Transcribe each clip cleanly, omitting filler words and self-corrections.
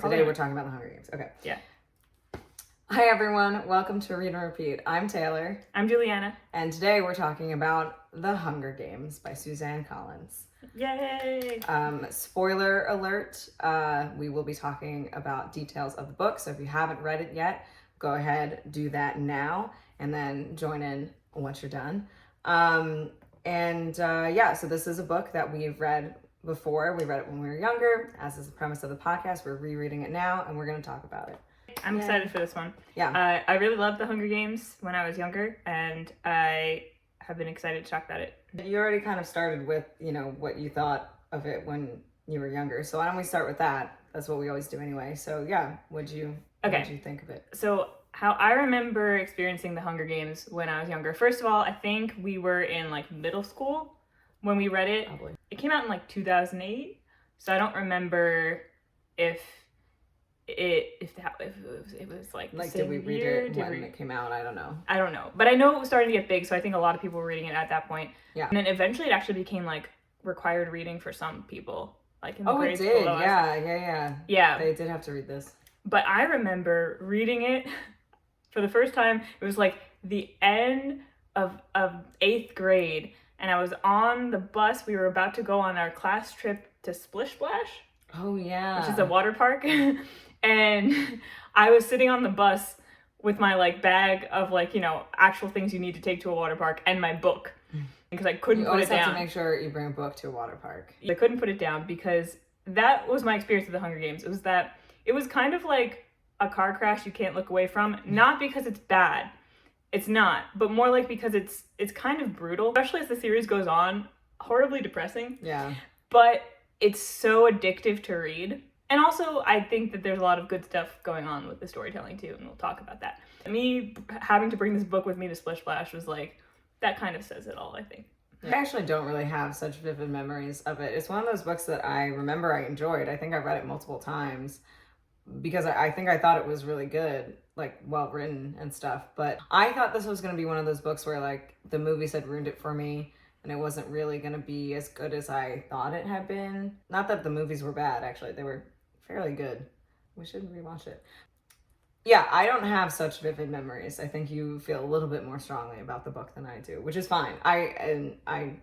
Today we're talking about the Hunger Games. Okay. Yeah. Hi everyone, welcome to Read and Repeat. I'm Taylor. I'm Juliana. And today we're talking about The Hunger Games by Suzanne Collins. Yay! Spoiler alert, we will be talking about details of the book, so if you haven't read it yet, go ahead, do that now, and then join in once you're done. So this is a book that we've read before. We read it when we were younger. As is the premise of the podcast, we're rereading it now, and we're going to talk about it. I'm excited for this one. Yeah. I really loved The Hunger Games when I was younger, and I have been excited to talk about it. You already kind of started with, what you thought of it when you were younger. So why don't we start with that? That's what we always do anyway. So yeah, what'd you think of it? So how I remember experiencing The Hunger Games when I was younger. First of all, I think we were in middle school when we read it. Probably. It came out in 2008, so I don't remember if it was did we read it when it came out? I don't know, but I know it was starting to get big, so I think a lot of people were reading it at that point. Yeah. And then eventually it actually became required reading for some people, in the grade it did. school. Yeah, they did have to read this. But I remember reading it for the first time. It was the end of 8th grade, and I was on the bus. We were about to go on our class trip to Splish Splash. Oh yeah, which is a water park. And I was sitting on the bus with my bag of actual things you need to take to a water park and my book, because I couldn't put it down. You always have to make sure you bring a book to a water park. I couldn't put it down because that was my experience with The Hunger Games. It was kind of like a car crash you can't look away from, not because it's bad. It's not, but more because it's kind of brutal, especially as the series goes on. Horribly depressing. Yeah. But it's so addictive to read. And also, I think that there's a lot of good stuff going on with the storytelling too, and we'll talk about that. Me having to bring this book with me to Splish Splash was that kind of says it all, I think. I actually don't really have such vivid memories of it. It's one of those books that I remember I enjoyed. I think I read it multiple times because I think I thought it was really good, well written and stuff. But I thought this was going to be one of those books where the movies had ruined it for me, and it wasn't really going to be as good as I thought it had been. Not that the movies were bad, actually. They were fairly good. We should rewatch it. Yeah, I don't have such vivid memories. I think you feel a little bit more strongly about the book than I do, which is fine. I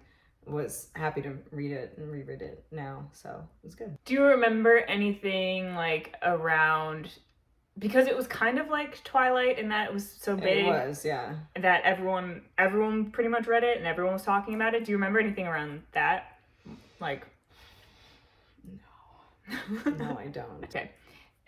was happy to read it and reread it now, so it was good. Do you remember anything around, because it was kind of like Twilight in that it was so big? It was, yeah. That everyone pretty much read it and everyone was talking about it. Do you remember anything around that? No, I don't. Okay.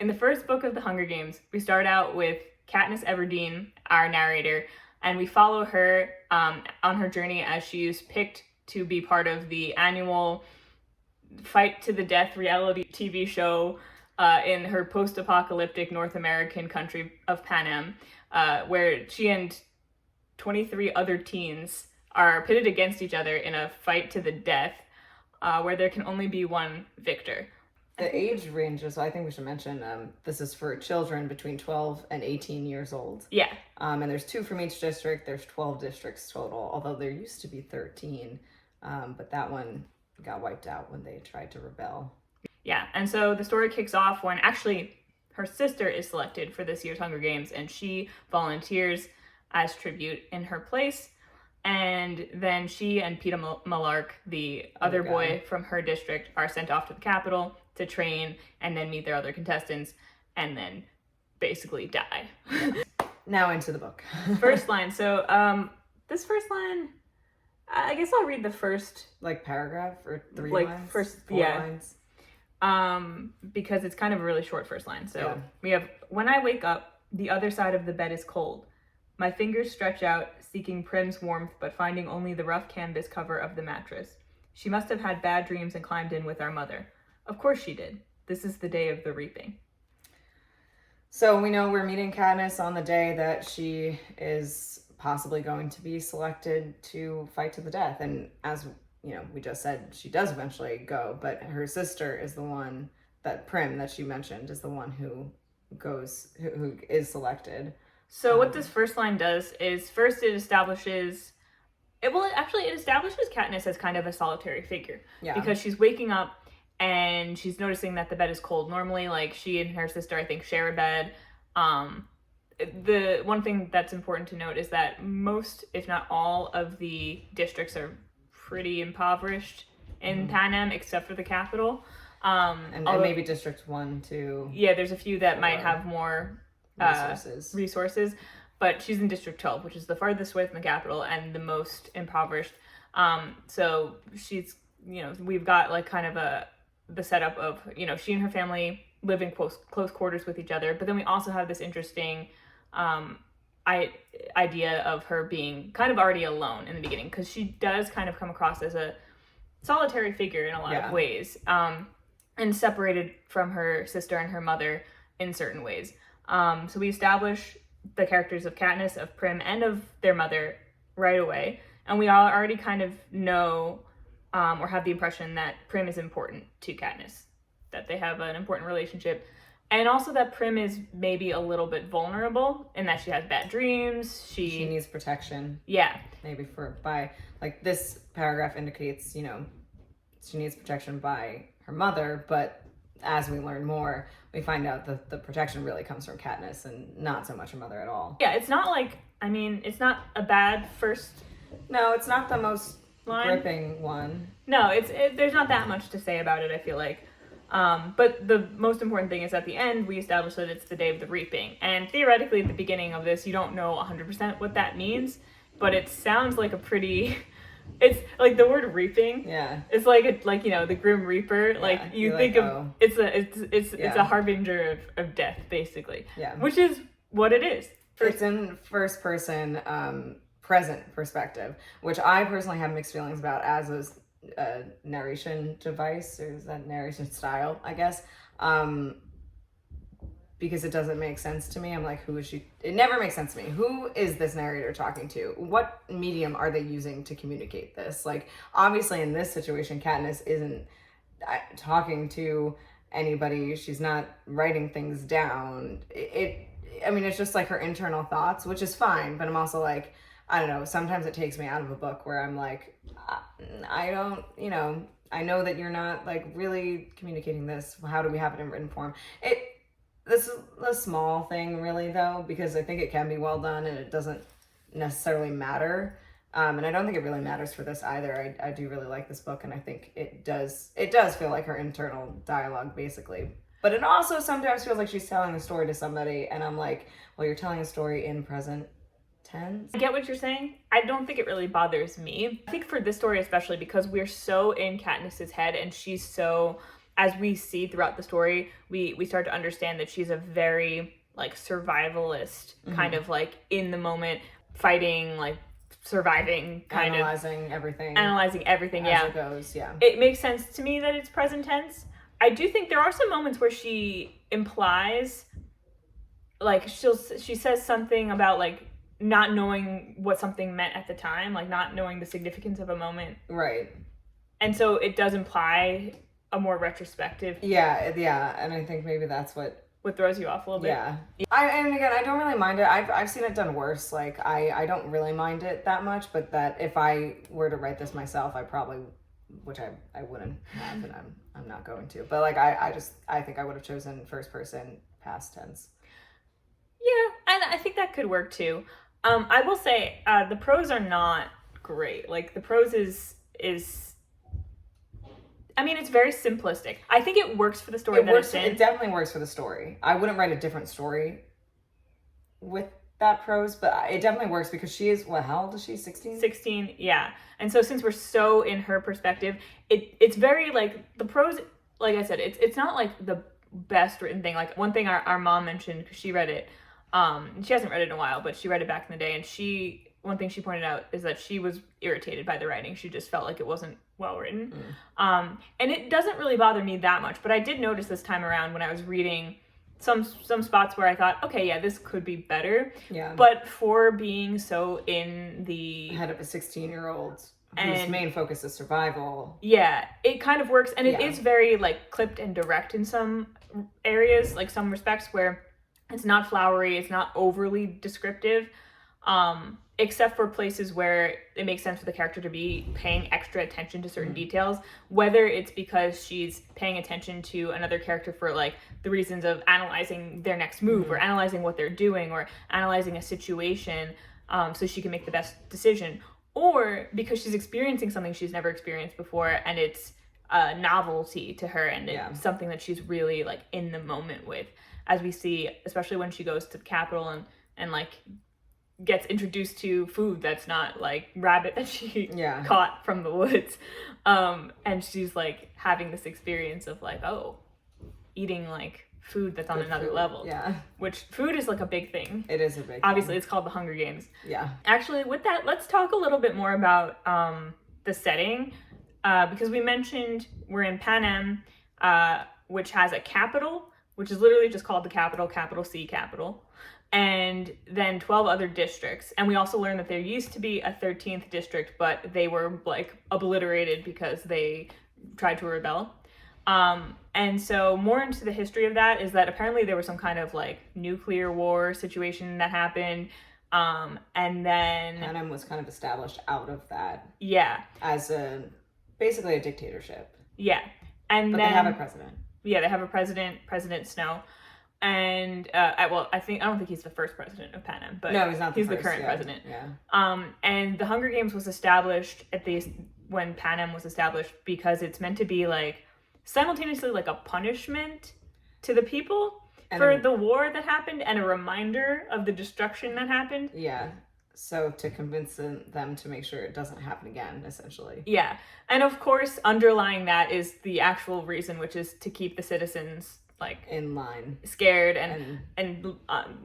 In the first book of The Hunger Games, we start out with Katniss Everdeen, our narrator, and we follow her on her journey as she's picked to be part of the annual Fight to the Death reality TV show in her post-apocalyptic North American country of Panem, where she and 23 other teens are pitted against each other in a fight to the death, where there can only be one victor. The age ranges, I think we should mention, this is for children between 12 and 18 years old. Yeah. And there's 2 from each district. There's 12 districts total, although there used to be 13. But that one got wiped out when they tried to rebel. Yeah, and so the story kicks off when actually her sister is selected for this year's Hunger Games, and she volunteers as tribute in her place. And then she and Peter Malark, the other boy from her district, are sent off to the capital to train and then meet their other contestants and then basically die. Now into the book. First line. So this first line, I guess I'll read the first paragraph or 3 lines. First 4 lines. Because it's kind of a really short first line. So we have, when I wake up, the other side of the bed is cold. My fingers stretch out, seeking Prim's warmth, but finding only the rough canvas cover of the mattress. She must have had bad dreams and climbed in with our mother. Of course she did. This is the day of the reaping. So we know we're meeting Katniss on the day that she is possibly going to be selected to fight to the death. And as we just said, she does eventually go, but her sister is the one, that Prim that she mentioned, is the one who is selected. So what this first line does is, first it establishes Katniss as kind of a solitary figure. Yeah. Because she's waking up and she's noticing that the bed is cold. Normally, like, she and her sister, I think, share a bed. The one thing that's important to note is that most, if not all, of the districts are pretty impoverished in Panem, except for the capital. And maybe District 1, 2. Yeah, there's a few that might have more resources, but she's in District 12, which is the farthest away from the capital and the most impoverished. So she's, we've got like kind of the setup of, she and her family live in close quarters with each other, but then we also have this interesting idea of her being kind of already alone in the beginning, because she does kind of come across as a solitary figure in a lot of ways, and separated from her sister and her mother in certain ways. So we establish the characters of Katniss, of Prim, and of their mother right away, and we all already kind of know or have the impression that Prim is important to Katniss, that they have an important relationship, and also that Prim is maybe a little bit vulnerable in that she has bad dreams. She needs protection. Yeah. Maybe by like this paragraph indicates, she needs protection by her mother, but as we learn more, we find out that the protection really comes from Katniss and not so much her mother at all. Yeah, it's not like, it's not a bad first. No, it's not the most line. Gripping one. No, there's not that much to say about it, I feel like. But the most important thing is at the end, we establish that it's the day of the reaping. And theoretically, at the beginning of this, you don't know 100% what that means, but it sounds like it's like the word reaping. Yeah. It's like the Grim Reaper. Like you think of it's a harbinger of death, basically. Yeah. Which is what it is. It's in first person, present perspective, which I personally have mixed feelings about as a narration device, or is that narration style, I guess, because it doesn't make sense to me. I'm like, who is she? It never makes sense to me. Who is this narrator talking to? What medium are they using to communicate this? Like, obviously in this situation, Katniss isn't talking to anybody. She's not writing things down. It's just like her internal thoughts, which is fine, but I'm also like, I don't know, sometimes it takes me out of a book where I'm like, I don't, I know that you're not like really communicating this. How do we have it in written form? This is a small thing really though, because I think it can be well done and it doesn't necessarily matter. And I don't think it really matters for this either. I do really like this book, and I think it does feel like her internal dialogue basically. But it also sometimes feels like she's telling a story to somebody, and I'm like, well, you're telling a story in present tense. I get what you're saying. I don't think it really bothers me. I think for this story especially, because we're so in Katniss's head, and she's so, as we see throughout the story, we start to understand that she's a very like survivalist, kind of like in the moment, fighting, like surviving, kind analyzing of everything as it goes. Yeah, it makes sense to me that it's present tense. I do think there are some moments where she implies, like she says something about like not knowing what something meant at the time, like not knowing the significance of a moment. Right. And so it does imply a more retrospective. Yeah, and I think maybe that's what throws you off a little bit. Yeah. And again, I don't really mind it. I've seen it done worse. Like I don't really mind it that much, but that if I were to write this myself, I probably, which I wouldn't have, and I'm not going to. But like I think I would have chosen first person past tense. Yeah, and I think that could work too. I will say the prose are not great. Like the prose is it's very simplistic. I think it works for the story. It definitely works for the story. I wouldn't write a different story with that prose, but it definitely works because she is, how old is she? 16? 16, yeah. And so since we're so in her perspective, it's very like the prose, like I said, it's not like the best written thing. Like one thing our mom mentioned, because she read it, she hasn't read it in a while, but she read it back in the day, and one thing she pointed out is that she was irritated by the writing. She just felt like it wasn't well written. And it doesn't really bother me that much, but I did notice this time around when I was reading some spots where I thought, okay, yeah, this could be better. Yeah. But for being so in the head of a 16-year-old whose main focus is survival. Yeah, it kind of works, and it is very like clipped and direct in some areas, like some respects where it's not flowery, it's not overly descriptive. except for places where it makes sense for the character to be paying extra attention to certain details, whether it's because she's paying attention to another character for like the reasons of analyzing their next move or analyzing what they're doing or analyzing a situation, so she can make the best decision, or because she's experiencing something she's never experienced before and it's a novelty to her and it's something that she's really like in the moment with, as we see especially when she goes to the Capitol and like gets introduced to food that's not like rabbit that she caught from the woods, and she's like having this experience of like, oh, eating like food that's on another level, which food is like a big thing. It is a big obviously thing. It's called the Hunger Games. Actually, with that, let's talk a little bit more about the setting, because we mentioned we're in Panem, which has a capital, which is literally just called the capital, capital C, capital, and then 12 other districts. And we also learned that there used to be a 13th district, but they were like obliterated because they tried to rebel. And so more into the history of that is that apparently there was some kind of like nuclear war situation that happened. And then Panem was kind of established out of that. As basically a dictatorship. And but then they have a president. They have a president, President Snow. And I don't think he's the first president of Panem, but no, he's not. He's the current president. And the Hunger Games was established when Panem was established because it's meant to be like simultaneously like a punishment to the people for the war that happened and a reminder of the destruction that happened. So to convince them to make sure it doesn't happen again, essentially. And of course, underlying that is the actual reason, which is to keep the citizens like in line, scared and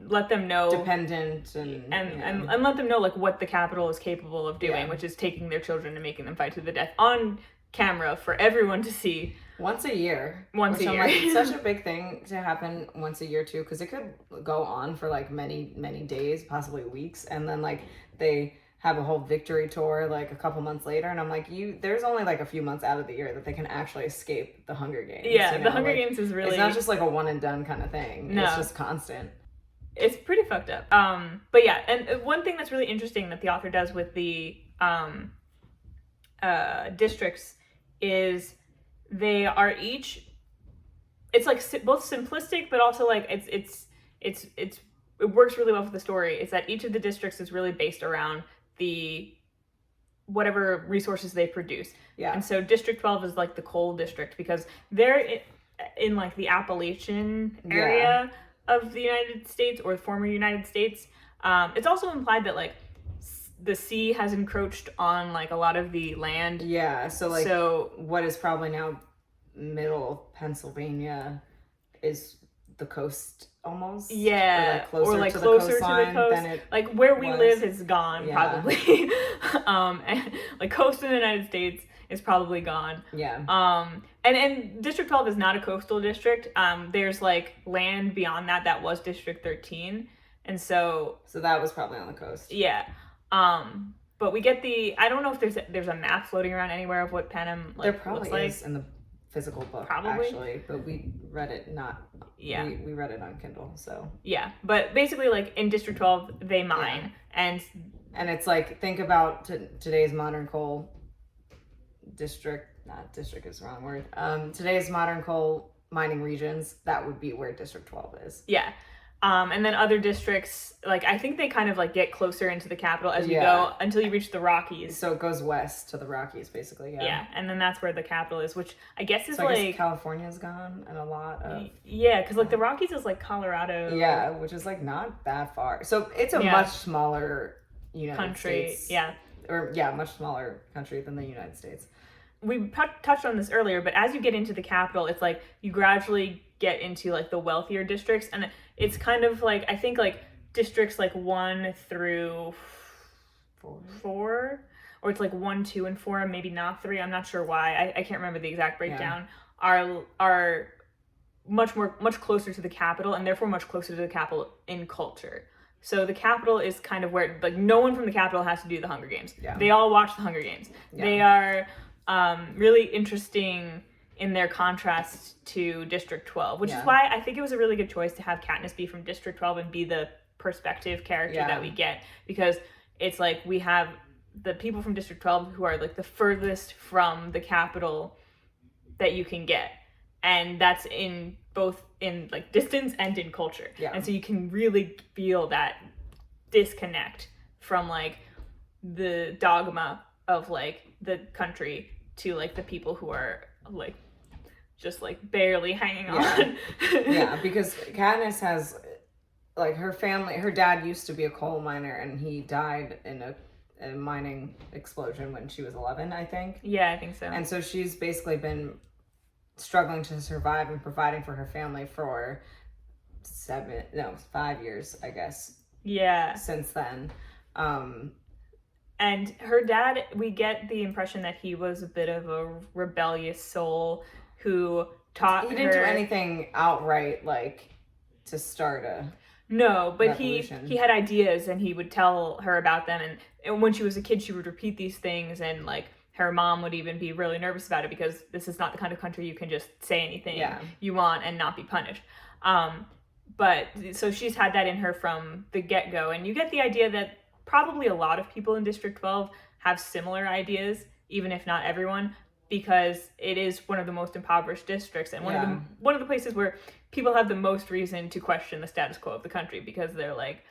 let them know, dependent and let them know like what the capital is capable of doing, which is taking their children and making them fight to the death on camera for everyone to see once a year. Like, it's such a big thing to happen once a year too, because it could go on for like many days, possibly weeks, and then like they have a whole victory tour like a couple months later, and I'm like, there's only like a few months out of the year that they can actually escape the Hunger Games. The Hunger Games is really, it's not just like a one and done kind of thing. No. It's just constant. It's pretty fucked up. But yeah, and one thing that's really interesting that the author does with the districts is they are each, it's like both simplistic but also like it works really well for the story. It's that each of the districts is really based around the whatever resources they produce. And so District 12 is like the coal district because they're in like the Appalachian area of the United States or former United States. It's also implied that like the sea has encroached on like a lot of the land. So what is probably now middle Pennsylvania is the coast almost. Or like closer to the coast. Like where we live is gone probably. And like coast in the United States is probably gone. And District 12 is not a coastal district. There's like land beyond that was District 13. And so that was probably on the coast. But we get I don't know if there's a map floating around anywhere of what Panem like, there probably looks is like. in the physical book, actually, but we read it we read it on Kindle, so but basically like in District 12 they mine and it's like, think about today's modern coal district, not district is the wrong word, today's modern coal mining regions, that would be where District 12 is. And then other districts, like I think they kind of like get closer into the capital as you go until you reach the Rockies. So it goes west to the Rockies, basically. And then that's where the capital is, which I guess is so like I guess California's gone and a lot of because like the Rockies is like Colorado. Which is like not that far. So it's a much smaller United States. Much smaller country than the United States. We touched on this earlier, but as you get into the capital, it's like you gradually get into like the wealthier districts, and it's kind of like I think like districts like 1 through 4, or it's like 1, 2, and 4, maybe not 3. I'm not sure why. I can't remember the exact breakdown. Are much closer to the capital, and therefore much closer to the capital in culture. So the capital is kind of where like no one from the capital has to do the Hunger Games. They all watch the Hunger Games. They are really interesting in their contrast to District 12, which is why I think it was a really good choice to have Katniss be from District 12 and be the perspective character that we get, because it's like we have the people from District 12 who are like the furthest from the capital that you can get, and that's in both in like distance and in culture. And so you can really feel that disconnect from like the dogma of like the country to like the people who are like just like barely hanging on. Yeah, because Katniss has like her family, her dad used to be a coal miner and he died in a mining explosion when she was 11, I think. Yeah, I think so. And so she's basically been struggling to survive and providing for her family for 5 years, I guess. Yeah. Since then. And her dad, we get the impression that he was a bit of a rebellious soul who taught her... He didn't do anything outright, like, to start a... No, but he had ideas and he would tell her about them. And when she was a kid, she would repeat these things, and, like, her mom would even be really nervous about it because this is not the kind of country you can just say anything you want and not be punished. But so she's had that in her from the get-go. And you get the idea that probably a lot of people in District 12 have similar ideas, even if not everyone, because it is one of the most impoverished districts and one of the places where people have the most reason to question the status quo of the country, because they're like,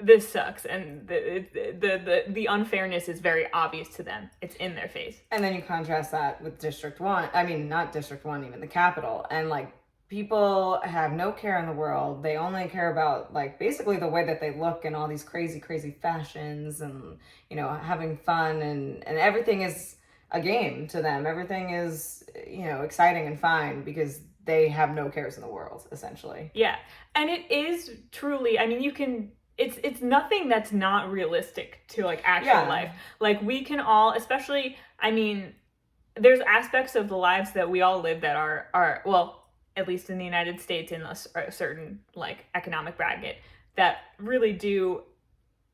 this sucks, and the unfairness is very obvious to them. It's in their face. And then you contrast that with District 1. I mean, not District 1, even the capital. And like, people have no care in the world. They only care about like basically the way that they look and all these crazy fashions and, you know, having fun, and everything is a game to them. Everything is, you know, exciting and fine because they have no cares in the world, essentially. Yeah. And it is truly, I mean, you can, it's nothing that's not realistic to like actual life. Like, we can all, especially, I mean, there's aspects of the lives that we all live that are well, at least in the United States, in a certain like economic bracket, that really do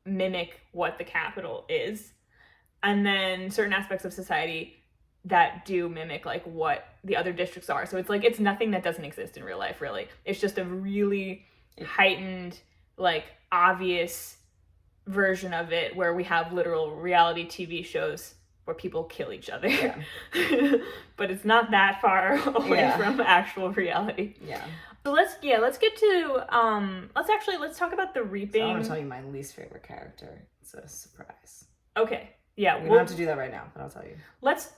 mimic what the capital is. And then certain aspects of society that do mimic like what the other districts are. So it's like, it's nothing that doesn't exist in real life, really. It's just a really heightened, like obvious version of it where we have literal reality TV shows where people kill each other. But it's not that far away from actual reality. So let's get to let's talk about the reaping. So I want to tell you my least favorite character. It's a surprise. Okay. Yeah. We don't have to do that right now, but I'll tell you. Let's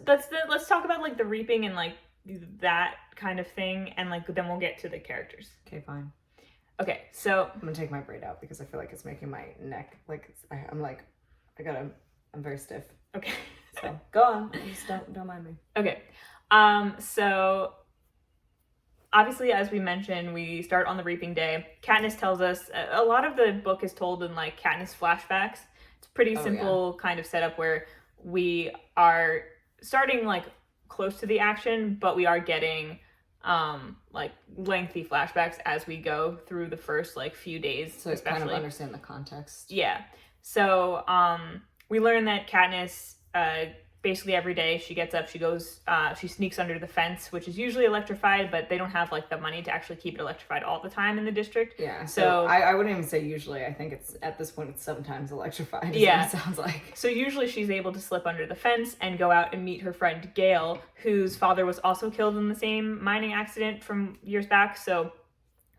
talk about like the reaping and like that kind of thing, and like then we'll get to the characters. Okay, fine. Okay, so I'm gonna take my braid out because I feel like it's making my neck like I'm very stiff. Okay. So go on. Just don't mind me. Okay. So obviously, as we mentioned, we start on the reaping day. Katniss tells us a lot of the book is told in like Katniss flashbacks. It's pretty simple kind of setup where we are starting like close to the action, but we are getting like lengthy flashbacks as we go through the first like few days. So it's kind of understand the context. Yeah. So we learn that Katniss basically every day she gets up, she goes, she sneaks under the fence, which is usually electrified, but they don't have like the money to actually keep it electrified all the time in the district. Yeah. So I wouldn't even say usually. I think it's at this point it's sometimes electrified. Yeah. It sounds like. So usually she's able to slip under the fence and go out and meet her friend Gale, whose father was also killed in the same mining accident from years back. So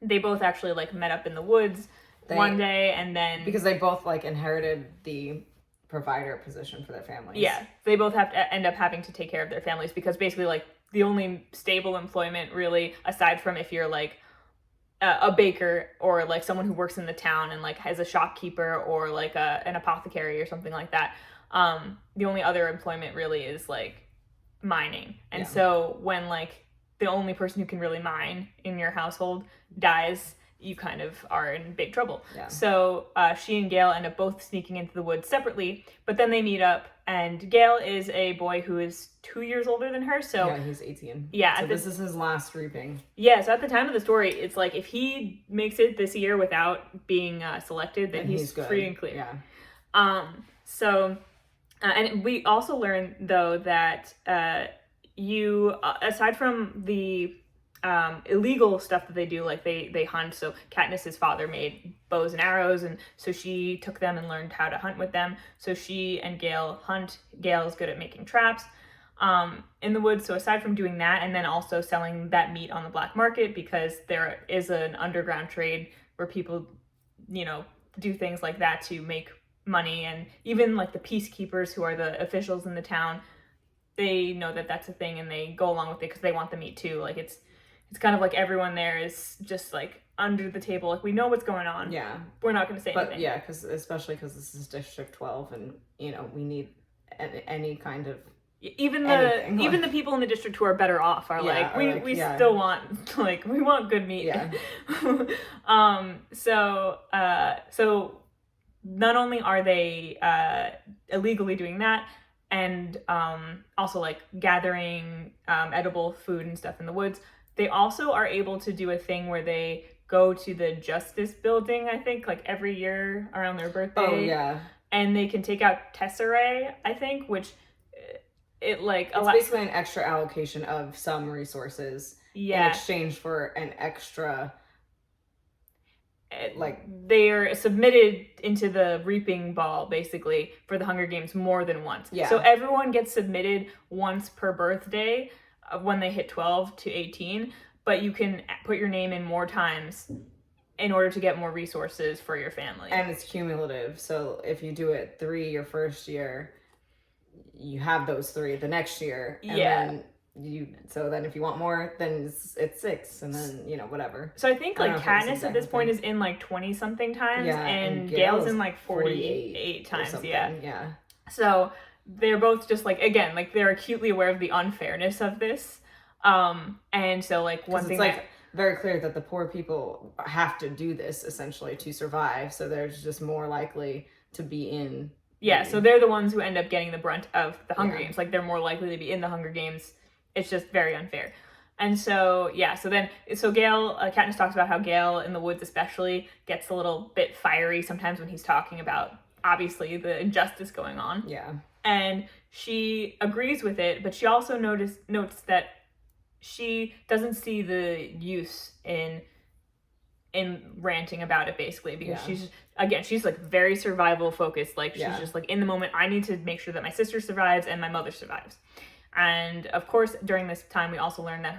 they both actually like met up in the woods one day, and then because they both like inherited the provider position for their families. Yeah, they both have to end up having to take care of their families, because basically like the only stable employment really, aside from if you're like a baker or like someone who works in the town and like has a shopkeeper or like an apothecary or something like that, the only other employment really is like mining. And so when like the only person who can really mine in your household dies, you kind of are in big trouble. Yeah. So she and Gale end up both sneaking into the woods separately, but then they meet up, and Gale is a boy who is 2 years older than her. So yeah, he's 18. Yeah. So this is his last reaping. Yeah, so at the time of the story, it's like if he makes it this year without being selected, then he's free and clear. Yeah. So, and we also learn though that you, aside from the illegal stuff that they do, like they hunt. So Katniss's father made bows and arrows, and so she took them and learned how to hunt with them. So she and Gale hunt. Gale's good at making traps in the woods. So aside from doing that, and then also selling that meat on the black market, because there is an underground trade where people, do things like that to make money, and even like the peacekeepers, who are the officials in the town, they know that that's a thing and they go along with it because they want the meat too. Like it's kind of like everyone there is just like under the table, like we know what's going on. Yeah, we're not going to say anything. Yeah, especially because this is District 12, and we need any kind of even the people in the district who are better off are we still want, like, we want good meat. Yeah. So not only are they illegally doing that, and also like gathering edible food and stuff in the woods, they also are able to do a thing where they go to the Justice Building, I think, like every year around their birthday. Oh yeah. And they can take out srry, I think, which it's basically an extra allocation of some resources in exchange for an extra, they are submitted into the reaping ball basically for the Hunger Games more than once. Yeah. So everyone gets submitted once per birthday when they hit 12 to 18, but you can put your name in more times in order to get more resources for your family. And it's cumulative. So if you do it 3 your first year, you have those 3 the next year. And then if you want more, then it's 6, and then whatever. So I think like Katniss at this point is in like 20 something times, and Gale's in like 48 times. Yeah. So they're both just like, again, like they're acutely aware of the unfairness of this. And so like one thing it's very clear that the poor people have to do this essentially to survive. So they're just more likely to be in. Yeah, so they're the ones who end up getting the brunt of the Hunger Games. Like they're more likely to be in the Hunger Games. It's just very unfair. And so, Gale, Katniss talks about how Gale in the woods especially gets a little bit fiery sometimes when he's talking about, obviously, the injustice going on. Yeah. And she agrees with it, but she also notes that she doesn't see the use in ranting about it, basically, because she's like very survival focused. Like she's just like, in the moment, I need to make sure that my sister survives and my mother survives. And of course, during this time, we also learned that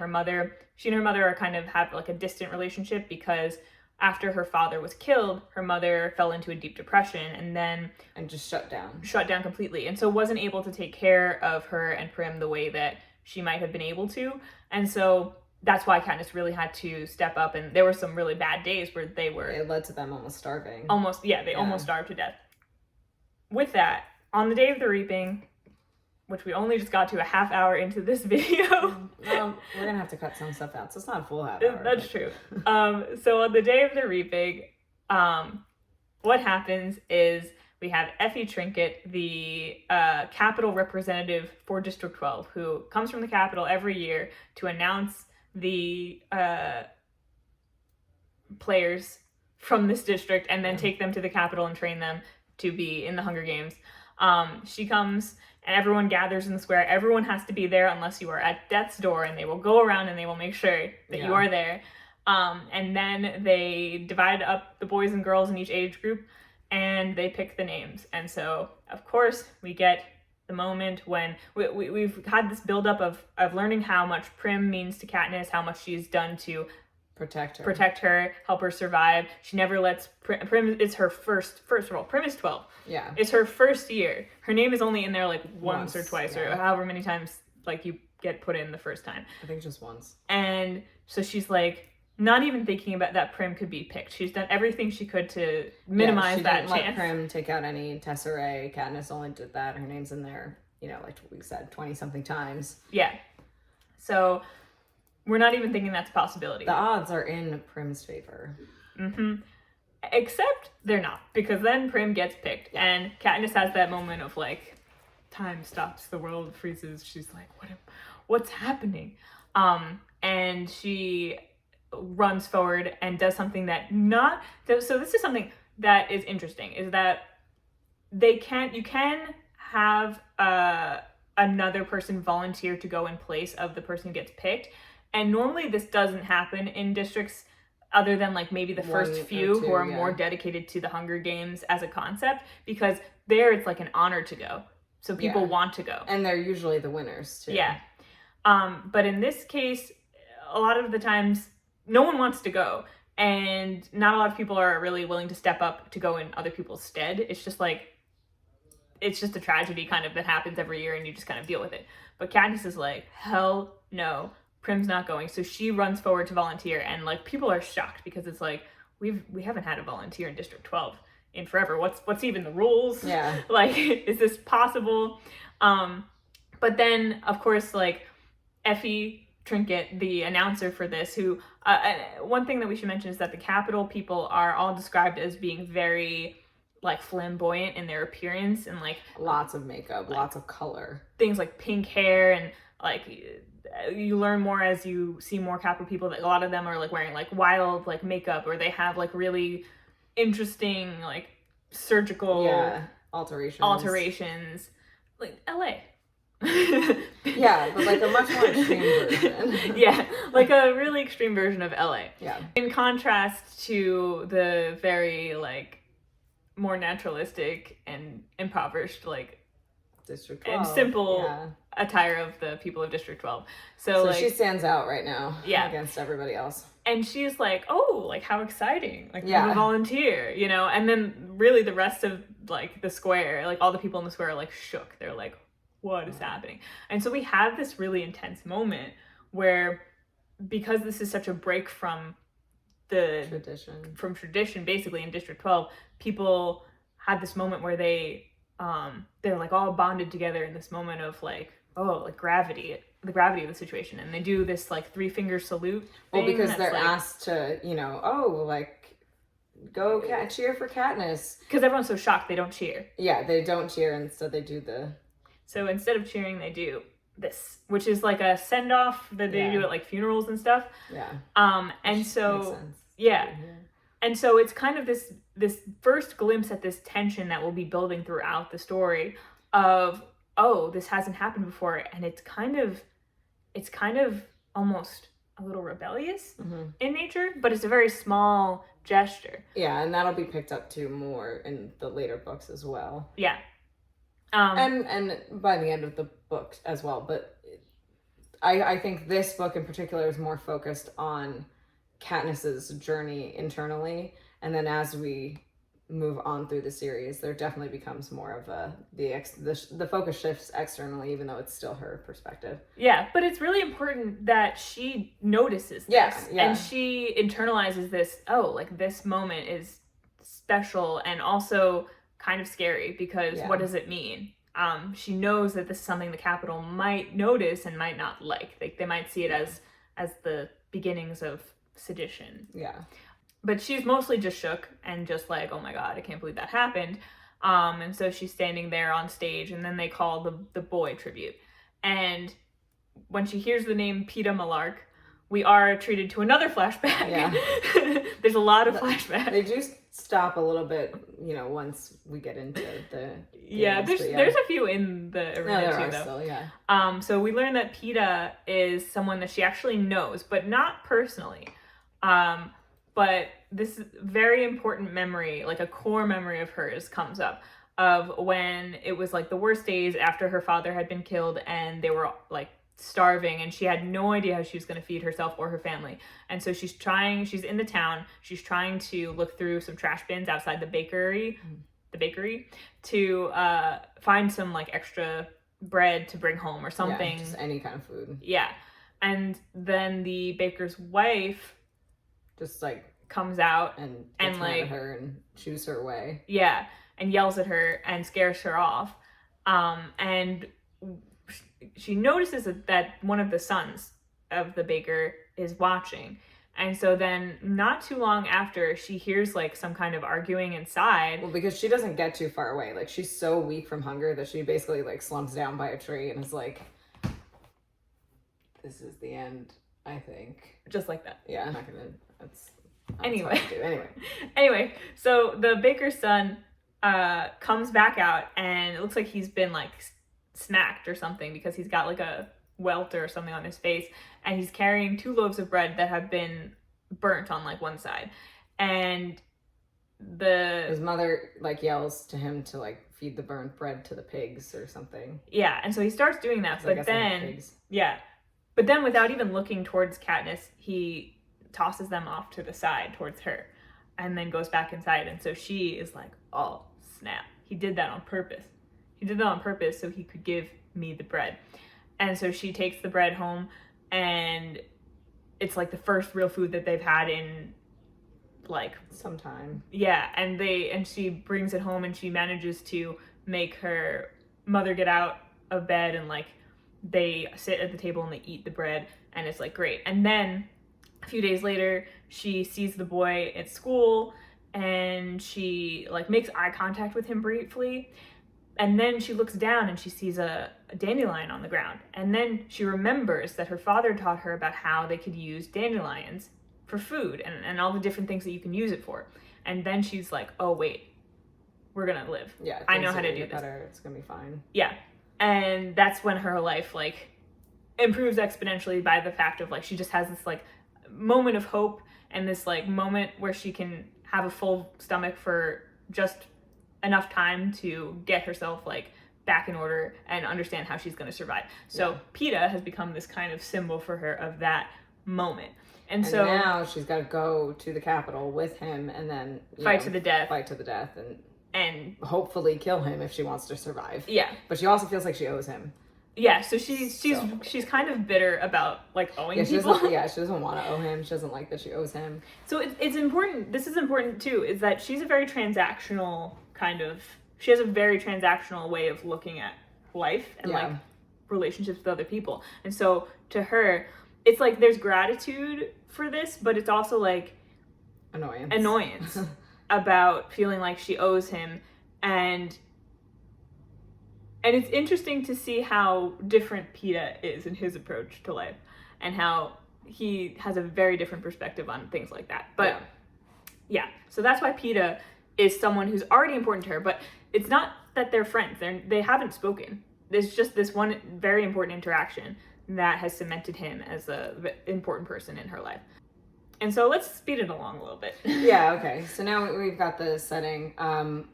she and her mother are kind of have like a distant relationship, because after her father was killed, her mother fell into a deep depression and just shut down completely. And so wasn't able to take care of her and Prim the way that she might have been able to. And so that's why Katniss really had to step up. And there were some really bad days where it led to them almost starving. Almost starved to death. With that, on the day of the reaping, which we only just got to a half hour into this video. We're gonna have to cut some stuff out, so it's not a full half hour. That's true. So on the day of the reaping, what happens is we have Effie Trinket, the capital representative for District 12, who comes from the capital every year to announce the players from this district and then take them to the capital and train them to be in the Hunger Games. She comes and everyone gathers in the square. Everyone has to be there unless you are at death's door, and they will go around and they will make sure that you are there. And then they divide up the boys and girls in each age group, and they pick the names. And so, of course, we get the moment when we've had this buildup of learning how much Prim means to Katniss, how much she's done to protect her, help her survive. She never lets Prim is her first of all, Prim is 12. Yeah. It's her first year. Her name is only in there like once or twice or however many times like you get put in the first time. I think just once. And so she's like not even thinking about that Prim could be picked. She's done everything she could to minimize that chance. She didn't let Prim take out any srry. Katniss only did that. Her name's in there, like we said, 20 something times. Yeah. So we're not even thinking that's a possibility. The odds are in Prim's favor. Mm-hmm. Except they're not, because then Prim gets picked, and Katniss has that moment of like, time stops, the world freezes. She's like, what's happening? And she runs forward and does something so this is something that is interesting, is that you can have another person volunteer to go in place of the person who gets picked. And normally this doesn't happen in districts other than like maybe the first One or few two, who are yeah. more dedicated to the Hunger Games as a concept, because there it's like an honor to go. So people Yeah. want to go. And they're usually the winners too. Yeah. But in this case, a lot of the times, no one wants to go. And not a lot of people are really willing to step up to go in other people's stead. It's just like, it's just a tragedy kind of that happens every year and you just kind of deal with it. But Katniss is like, hell no, Prim's not going. So she runs forward to volunteer, and like people are shocked because it's like, we haven't had a volunteer in District 12 in forever. What's even the rules? Yeah. Like, is this possible? But then of course, like Effie Trinket, the announcer for this, who one thing that we should mention is that the Capitol people are all described as being very like flamboyant in their appearance, and like lots of makeup, lots of color, things like pink hair, and like you learn more as you see more Capitol people that a lot of them are like wearing like wild like makeup, or they have like really interesting like surgical alterations like LA. Yeah, but like a much more extreme version. Yeah, like a really extreme version of LA. Yeah. In contrast to the very like more naturalistic and impoverished like District 12 and simple attire of the people of District 12. So like, she stands out right now yeah, against everybody else. And she's like, oh, like how exciting, like I'm a volunteer, you know. And then really the rest of like the square, like all the people in the square are like shook. They're like, what is happening? And so we have this really intense moment where, because this is such a break from the tradition basically in District 12, people had this moment where they're like all bonded together in this moment of like, oh, like the gravity of the situation, and they do this like 3-finger salute well because they're like, asked to, you know, oh, like go cheer for Katniss, because everyone's so shocked they don't cheer. Yeah, they don't cheer, instead they do so instead of cheering they do this, which is like a send-off that they do at like funerals and stuff. And so and so it's kind of this first glimpse at this tension that will be building throughout the story of, oh, this hasn't happened before, and it's kind of almost a little rebellious in nature, but it's a very small gesture. Yeah, and that'll be picked up too more in the later books as well. Yeah. And by the end of the book as well, but I think this book in particular is more focused on Katniss's journey internally, and then as we move on through the series, there definitely becomes more of the focus shifts externally, even though it's still her perspective. Yeah, but it's really important that she notices this, and she internalizes this. Oh, like this moment is special and also kind of scary, because what does it mean? She knows that this is something the Capitol might notice and might not like. They might see it as the beginnings of sedition. Yeah. But she's mostly just shook and just like, oh my God, I can't believe that happened. And so she's standing there on stage, and then they call the boy tribute. And when she hears the name Peeta Mellark, we are treated to another flashback. Yeah. There's a lot of flashbacks. They do stop a little bit, you know, once we get into the games, there's a few in the arena too, though. Still, so we learn that Peeta is someone that she actually knows, but not personally. But this very important memory, like a core memory of hers, comes up of when it was like the worst days after her father had been killed, and they were like starving, and she had no idea how she was going to feed herself or her family. And so she's in the town, she's trying to look through some trash bins outside the bakery to find some like extra bread to bring home or something. Just any kind of food. Yeah. And then the baker's wife just like comes out and like at her and shoos her away. Yeah. And yells at her and scares her off. And she notices that one of the sons of the baker is watching. And so then not too long after, she hears like some kind of arguing inside. Well, because she doesn't get too far away. Like, she's so weak from hunger that she basically like slumps down by a tree and is like, this is the end, I think. Just like that. Yeah, I'm not gonna, that's anyway. Anyway, so the baker's son comes back out, and it looks like he's been like smacked or something, because he's got like a welt or something on his face, and he's carrying 2 loaves of bread that have been burnt on like one side. And his mother like yells to him to like feed the burnt bread to the pigs or something. Yeah, and so he starts doing that, but then but then without even looking towards Katniss, he tosses them off to the side towards her, and then goes back inside. And so she is like, oh snap, he did that on purpose. He did that on purpose so he could give me the bread. And so she takes the bread home, and it's like the first real food that they've had in like some time. Yeah, and she brings it home, and she manages to make her mother get out of bed, and like they sit at the table and they eat the bread, and it's like great. And then a few days later, she sees the boy at school, and she like makes eye contact with him briefly. And then she looks down and she sees a dandelion on the ground. And then she remembers that her father taught her about how they could use dandelions for food and all the different things that you can use it for. And then she's like, oh, wait, we're going to live. Yeah. I know how to do this. Better. It's going to be fine. Yeah. And that's when her life like improves exponentially by the fact of like she just has this like moment of hope and this like moment where she can have a full stomach for just enough time to get herself like back in order and understand how she's going to survive. So PETA has become this kind of symbol for her of that moment. And so now she's got to go to the Capitol with him and then fight to the death and hopefully kill him if she wants to survive. Yeah. But she also feels like she owes him. Yeah, so she's kind of bitter about like owing people. She doesn't want to owe him. She doesn't like that she owes him. So it's important. This is important too. Is that she's a very transactional she has a very transactional way of looking at life and like relationships with other people. And so to her, it's like there's gratitude for this, but it's also like annoyance about feeling like she owes him. And it's interesting to see how different PETA is in his approach to life and how he has a very different perspective on things like that. But yeah, so that's why PETA is someone who's already important to her, but it's not that they're friends. They haven't spoken. There's just this one very important interaction that has cemented him as an important person in her life. And so let's speed it along a little bit. Yeah, okay. So now we've got the setting.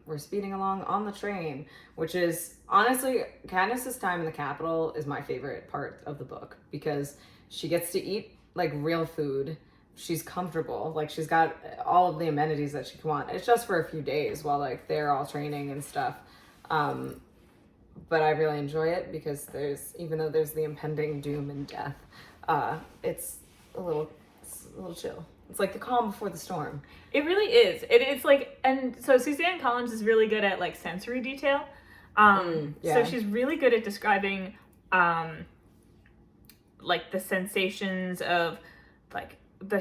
We're speeding along on the train, which is, honestly, Katniss's time in the Capitol is my favorite part of the book because she gets to eat, like, real food. She's comfortable. Like, she's got all of the amenities that she can want. It's just for a few days while, like, they're all training and stuff. But I really enjoy it because even though there's the impending doom and death, it's a little chill. It's like the calm before the storm. It really is. It's like, and so Suzanne Collins is really good at like sensory detail. So she's really good at describing like the sensations of like the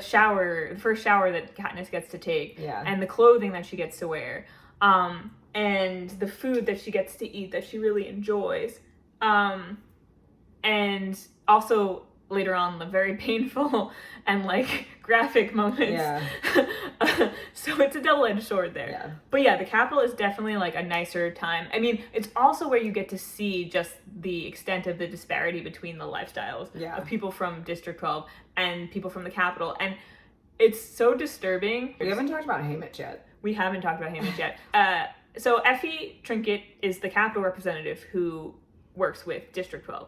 first shower that Katniss gets to take, and the clothing that she gets to wear, and the food that she gets to eat that she really enjoys, and also later on the very painful and like graphic moments. So it's a double-edged sword there. But yeah, the Capitol is definitely like a nicer time. I mean, it's also where you get to see just the extent of the disparity between the lifestyles of people from District 12 and people from the Capitol. And it's so disturbing. We haven't talked about Haymitch yet. We haven't talked about Haymitch yet. So Effie Trinket is the Capitol representative who works with District 12.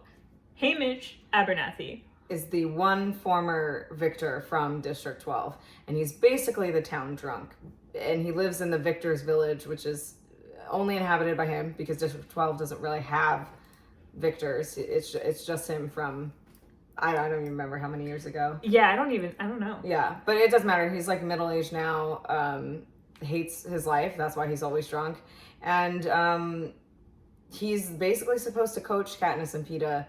Haymitch Abernathy is the one former victor from District 12, and he's basically the town drunk. And he lives in the Victor's Village, which is only inhabited by him because District 12 doesn't really have victors. It's just him from, I don't even remember how many years ago. Yeah, I don't know. Yeah, but it doesn't matter. He's like middle-aged now, hates his life. That's why he's always drunk. And he's basically supposed to coach Katniss and PETA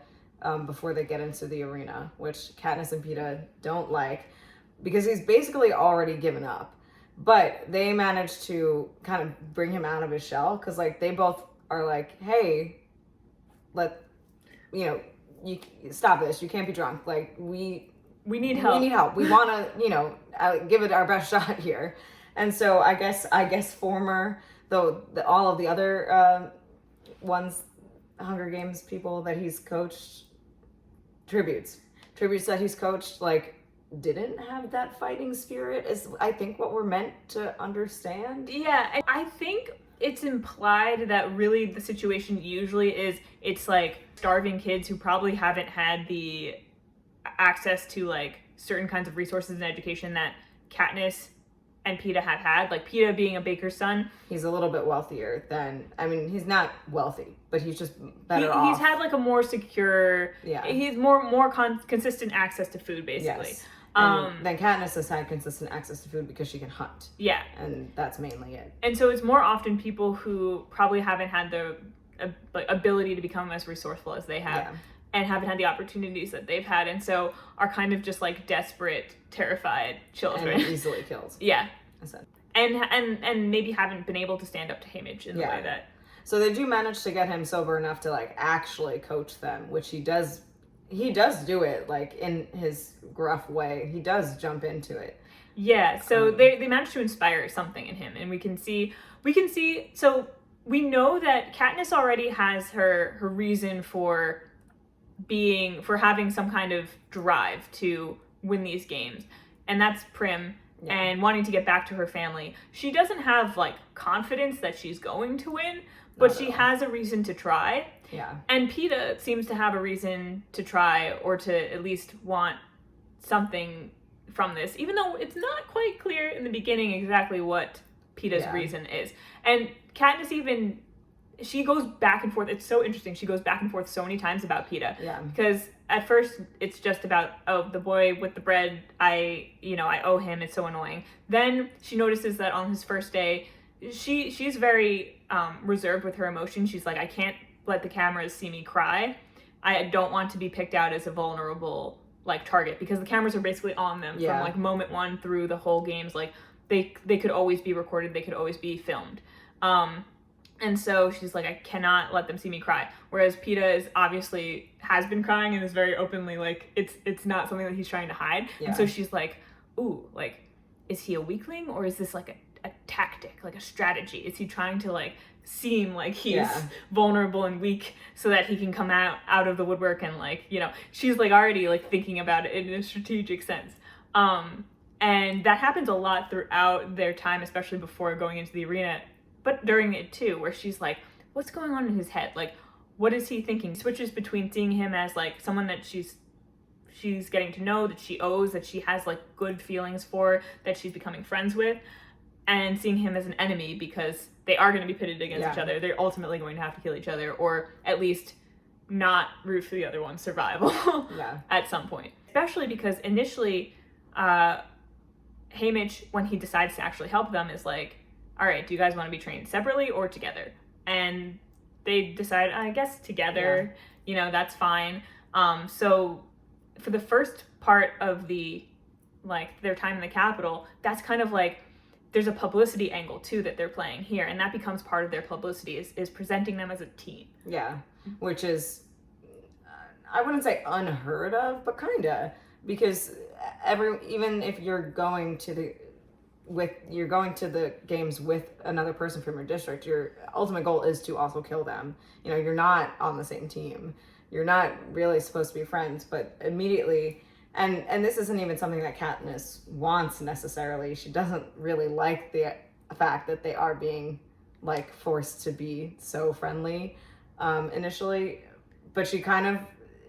before they get into the arena, which Katniss and PETA don't like because he's basically already given up. But they managed to kind of bring him out of his shell because like they both are like, hey, you stop this. You can't be drunk. Like we need help. We need help. We want to, give it our best shot here. And so I guess former, though all of the other Hunger Games people that he's coached, tributes that he's coached, like, didn't have that fighting spirit is, I think, what we're meant to understand. Yeah, and I think it's implied that really the situation usually is it's like starving kids who probably haven't had the access to like certain kinds of resources and education that Katniss and Peeta have had. Like Peeta being a baker's son, He's a little bit wealthier than, I mean, he's not wealthy, but he's just better off. he's had like a more secure, Yeah. he's more consistent access to food, basically. Yes. And then Katniss has had consistent access to food because she can hunt. Yeah. And that's mainly it. And so it's more often people who probably haven't had the like ability to become as resourceful as they have. Yeah. And haven't had the opportunities that they've had, and so are kind of just like desperate, terrified children. And easily killed. Yeah. Essentially. And maybe haven't been able to stand up to Haymitch in the way that. So they do manage to get him sober enough to like actually coach them, which he does. He does do it like in his gruff way. He does jump into it. Yeah. So they managed to inspire something in him, and we can see. So we know that Katniss already has her reason for having some kind of drive to win these games, and that's Prim. Yeah. And wanting to get back to her family. She doesn't have like confidence that she's going to win, but she has a reason to try. Yeah. And Peeta seems to have a reason to try, or to at least want something from this, even though it's not quite clear in the beginning exactly what Peeta's reason is. And Katniss she goes back and forth. It's so interesting. She goes back and forth so many times about Peeta. Yeah. Because at first it's just about, oh, the boy with the bread, I owe him. It's so annoying. Then she notices that on his first day, she's very reserved with her emotions. She's like, I can't let the cameras see me cry. I don't want to be picked out as a vulnerable like target, because the cameras are basically on them from like moment one through the whole games. Like they could always be recorded. They could always be filmed. And so she's like, I cannot let them see me cry. Whereas Peeta has been crying and is very openly like, it's not something that he's trying to hide. Yeah. And so she's like, ooh, like, is he a weakling, or is this like a tactic, like a strategy? Is he trying to like seem like he's vulnerable and weak so that he can come out of the woodwork and like, she's like already like thinking about it in a strategic sense. And that happens a lot throughout their time, especially before going into the arena. But during it too, where she's like, what's going on in his head? Like, what is he thinking? Switches between seeing him as like someone that she's getting to know, that she owes, that she has like good feelings for, that she's becoming friends with, and seeing him as an enemy because they are going to be pitted against each other. They're ultimately going to have to kill each other, or at least not root for the other one's survival at some point. Especially because initially, Haymitch, when he decides to actually help them, is like, all right, do you guys want to be trained separately or together? And they decide, I guess, together, that's fine. So for the first part of their time in the Capitol, that's kind of like, there's a publicity angle too that they're playing here. And that becomes part of their publicity is presenting them as a team. Yeah, which is, I wouldn't say unheard of, but kinda, because even if you're going to the games with another person from your district, your ultimate goal is to also kill them. You're not on the same team. You're not really supposed to be friends, but immediately, and this isn't even something that Katniss wants necessarily. She doesn't really like the fact that they are being like forced to be so friendly initially, but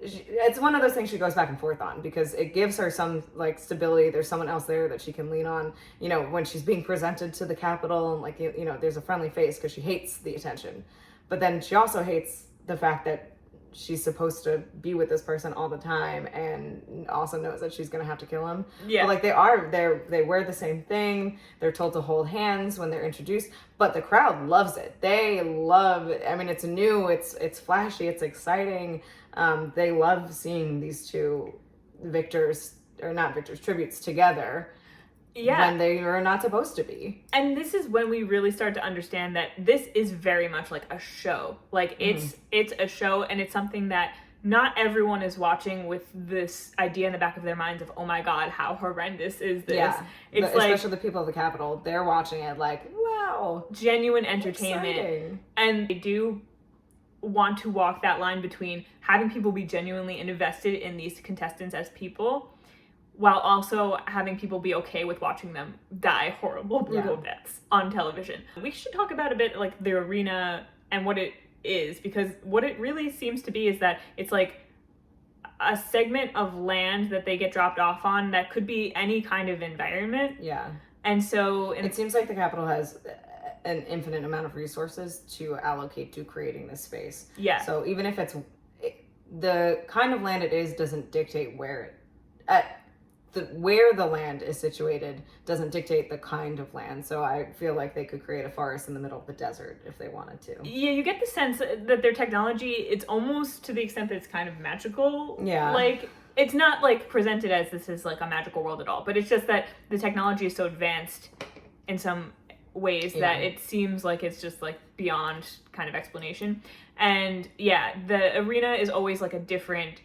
it's one of those things she goes back and forth on, because it gives her some like stability. There's someone else there that she can lean on, when she's being presented to the Capitol, and like, there's a friendly face because she hates the attention. But then she also hates the fact that she's supposed to be with this person all the time, and also knows that she's going to have to kill him. Yeah. But like they wear the same thing. They're told to hold hands when they're introduced, but the crowd loves it. They love it. I mean, it's new, it's flashy, it's exciting. They love seeing these two tributes together. Yeah. When they are not supposed to be. And this is when we really start to understand that this is very much like a show. Like it's a show, and it's something that not everyone is watching with this idea in the back of their minds of, oh my God, how horrendous is this? Yeah. It's especially the people of the Capitol, they're watching it like, wow. Genuine entertainment. Exciting. And they do want to walk that line between having people be genuinely invested in these contestants as people, while also having people be okay with watching them die horrible, brutal deaths on television. We should talk about a bit like the arena and what it is, because what it really seems to be is that it's like a segment of land that they get dropped off on that could be any kind of environment. Yeah. And so it seems like the Capitol has an infinite amount of resources to allocate to creating this space. Yeah. So even if it's the kind of land it is doesn't dictate where the land is situated doesn't dictate the kind of land. So I feel like they could create a forest in the middle of the desert if they wanted to. Yeah, you get the sense that their technology, it's almost to the extent that it's kind of magical. Yeah. Like, it's not like presented as this is like a magical world at all, but it's just that the technology is so advanced in some ways that it seems like it's just like beyond kind of explanation. And yeah, the arena is always like a different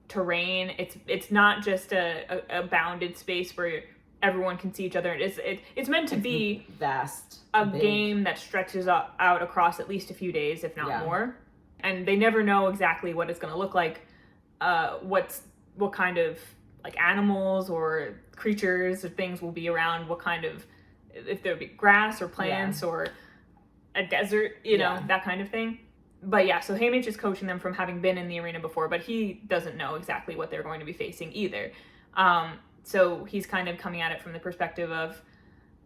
terrain. It's not just a bounded space where everyone can see each other. It's meant to be vast, big game that stretches out across at least a few days, if not more. And they never know exactly what it's going to look like, what kind of like animals or creatures or things will be around, what kind of, if there'll be grass or plants or a desert, you know, that kind of thing. But yeah, so Haymitch is coaching them from having been in the arena before, but he doesn't know exactly what they're going to be facing either. So he's kind of coming at it from the perspective of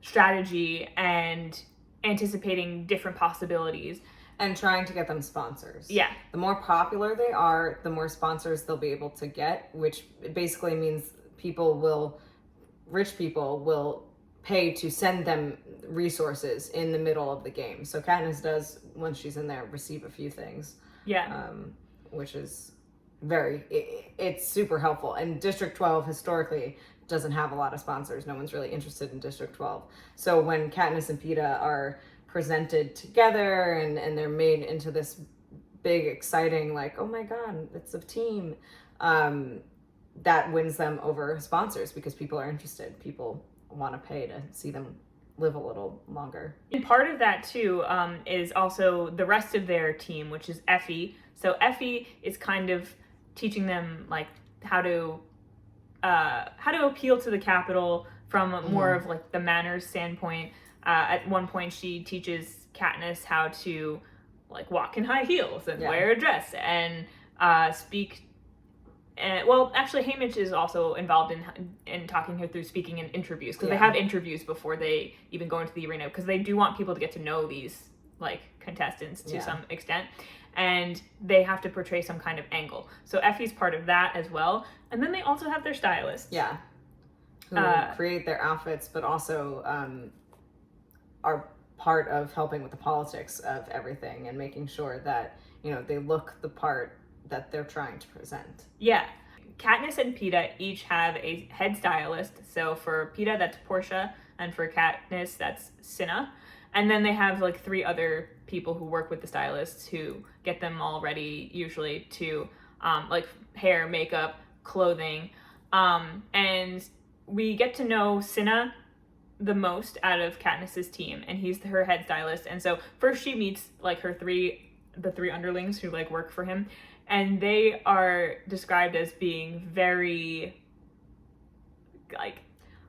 strategy and anticipating different possibilities. And trying to get them sponsors. Yeah. The more popular they are, the more sponsors they'll be able to get, which basically means rich people will pay to send them resources in the middle of the game. So Katniss does, once she's in there, receive a few things. Yeah. Which is it's super helpful. And District 12 historically doesn't have a lot of sponsors. No one's really interested in District 12. So when Katniss and Peeta are presented together and they're made into this big, exciting, like, oh my God, it's a team, that wins them over sponsors because people are interested. People want to pay to see them live a little longer. And part of that too is also the rest of their team, which is Effie. So Effie is kind of teaching them like how to appeal to the Capitol from more of like the manners standpoint. At one point, she teaches Katniss how to like walk in high heels and wear a dress and speak. Well, actually, Haymitch is also involved in talking her through speaking in interviews, because they have interviews before they even go into the arena, because they do want people to get to know these like contestants to some extent, and they have to portray some kind of angle. So Effie's part of that as well, and then they also have their stylists. Yeah, who create their outfits, but also are part of helping with the politics of everything and making sure that, you know, they look the part that they're trying to present. Yeah. Katniss and Peeta each have a head stylist. So for Peeta, that's Portia, and for Katniss, that's Cinna. And then they have like 3 other people who work with the stylists who get them all ready, usually to like hair, makeup, clothing. And we get to know Cinna the most out of Katniss's team, and he's her head stylist. And so first she meets like the 3 underlings who like work for him, and they are described as being very like,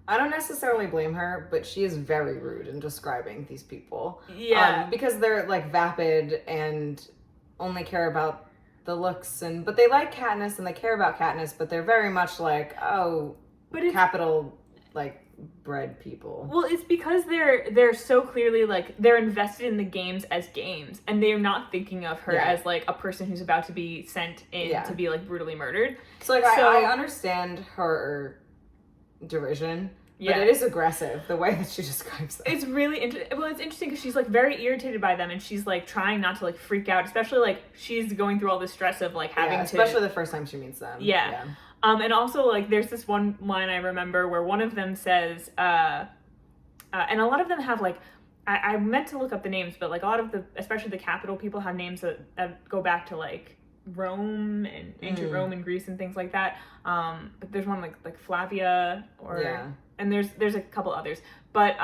I don't necessarily blame her, but she is very rude in describing these people. Yeah. Because they're like vapid and only care about the looks, but they like Katniss and they care about Katniss, but they're very much like, capital like bred people. Well, it's because they're so clearly like they're invested in the games as games, and they're not thinking of her as like a person who's about to be sent in to be like brutally murdered. So like I understand her derision, but it is aggressive the way that she describes them. It's really interesting. Well, it's interesting because she's like very irritated by them, and she's like trying not to like freak out, especially like she's going through all the stress of like having especially the first time she meets them. And also, like, there's this one line I remember where one of them says, and a lot of them have, like, I meant to look up the names, but, like, a lot of especially the capital people have names that go back to, like, Rome and ancient Rome and Greece and things like that. But there's one, like Flavia, and there's a couple others. But,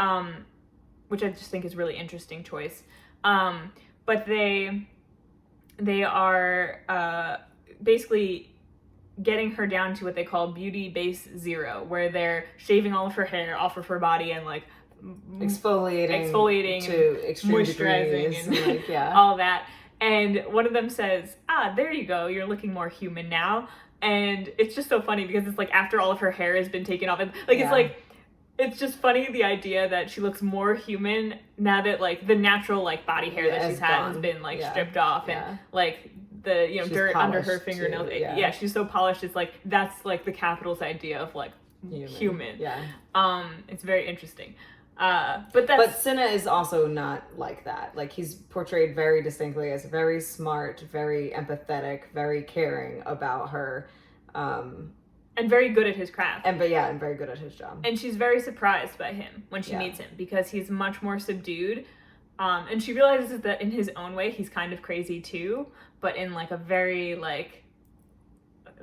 which I just think is really interesting choice. But they are basically getting her down to what they call beauty base 0, where they're shaving all of her hair off of her body and like exfoliating to extreme moisturizing degrees, and like, yeah. all that. And one of them says, there you go, you're looking more human now. And it's just so funny because it's like after all of her hair has been taken off, and like it's like, it's just funny, the idea that she looks more human now that like the natural like body hair that she's had has been like stripped off, and like the she's dirt under her fingernails. She's so polished. It's like that's like the Capital's idea of like human. It's very interesting. But Cinna is also not like that. Like, he's portrayed very distinctly as very smart, very empathetic, very caring about her, and very good at his craft. And very good at his job. And she's very surprised by him when she meets him, because he's much more subdued. And she realizes that in his own way, he's kind of crazy too, but in like a very like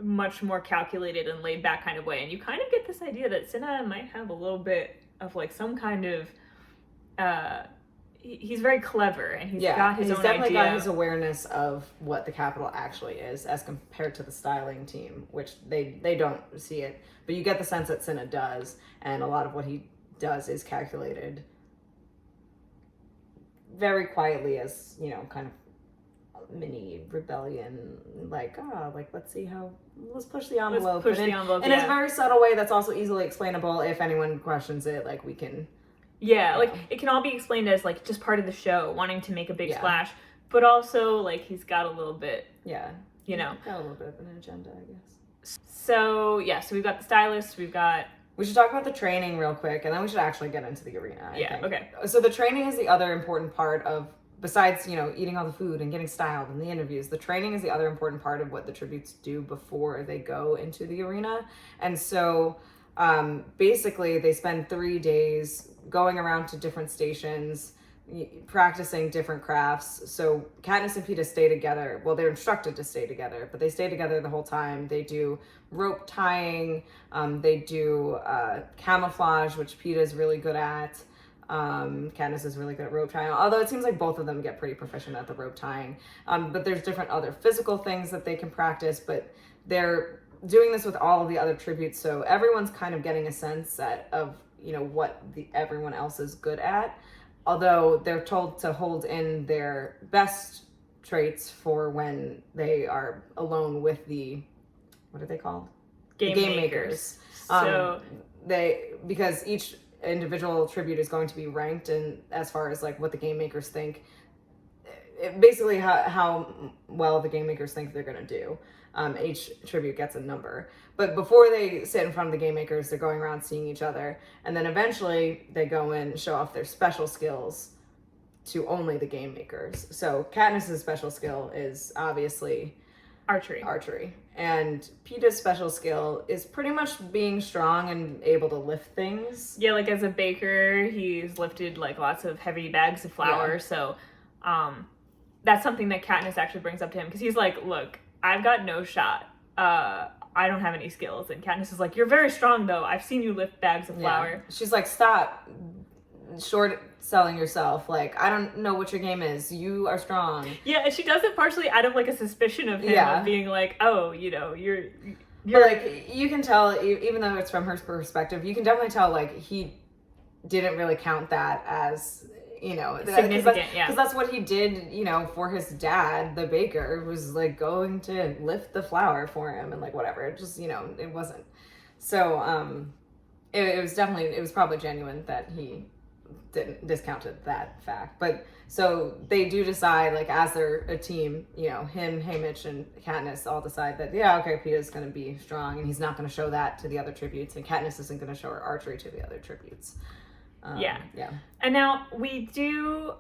much more calculated and laid back kind of way. And you kind of get this idea that Cinna might have a little bit of like some kind of he's very clever, and he's got his own idea. He's definitely got his awareness of what the Capital actually is as compared to the styling team, which they don't see it, but you get the sense that Cinna does, and a lot of what he does is calculated very quietly, as kind of mini rebellion, like let's push the envelope. Let's push the envelope in a very subtle way that's also easily explainable if anyone questions it. Like, we can like it can all be explained as like just part of the show, wanting to make a big splash, but also like he's got a little bit got a little bit of an agenda, I guess. So we've got the stylist, we should talk about the training real quick, and then we should actually get into the arena, I think. Okay. So the training is the other important part of, besides, eating all the food and getting styled and the interviews, the training is the other important part of what the tributes do before they go into the arena. And so basically they spend 3 days going around to different stations, practicing different crafts. So Katniss and Peeta stay together. Well, they're instructed to stay together, but they stay together the whole time. They do rope tying. They do camouflage, which Peeta's really good at. Katniss is really good at rope tying, although it seems like both of them get pretty proficient at the rope tying. But there's different other physical things that they can practice, but they're doing this with all of the other tributes, so everyone's kind of getting a sense of what everyone else is good at, although they're told to hold in their best traits for when they are alone with what are they called? Game makers. Because each individual tribute is going to be ranked, and as far as like what the game makers think, basically how well the game makers think they're going to do. Each tribute gets a number, but before they sit in front of the game makers, they're going around seeing each other, and then eventually they go in and show off their special skills to only the game makers. So Katniss's special skill is obviously archery, and Peeta's special skill is pretty much being strong and able to lift things. Like as a baker, he's lifted like lots of heavy bags of flour. So that's something that Katniss actually brings up to him, because he's like, look, I've got no shot. I don't have any skills. And Katniss is like, you're very strong though. I've seen you lift bags of flour. She's like, stop short selling yourself. Like, I don't know what your game is. You are strong. And she does it partially out of like a suspicion of him, of being like, oh, you're But like, you can tell, even though it's from her perspective, you can definitely tell like he didn't really count that as significant, because that's what he did, for his dad, the baker, was like going to lift the flour for him and like whatever. It just, it wasn't. So it was probably genuine that he didn't discounted that fact. But so they do decide, like, as they're a team, him, Haymitch, and Katniss all decide that Peeta's going to be strong, and he's not going to show that to the other tributes, and Katniss isn't going to show her archery to the other tributes. And now we do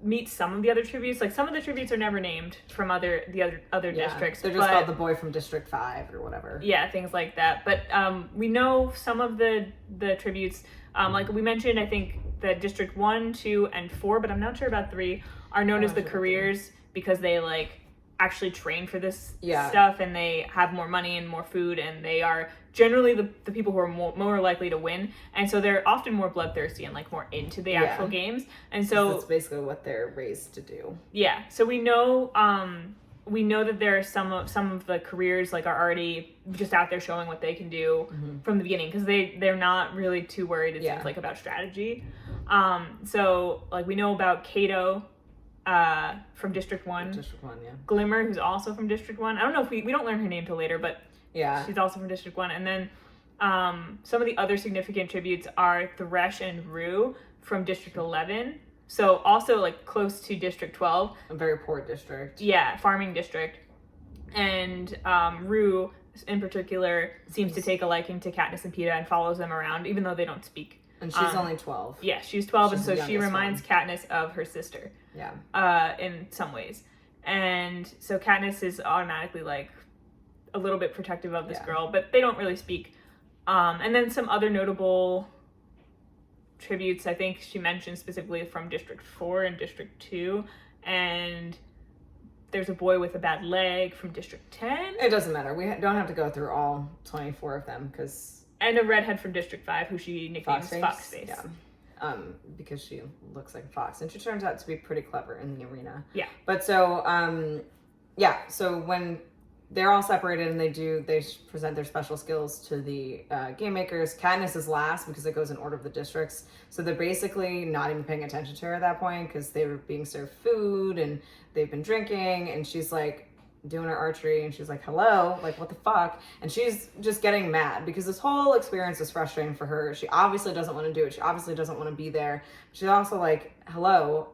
meet some of the other tributes. Like, some of the tributes are never named from other districts. They're just called the boy from District 5 or whatever. Things like that. But we know some of the tributes. Like we mentioned, I think that District 1, 2, and 4, but I'm not sure about 3, are known as the careers, because they like actually train for this stuff, and they have more money and more food, and they are generally the people who are more likely to win, and so they're often more bloodthirsty and like more into the actual games, and so that's basically what they're raised to do. So we know we know that there are some of the careers like are already just out there showing what they can do from the beginning, because they're not really too worried, it seems like, about strategy. So like we know about Kato from District 1. District 1, yeah. Glimmer, who's also from District 1. I don't know if we don't learn her name till later, but yeah, she's also from District 1. And then some of the other significant tributes are Thresh and Rue from District 11. So also like close to District 12. A very poor district. Yeah, farming district. And Rue in particular seems to take a liking to Katniss and Peeta and follows them around, even though they don't speak. And she's only 12. Yeah, she's 12, she's and so she reminds Katniss of her sister. Yeah. In some ways. And so Katniss is automatically like a little bit protective of this girl, but they don't really speak. And then some other notable tributes, I think she mentioned specifically from District 4 and District 2, and there's a boy with a bad leg from District 10. It doesn't matter. We don't have to go through all 24 of them, because... And a redhead from District 5 who she nicknames Foxface. Yeah. Because she looks like a fox, and she turns out to be pretty clever in the arena. Yeah. But so, so when they're all separated and they present their special skills to the game makers, Katniss is last because it goes in order of the districts. So they're basically not even paying attention to her at that point, because they were being served food and they've been drinking, and she's like doing her archery, and she's like, hello, like, what the fuck? And she's just getting mad because this whole experience is frustrating for her. She obviously doesn't want to do it. She obviously doesn't want to be there. She's also like, hello,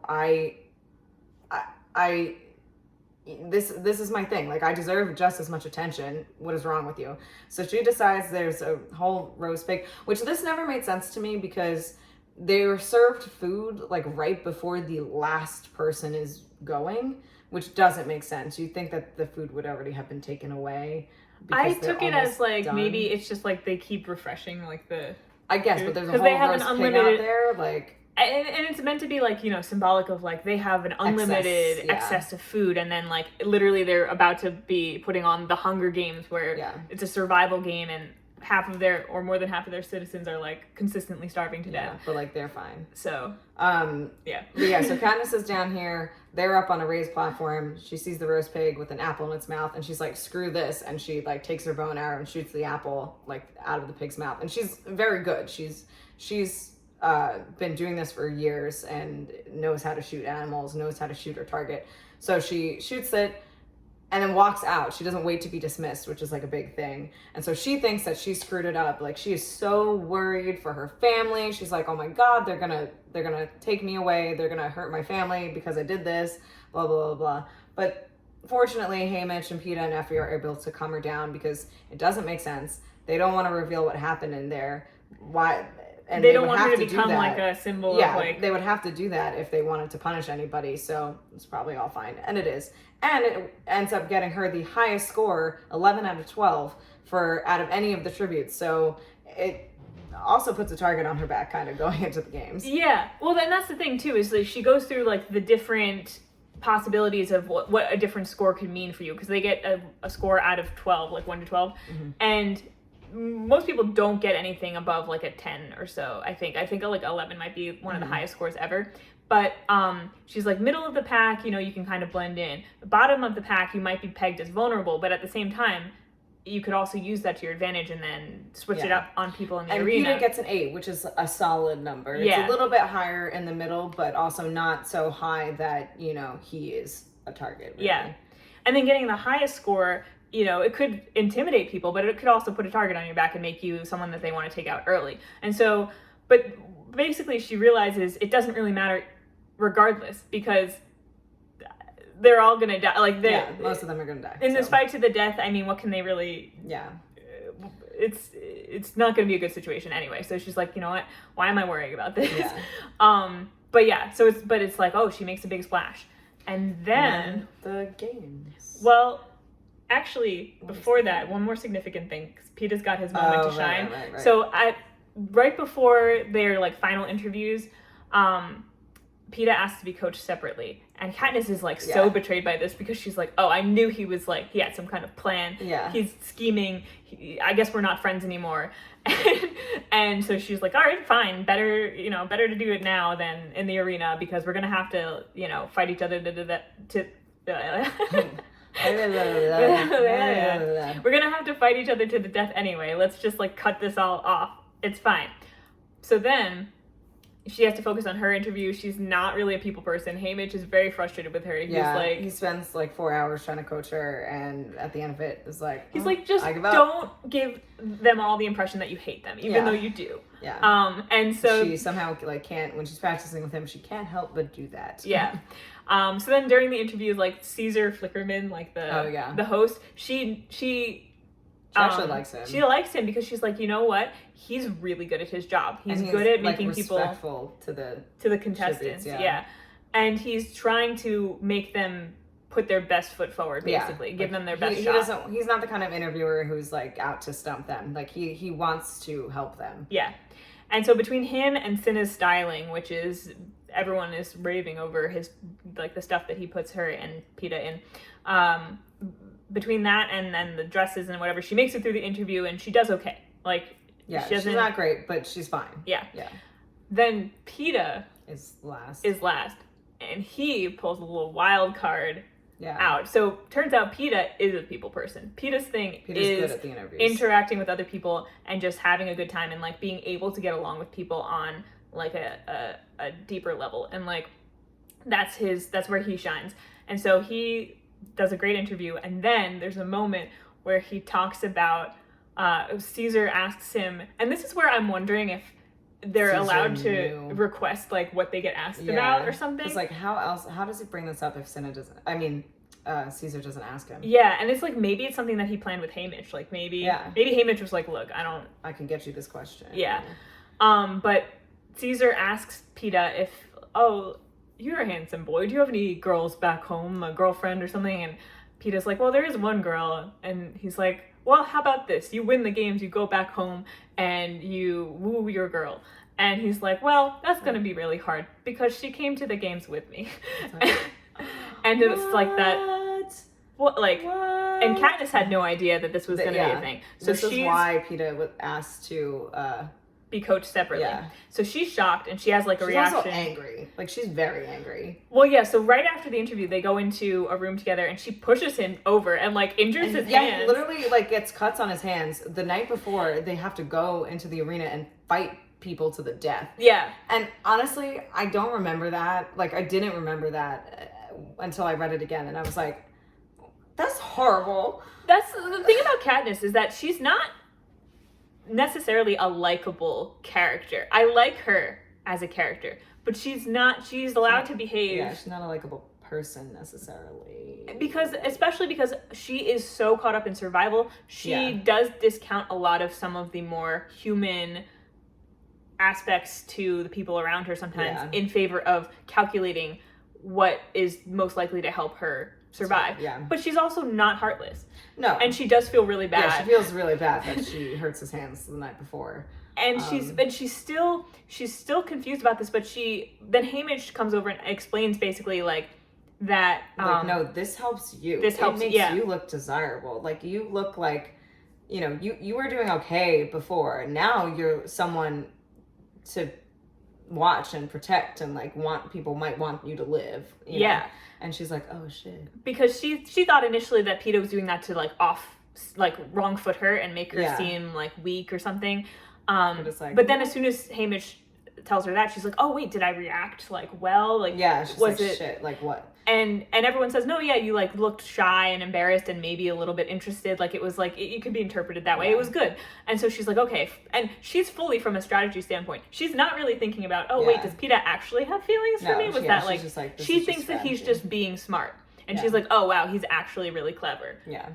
this is my thing. Like, I deserve just as much attention. What is wrong with you? So she decides there's a whole roast pig, which this never made sense to me, because they were served food like right before the last person is going, which doesn't make sense. You'd think that the food would already have been taken away. I took it as like done. Maybe it's just like they keep refreshing like the I guess, food. but there's a 'Cause whole they have roast an pig unlimited out there, like, and it's meant to be like, you know, symbolic of like they have an unlimited excess of food, and then like literally they're about to be putting on the Hunger Games, where it's a survival game, and more than half of their citizens are like consistently starving to death. But like they're fine. So so Katniss is down here, they're up on a raised platform. She sees the roast pig with an apple in its mouth, and she's like, screw this, and she like takes her bow and arrow and shoots the apple like out of the pig's mouth. And she's very good. She's been doing this for years and knows how to shoot animals, knows how to shoot her target. So she shoots it and then walks out. She doesn't wait to be dismissed, which is like a big thing. And so she thinks that she screwed it up. Like, she is so worried for her family. She's like, oh my God, they're gonna take me away. They're gonna hurt my family because I did this, blah, blah, blah, blah. But fortunately, Haymitch and Peeta and Effie are able to calm her down, because it doesn't make sense. They don't want to reveal what happened in there. Why? And they don't want her to become like a symbol of like... they would have to do that if they wanted to punish anybody, so it's probably all fine. And it is. And it ends up getting her the highest score, 11 out of 12, out of any of the tributes. So it also puts a target on her back kind of going into the games. Yeah. Well, then that's the thing too, is like she goes through like the different possibilities of what a different score could mean for you, because they get a score out of 12, like 1 to 12. And most people don't get anything above like a 10 or so. I think like 11 might be one of the highest scores ever. But she's like middle of the pack, you know, you can kind of blend in. The bottom of the pack, you might be pegged as vulnerable, but at the same time, you could also use that to your advantage and then switch it up on people in the arena. And Peeta gets an 8, which is a solid number. It's a little bit higher in the middle, but also not so high that, you know, he is a target. Really. Yeah. And then getting the highest score, you know, it could intimidate people, but it could also put a target on your back and make you someone that they want to take out early. And so, but basically she realizes it doesn't really matter regardless, because they're all gonna die. Like, most of them are gonna die. In this fight to the death, I mean, what can they really... It's not gonna be a good situation anyway. So she's like, you know what? Why am I worrying about this? But it's like, oh, she makes a big splash. And then the games. Well, actually, before that, one more significant thing, because Peeta's got his moment to shine. Right. So right before their like final interviews, Peeta asks to be coached separately, and Katniss is like so betrayed by this, because she's like, oh, I knew he was like, he had some kind of plan. He's scheming. I guess we're not friends anymore. And so she's like, all right, fine, better to do it now than in the arena, because we're gonna have to, you know, fight each other to We're gonna have to fight each other to the death anyway. Let's just like cut this all off. It's fine. So then she has to focus on her interview. She's not really a people person. Haymitch is very frustrated with her. He's like, he spends like 4 hours trying to coach her, and at the end of it is like, he's like, just don't give them all the impression that you hate them, even though you do. Yeah. And so she somehow like can't, when she's practicing with him, she can't help but do that. Yeah. So then during the interviews, like Caesar Flickerman, like the host, she actually likes him. She likes him because she's like, you know what? He's really good at his job. He's good at making respectful people to the contestants. Yeah. And he's trying to make them put their best foot forward, basically. Give them their best shot. He's not the kind of interviewer who's like out to stump them. Like he wants to help them. Yeah. And so between him and Cinna's styling, which is everyone is raving over his like the stuff that he puts her and Peta in. Between that and then the dresses and whatever, she makes it through the interview and she does okay. Like, she's not great, but she's fine. Yeah. Then Peta is last, and he pulls a little wild card out. So turns out Peta is a people person. Peta's thing is good at the interviews. Interacting with other people and just having a good time and like being able to get along with people on like a deeper level, and like that's where he shines. And so he does a great interview, and then there's a moment where he talks about Caesar asks him, and this is where I'm wondering if they're allowed to request like what they get asked about or something. It's like how does he bring this up if Cinna doesn't? I mean, Caesar doesn't ask him. Yeah, and it's like maybe it's something that he planned with Haymitch. Like maybe Haymitch was like, look, I can get you this question. Yeah. But Caesar asks Peta if, you're a handsome boy. Do you have any girls back home, a girlfriend or something? And Peta's like, well, there is one girl. And he's like, well, how about this? You win the games, you go back home, and you woo your girl. And he's like, well, that's going to be really hard because she came to the games with me. And it's like that. What? And Katniss had no idea that this was going to be a thing. So this is why Peta was asked to be coached separately. Yeah. So she's shocked and she has like a reaction. She's also angry. Like she's very angry. Well, yeah. So right after the interview, they go into a room together and she pushes him over and like injures his hands. He literally like gets cuts on his hands. The night before, they have to go into the arena and fight people to the death. Yeah. And honestly, I don't remember that. Like I didn't remember that until I read it again, and I was like, that's horrible. That's the thing about Katniss is that she's not necessarily a likable character. I like her as a character, but she's allowed to behave. Yeah, she's not a likable person necessarily. Especially because she is so caught up in survival, she does discount a lot of some of the more human aspects to the people around her sometimes in favor of calculating what is most likely to help her survive. But she's also not heartless. No. And she does feel really bad. Yeah, she feels really bad that she hurts his hands the night before. And she's still confused about this, but then Haymitch comes over and explains basically like that no, this helps you. It makes you look desirable. Like you look like, you were doing okay before. Now you're someone to watch and protect and like people might want you to live. You know? And she's like, oh shit. Because she thought initially that Peta was doing that to like wrong foot her and make her seem like weak or something. But then as soon as Haymitch tells her that, she's like, oh wait, did I react like well? Like she's was like, shit, like what? And everyone says, no, you like looked shy and embarrassed and maybe a little bit interested. Like it was like, it could be interpreted that way. It was good. And so she's like, okay. And she's fully from a strategy standpoint. She's not really thinking about, wait, does Peta actually have feelings for me? Was that like, she thinks that he's just being smart. And she's like, oh wow, he's actually really clever. Yeah.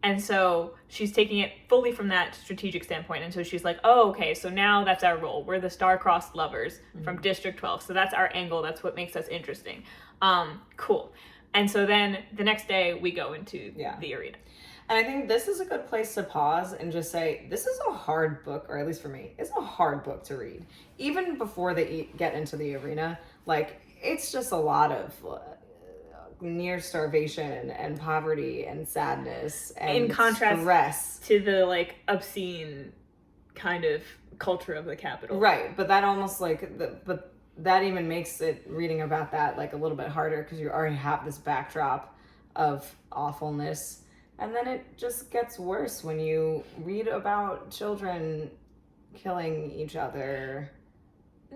And so she's taking it fully from that strategic standpoint. And so she's like, oh, okay, so now that's our role. We're the star-crossed lovers from District 12. So that's our angle. That's what makes us interesting. Cool. And so then the next day we go into the arena. And I think this is a good place to pause and just say, this is a hard book, or at least for me, it's a hard book to read. Even before they get into the arena, like, it's just a lot of near starvation and poverty and sadness and in contrast stress to the like obscene kind of culture of the capital, right? But that almost like but that even makes it reading about that like a little bit harder because you already have this backdrop of awfulness. And then it just gets worse when you read about children killing each other.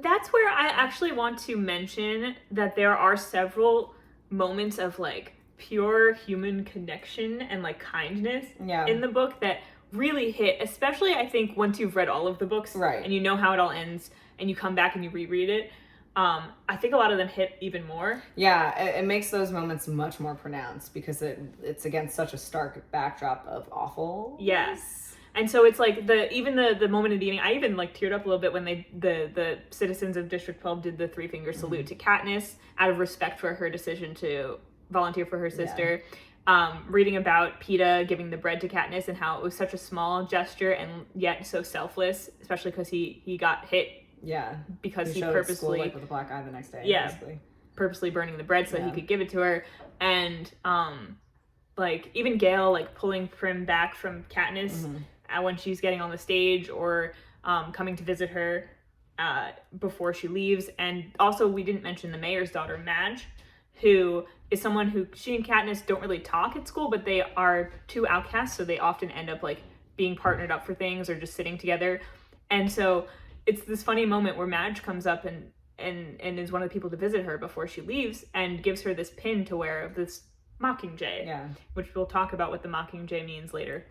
That's where I actually want to mention that there are several moments of like pure human connection and like kindness in the book that really hit, especially I think once you've read all of the books, right, and you know how it all ends and you come back and you reread it. I think a lot of them hit even more. Yeah, it makes those moments much more pronounced because it's against such a stark backdrop of awful. Yes. And so it's like the moment in the beginning, I even like teared up a little bit when the citizens of District 12 did the 3-finger salute to Katniss out of respect for her decision to volunteer for her sister. Reading about Peeta giving the bread to Katniss and how it was such a small gesture and yet so selfless, especially because he got hit. Yeah, because he purposely school, like with a black eye the next day. Yeah, basically. Purposely burning the bread so he could give it to her, and like even Gale like pulling Prim back from Katniss when she's getting on the stage or coming to visit her before she leaves. And also we didn't mention the mayor's daughter Madge, who is someone who she and Katniss don't really talk at school, but they are two outcasts, so they often end up like being partnered up for things or just sitting together. And so it's this funny moment where Madge comes up and is one of the people to visit her before she leaves and gives her this pin to wear of this Mockingjay, which we'll talk about what the Mockingjay means later.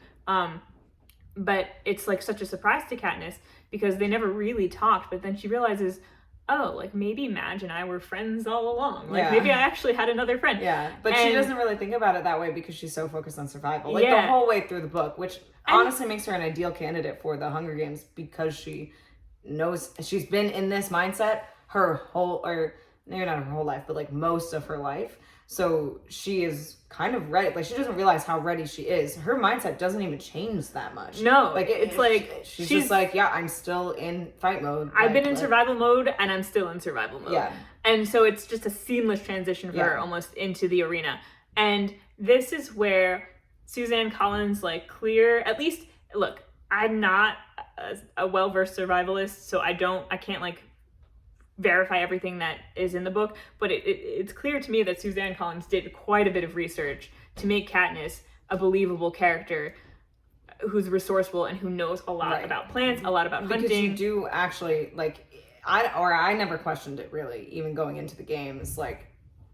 But it's like such a surprise to Katniss because they never really talked, but then she realizes, oh, like maybe Madge and I were friends all along. Like maybe I actually had another friend. Yeah, but she doesn't really think about it that way because she's so focused on survival. Like the whole way through the book, which honestly makes her an ideal candidate for the Hunger Games because she knows she's been in this mindset her whole, or maybe not her whole life, but like most of her life. So she is kind of ready. Like she doesn't realize how ready she is. Her mindset doesn't even change that much. No, like it's like she's just like, yeah, I'm still in fight mode. I've been in survival mode and I'm still in survival mode. Yeah. And so it's just a seamless transition for her almost into the arena. And this is where Suzanne Collins like at least look, I'm not a well-versed survivalist, so I can't like verify everything that is in the book, but it's clear to me that Suzanne Collins did quite a bit of research to make Katniss a believable character who's resourceful and who knows a lot about plants, a lot about hunting. Because you do actually like, I never questioned it really, even going into the games, like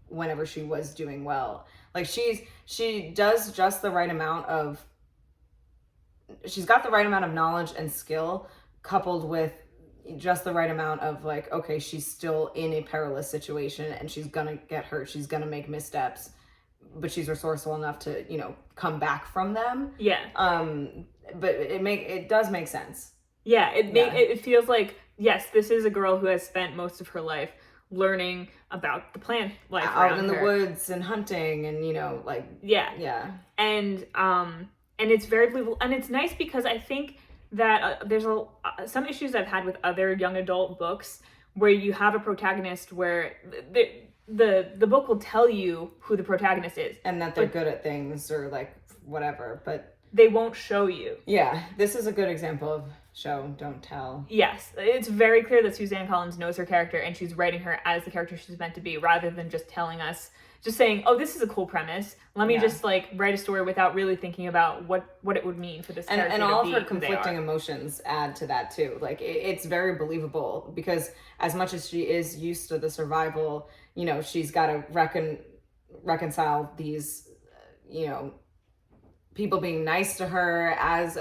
whenever she was doing well. Like she does just the right amount of, she's got the right amount of knowledge and skill coupled with just the right amount of like, okay, she's still in a perilous situation and she's gonna get hurt, she's gonna make missteps, but she's resourceful enough to, you know, come back from them. But it does make sense. It feels like, yes, this is a girl who has spent most of her life learning about the plant life out in the woods and hunting and, you know, like and it's very believable. And it's nice because I think that there's some issues I've had with other young adult books where you have a protagonist where the book will tell you who the protagonist is. And that they're good at things or like whatever, but they won't show you. Yeah, this is a good example of show, don't tell. Yes, it's very clear that Suzanne Collins knows her character and she's writing her as the character she's meant to be rather than just telling us, just saying, oh, this is a cool premise. Let me just like write a story without really thinking about what it would mean for this character. And all of her conflicting emotions add to that too. Like it's very believable because as much as she is used to the survival, you know, she's got to reconcile these, you know, people being nice to her as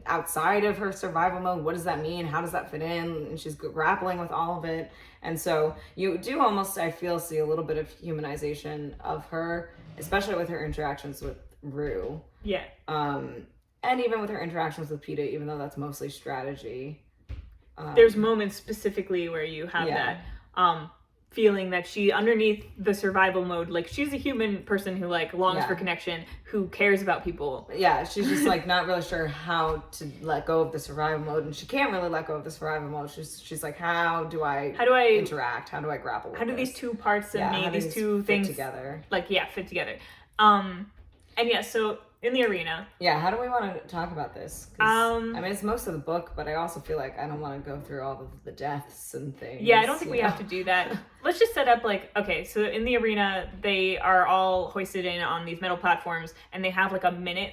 outside of her survival mode. What does that mean? How does that fit in? And she's grappling with all of it. And so you do almost, I feel, see a little bit of humanization of her, especially with her interactions with Rue. Yeah. And even with her interactions with Peeta, even though that's mostly strategy. There's moments specifically where you have that feeling that she, underneath the survival mode, like she's a human person who like longs for connection, who cares about people. Yeah, she's just like not really sure how to let go of the survival mode, and she can't really let go of the survival mode. She's like, how do I interact? How do I grapple with How do these two parts of me, these two things together? Like fit together. And so in the arena. Yeah, how do we want to talk about this? I mean, it's most of the book, but I also feel like I don't want to go through all of the deaths and things. Yeah, I don't think we have to do that. let's just set up like, okay, so in the arena, they are all hoisted in on these metal platforms, and they have like a minute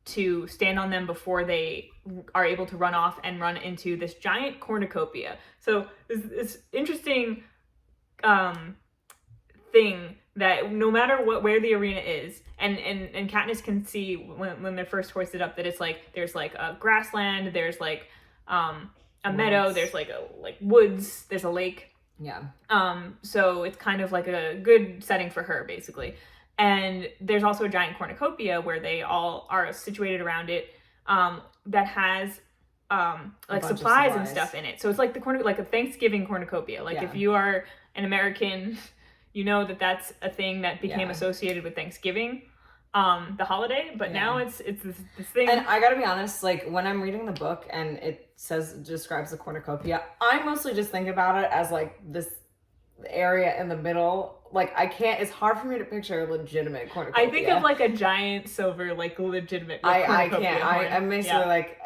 to stand on them before they are able to run off and run into this giant cornucopia. So this interesting thing that no matter where the arena is, and Katniss can see when they're first hoisted up that it's like there's like a grassland, there's like a meadow, there's like woods, there's a lake. Yeah. So it's kind of like a good setting for her, basically. And there's also a giant cornucopia where they all are situated around it, that has like supplies and stuff in it. So it's like like a Thanksgiving cornucopia. Like if you are an American, you know that that's a thing that became associated with Thanksgiving, the holiday. But now it's this thing. And I gotta be honest, like when I'm reading the book and it describes the cornucopia, I mostly just think about it as like this area in the middle. Like it's hard for me to picture a legitimate cornucopia. I think of like a giant silver, like legitimate I can't. I'm basically like,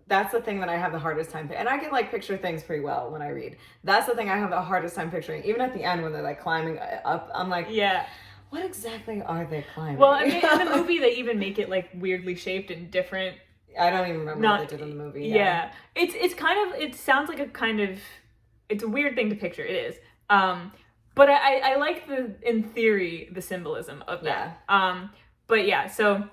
that's the thing that I have the hardest time, and I can like picture things pretty well when I read. That's the thing I have the hardest time picturing. Even at the end when they're like climbing up, I'm like, what exactly are they climbing? Well, I mean, in the movie they even make it like weirdly shaped and different. I don't even remember what they did in the movie. Yeah. It's kind of, it sounds like it's a weird thing to picture. It is. But I like in theory, the symbolism of that. But yeah, so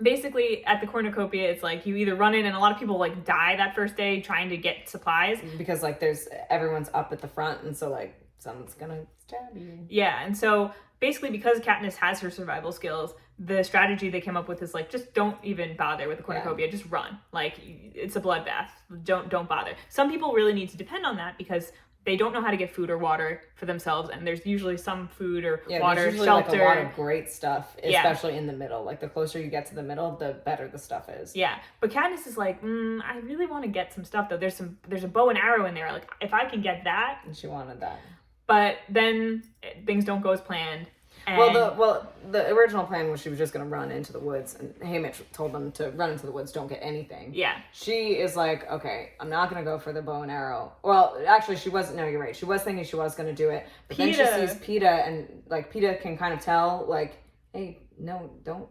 basically at the cornucopia, it's like you either run in, and a lot of people like die that first day trying to get supplies. Because like everyone's up at the front, and so like someone's gonna stab you. Yeah, and so basically because Katniss has her survival skills, the strategy they came up with is like, just don't even bother with the cornucopia, just run. Like, it's a bloodbath. Don't bother. Some people really need to depend on that because they don't know how to get food or water for themselves, and there's usually some food or water, there's usually shelter. Like a lot of great stuff, especially in the middle. Like the closer you get to the middle, the better the stuff is. Yeah, but Katniss is like, I really want to get some stuff though. There's a bow and arrow in there. Like if I can get that, and she wanted that. But then things don't go as planned. And the original plan was she was just going to run into the woods, and Haymitch told them to run into the woods, don't get anything. Yeah. She is like, okay, I'm not going to go for the bow and arrow. Well, actually, she wasn't. No, you're right. She was thinking she was going to do it. But then she sees Peeta, and like Peeta can kind of tell, like, hey, no, don't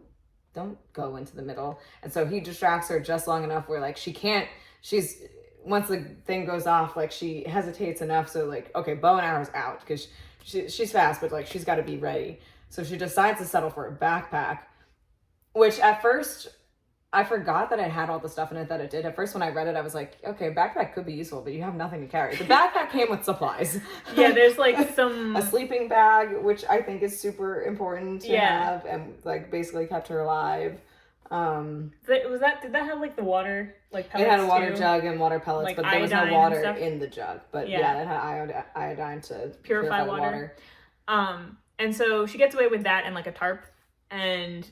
go into the middle. And so he distracts her just long enough where like once the thing goes off, like she hesitates enough. So like, okay, bow and arrow's out because she's fast, but like she's got to be ready. So she decides to settle for a backpack, which at first I forgot that it had all the stuff in it that it did. At first when I read it, I was like, okay, backpack could be useful, but you have nothing to carry. The backpack came with supplies. Yeah, there's like a sleeping bag, which I think is super important to have, and like basically kept her alive. Did that have like the water, like pellets? It had a water jug and water pellets, like, but there was no water in the jug. But it had iodine to purify water. And so she gets away with that and like a tarp, and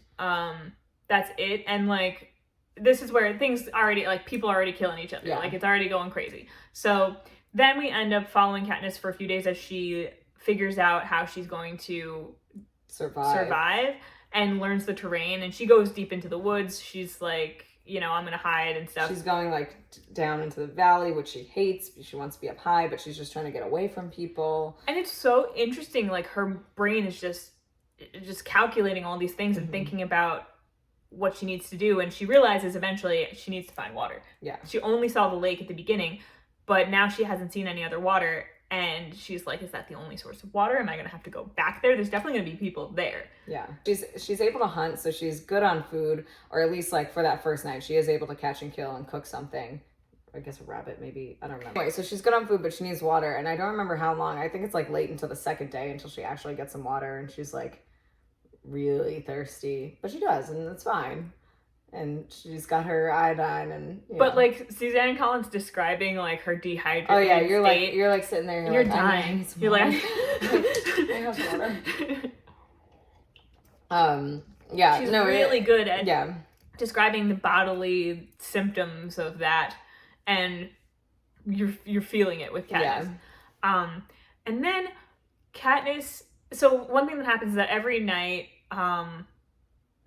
that's it. And like this is where things already, like people are already killing each other. Like it's already going crazy. So then we end up following Katniss for a few days as she figures out how she's going to survive and learns the terrain, and she goes deep into the woods. She's like, I'm gonna hide and stuff. She's going like down into the valley, which she hates. She wants to be up high, but she's just trying to get away from people. And it's so interesting. Like her brain is just calculating all these things and thinking about what she needs to do. And she realizes eventually she needs to find water. Yeah. She only saw the lake at the beginning, but now she hasn't seen any other water. And she's like, is that the only source of water? Am I going to have to go back there? There's definitely going to be people there. Yeah. She's able to hunt, so she's good on food, or at least like for that first night, she is able to catch and kill and cook something. I guess a rabbit, maybe. I don't remember. Anyway, so she's good on food, but she needs water. And I don't remember how long. I think it's like late into the second day until she actually gets some water, and she's like really thirsty. But she does, and it's fine. And she's got her iodine, and but like Suzanne Collins describing like her dehydrated. Oh yeah, you're like sitting there, you're like, dying. You're like, I have water. Yeah, she's really good at describing the bodily symptoms of that, and you're feeling it with Katniss. Yeah. And then Katniss. So one thing that happens is that every night,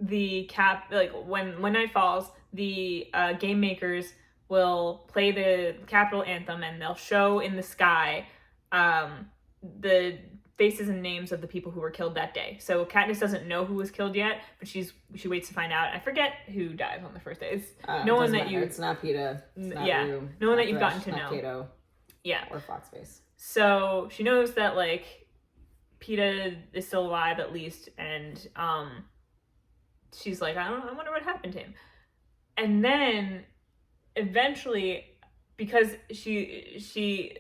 when night falls, the game makers will play the Capitol anthem, and they'll show in the sky the faces and names of the people who were killed that day. So Katniss doesn't know who was killed yet, but she waits to find out. I forget who dies on the first day. It's no one that matter. It's not Peeta. It's not Rue, no one that not you've Thresh, gotten to not know. Cato. Yeah. Or Foxface. So she knows that like Peeta is still alive at least, and she's like, I wonder what happened to him. And then eventually, because she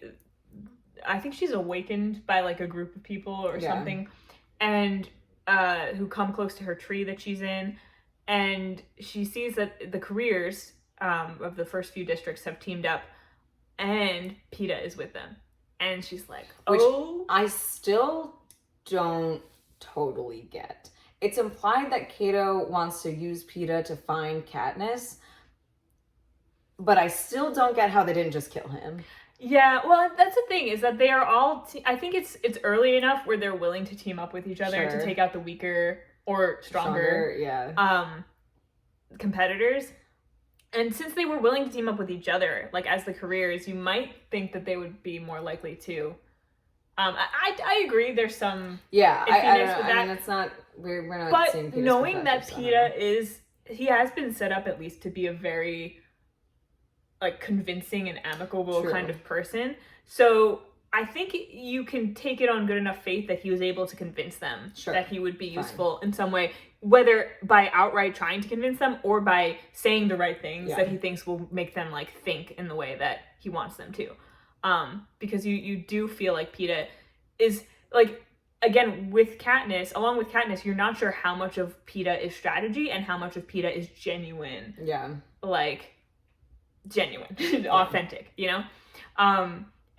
I think she's awakened by like a group of people or something, and who come close to her tree that she's in, and she sees that the careers of the first few districts have teamed up, and Peeta is with them, and she's like, oh. Which I still don't totally get. It's implied that Cato wants to use Peeta to find Katniss, but I still don't get how they didn't just kill him. Yeah, well, that's the thing, is that they are all... I think it's early enough where they're willing to team up with each other to take out the weaker or stronger competitors. And since they were willing to team up with each other, like, as the careers, you might think that they would be more likely to... I agree, there's some iffiness with that. I mean, it's not... We're not seeing Peeta's knowing that Peeta is... He has been set up, at least, to be a very... like convincing and amicable kind of person. So I think you can take it on good enough faith that he was able to convince them that he would be useful in some way, whether by outright trying to convince them or by saying the right things that he thinks will make them like think in the way that he wants them to. Because you do feel like Peeta is like, again, with Katniss, along with Katniss, you're not sure how much of Peeta is strategy and how much of Peeta is genuine. Yeah. Like, genuine, authentic, you know?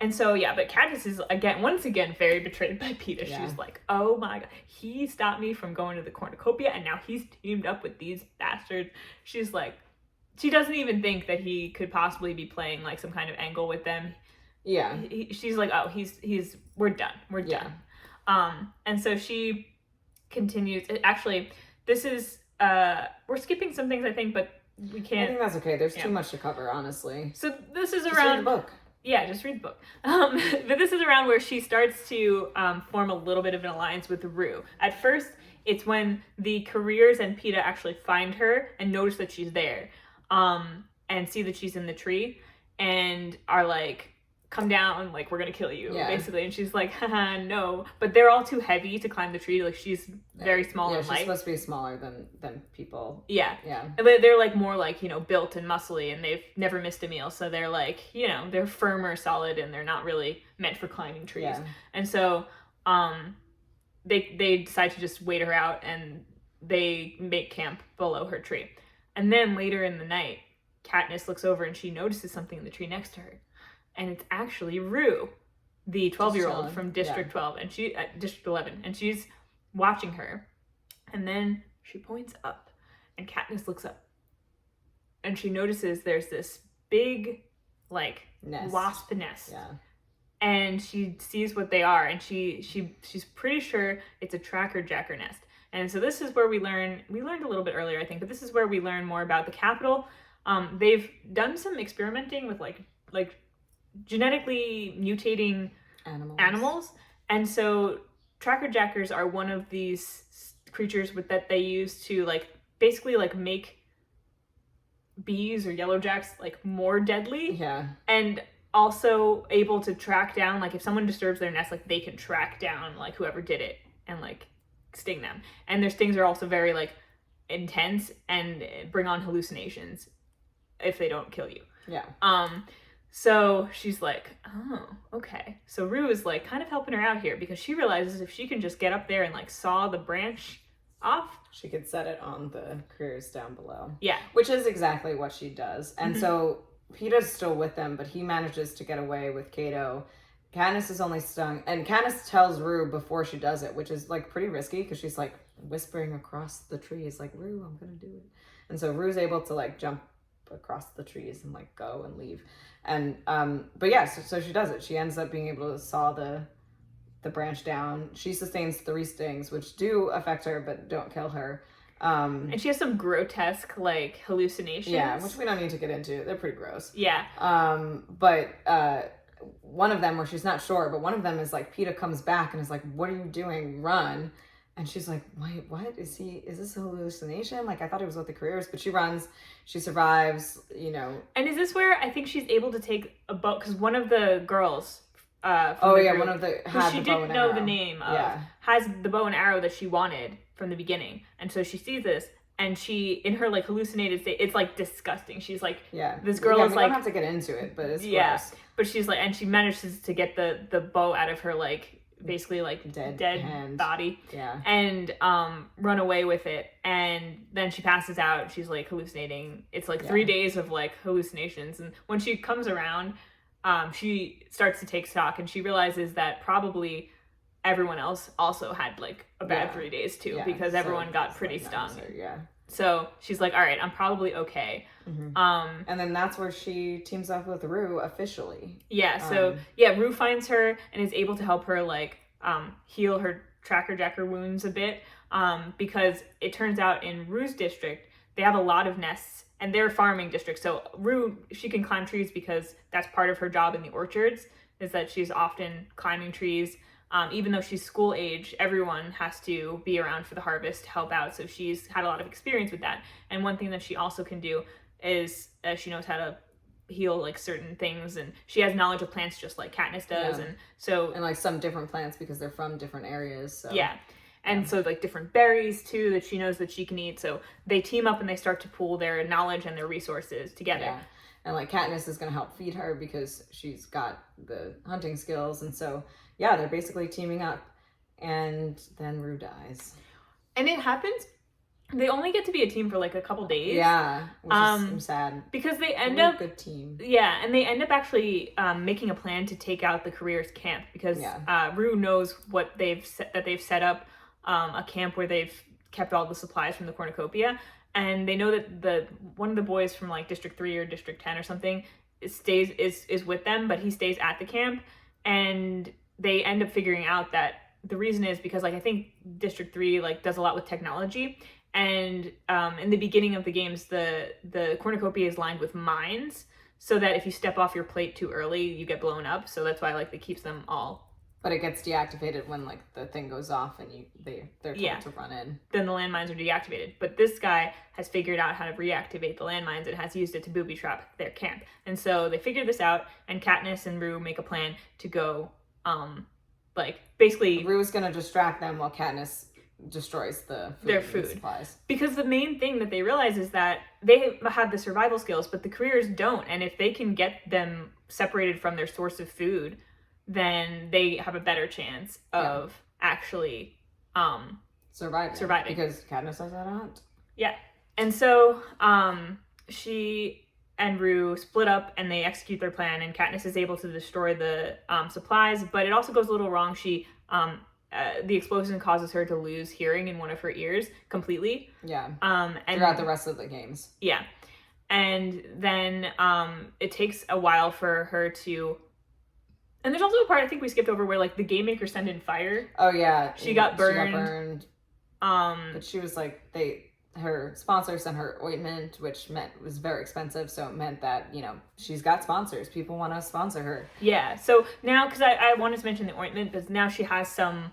And so, but Katniss is, once again, very betrayed by Peeta. Yeah. She's like, oh my god, he stopped me from going to the cornucopia, and now he's teamed up with these bastards. She's like, she doesn't even think that he could possibly be playing, like, some kind of angle with them. Yeah. She's like, oh, we're done. We're done. And so she continues. Actually, this is, we're skipping some things, I think, but we can't. I think that's okay. There's too much to cover, honestly. So this is just around... read the book. Yeah, just read the book. But this is around where she starts to form a little bit of an alliance with Rue. At first, it's when the careers and Peeta actually find her and notice that she's there, and see that she's in the tree, and are like, come down, like, we're gonna kill you, basically. And she's like, haha, no. But they're all too heavy to climb the tree. Like, she's very small and light. She's supposed to be smaller than people. Yeah. They're, like, more, like, you know, built and muscly, and they've never missed a meal. So they're, like, you know, they're firmer, solid, and they're not really meant for climbing trees. Yeah. And so they decide to just wait her out, and they make camp below her tree. And then later in the night, Katniss looks over, and she notices something in the tree next to her. And it's actually Rue, the 12-year-old from District 12, and District 11, and she's watching her. And then she points up, and Katniss looks up, and she notices there's this big, like, wasp nest. Yeah. And she sees what they are, and she's pretty sure it's a tracker jacker nest. And so this is where we learned a little bit earlier, I think, but this is where we learn more about the capital. They've done some experimenting with like genetically mutating animals, and so tracker jackers are one of these creatures that they use to like basically like make bees or yellow jacks like more deadly, and also able to track down, like, if someone disturbs their nest, like, they can track down like whoever did it and like sting them. And their stings are also very like intense and bring on hallucinations if they don't kill you. So she's like, oh, okay. So Rue is like kind of helping her out here, because she realizes if she can just get up there and like saw the branch off, she could set it on the careers down below. Yeah. Which is exactly what she does. And so Peeta's still with them, but he manages to get away with Cato. Katniss is only stung, and Katniss tells Rue before she does it, which is like pretty risky, because she's like whispering across the trees, like, Rue, I'm gonna do it. And so Rue's able to like jump across the trees and like go and leave. And but yeah, so she does it. She ends up being able to saw the branch down. She sustains 3 stings, which do affect her but don't kill her. And she has some grotesque like hallucinations. Yeah, which we don't need to get into. They're pretty gross. Yeah. But one of them where she's not sure, but one of them is like, PETA comes back and is like, what are you doing? Run. And she's like, wait, what? Is this a hallucination? Like, I thought it was with the careers, but she runs, she survives, you know. And is this where I think she's able to take a bow? Because one of the girls, one of the, who she didn't know the name of, has the bow and arrow that she wanted from the beginning. And so she sees this, and she, in her like hallucinated state, it's like disgusting. She's like, this girl is we like, don't have to get into it, but it's gross. But she's like, and she manages to get the bow out of her like, basically like dead body, and run away with it, and then she passes out. She's like hallucinating. It's like 3 days of like hallucinations, and when she comes around, she starts to take stock, and she realizes that probably everyone else also had like a bad 3 days too, because everyone got pretty stung. So she's like, all right, I'm probably okay. And then that's where she teams up with Rue officially. Rue finds her and is able to help her like heal her tracker jacker wounds a bit, because it turns out in Rue's district they have a lot of nests, and they're farming districts. So Rue, she can climb trees because that's part of her job in the orchards, is that she's often climbing trees. Even though she's school age, everyone has to be around for the harvest to help out. So she's had a lot of experience with that. And one thing that she also can do is she knows how to heal like certain things, and she has knowledge of plants just like Katniss does. And like some different plants because they're from different areas. So. And so like different berries too that she knows that she can eat. So they team up and they start to pool their knowledge and their resources together. And like Katniss is going to help feed her because she's got the hunting skills, and so they're basically teaming up, and then Rue dies. And it happens, they only get to be a team for like a couple days. Which is sad. Because they end up... a good team. And they end up actually making a plan to take out the careers camp, because Rue knows what they've set up a camp where they've kept all the supplies from the cornucopia, and they know that one of the boys from like District 3 or District 10 or something is with them, but he stays at the camp, and they end up figuring out that the reason is because like I think District 3 like does a lot with technology, and in the beginning of the games the cornucopia is lined with mines, so that if you step off your plate too early you get blown up. So that's why like it keeps them all. But it gets deactivated when like the thing goes off and they're told to run in. Then the landmines are deactivated. But this guy has figured out how to reactivate the landmines and has used it to booby trap their camp. And so they figured this out, and Katniss and Rue make a plan to go basically Rue's gonna distract them while Katniss destroys their food supplies. Because the main thing that they realize is that they have the survival skills, but the careers don't. And if they can get them separated from their source of food, then they have a better chance of actually surviving. Because Katniss knows how to hunt. And so she and Rue split up and they execute their plan, and Katniss is able to destroy the supplies, but it also goes a little wrong. She the explosion causes her to lose hearing in one of her ears completely. And throughout the rest of the games. And then it takes a while for her to... And there's also a part I think we skipped over where like the game makers send in fire. She got burned. But she was like, her sponsor sent her ointment, which was very expensive. So it meant that, you know, she's got sponsors. People want to sponsor her. So now, because I wanted to mention the ointment, because now she has some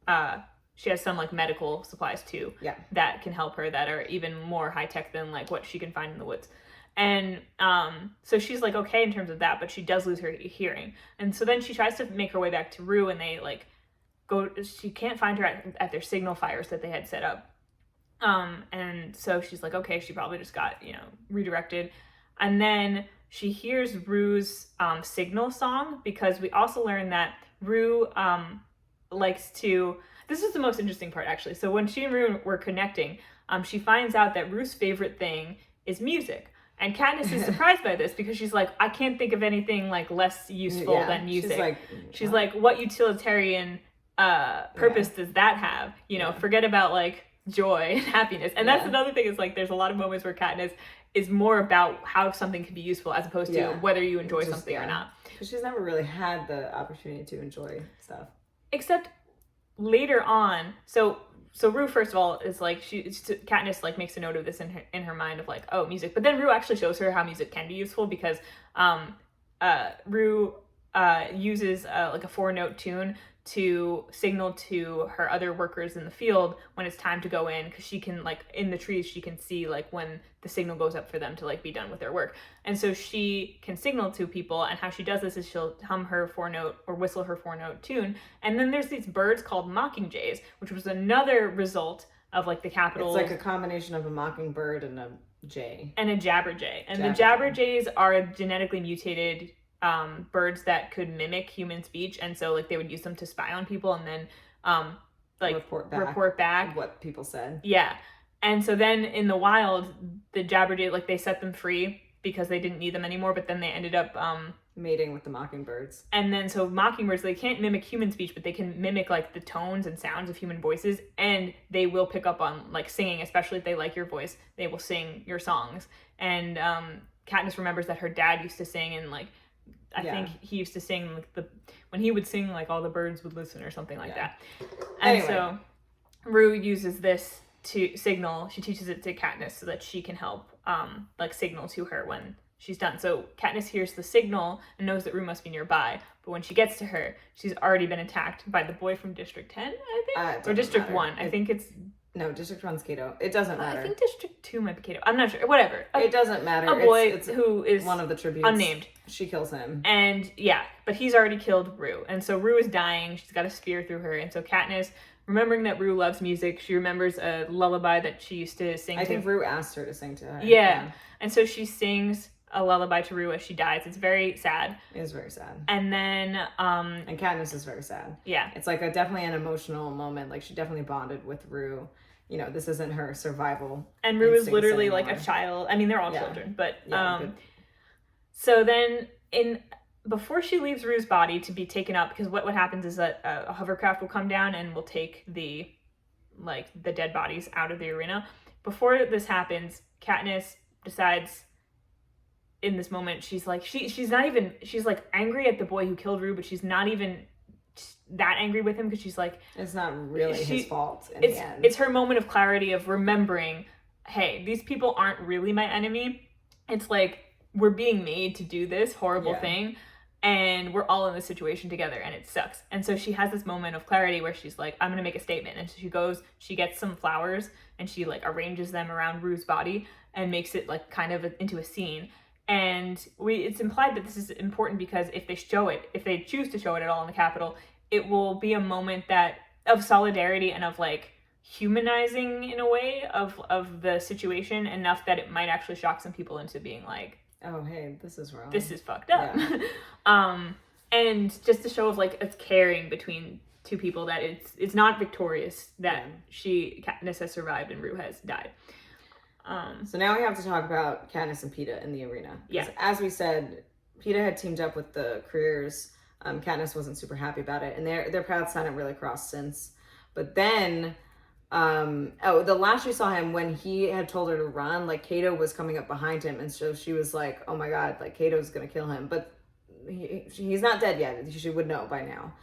like medical supplies too. That can help her, that are even more high tech than like what she can find in the woods. And so she's like okay in terms of that, but she does lose her hearing. And so then she tries to make her way back to Rue, and they like she can't find her at their signal fires that they had set up. And so she's like, okay, she probably just got, you know, redirected. And then she hears Rue's signal song, because we also learn that Rue likes to... This is the most interesting part, actually. So when she and Rue were connecting, she finds out that Rue's favorite thing is music. And Katniss is surprised by this, because she's like, I can't think of anything like less useful than music. She's like, what utilitarian purpose does that have? You know, forget about like joy and happiness. And that's another thing, is like there's a lot of moments where Katniss is more about how something can be useful as opposed to whether you enjoy something or not. Because she's never really had the opportunity to enjoy stuff. Except later on, so Rue, first of all, is like, Katniss like makes a note of this in her mind of like, oh, music. But then Rue actually shows her how music can be useful, because Rue uses like a 4-note tune to signal to her other workers in the field when it's time to go in, because she can, like, in the trees she can see like when the signal goes up for them to like be done with their work. And so she can signal to people, and how she does this is she'll hum her 4-note or whistle her 4-note tune. And then there's these birds called mockingjays, which was another result of like the capital. It's like a combination of a mockingbird and a jay. And a jabberjay. And the jabberjays are genetically mutated birds that could mimic human speech, and so like they would use them to spy on people and then like report back what people said. Yeah. And so then in the wild, the jabberjay, like, they set them free because they didn't need them anymore, but then they ended up mating with the mockingbirds. And then so mockingbirds, they can't mimic human speech, but they can mimic like the tones and sounds of human voices, and they will pick up on like singing, especially if they like your voice. They will sing your songs. And Katniss remembers that her dad used to sing, and like I think he used to sing like when he would sing, like all the birds would listen or something like that. And so Rue uses this to signal. She teaches it to Katniss so that she can help like signal to her when she's done. So Katniss hears the signal and knows that Rue must be nearby. But when she gets to her, she's already been attacked by the boy from District 10, I think, or District 1. I think it's. No, District 1's Cato. It doesn't matter. I think District 2 might be Cato. I'm not sure. Whatever. It doesn't matter. A boy who is one of the tributes. Unnamed. She kills him. And yeah, but he's already killed Rue. And so Rue is dying. She's got a spear through her. And so Katniss, remembering that Rue loves music, she remembers a lullaby that she used to sing. I think Rue asked her to sing to her. Yeah. And so she sings a lullaby to Rue as she dies. It's very sad. It is very sad. And then and Katniss is very sad. Yeah. It's like definitely an emotional moment. Like, she definitely bonded with Rue. You know, this isn't her survival. And Rue is literally like a child. I mean, they're all children, but so then before she leaves Rue's body to be taken up, because what happens is that a hovercraft will come down and will take the dead bodies out of the arena. Before this happens, Katniss decides in this moment, she's like she's like angry at the boy who killed Rue, but she's not even that angry with him, because she's like, it's not really his fault in the end. It's her moment of clarity of remembering, hey, these people aren't really my enemy. It's like we're being made to do this horrible thing, and we're all in this situation together, and it sucks. And so she has this moment of clarity where she's like, I'm gonna make a statement. And so she goes, she gets some flowers and she like arranges them around Rue's body and makes it like kind of into a scene. And it's implied that this is important because if they choose to show it at all in the Capitol, it will be a moment of solidarity and of like humanizing in a way of the situation enough that it might actually shock some people into being like, oh, hey, this is wrong. This is fucked up. Yeah. And just to show of like it's caring between two people, that it's not victorious that Katniss has survived and Rue has died. So now we have to talk about Katniss and Peeta in the arena. Yeah. As we said, Peeta had teamed up with the careers. Katniss wasn't super happy about it, and their paths hadn't really crossed since. But then, the last we saw him, when he had told her to run, like Cato was coming up behind him, and so she was like, "Oh my God, like Cato's gonna kill him," but he's not dead yet. She would know by now.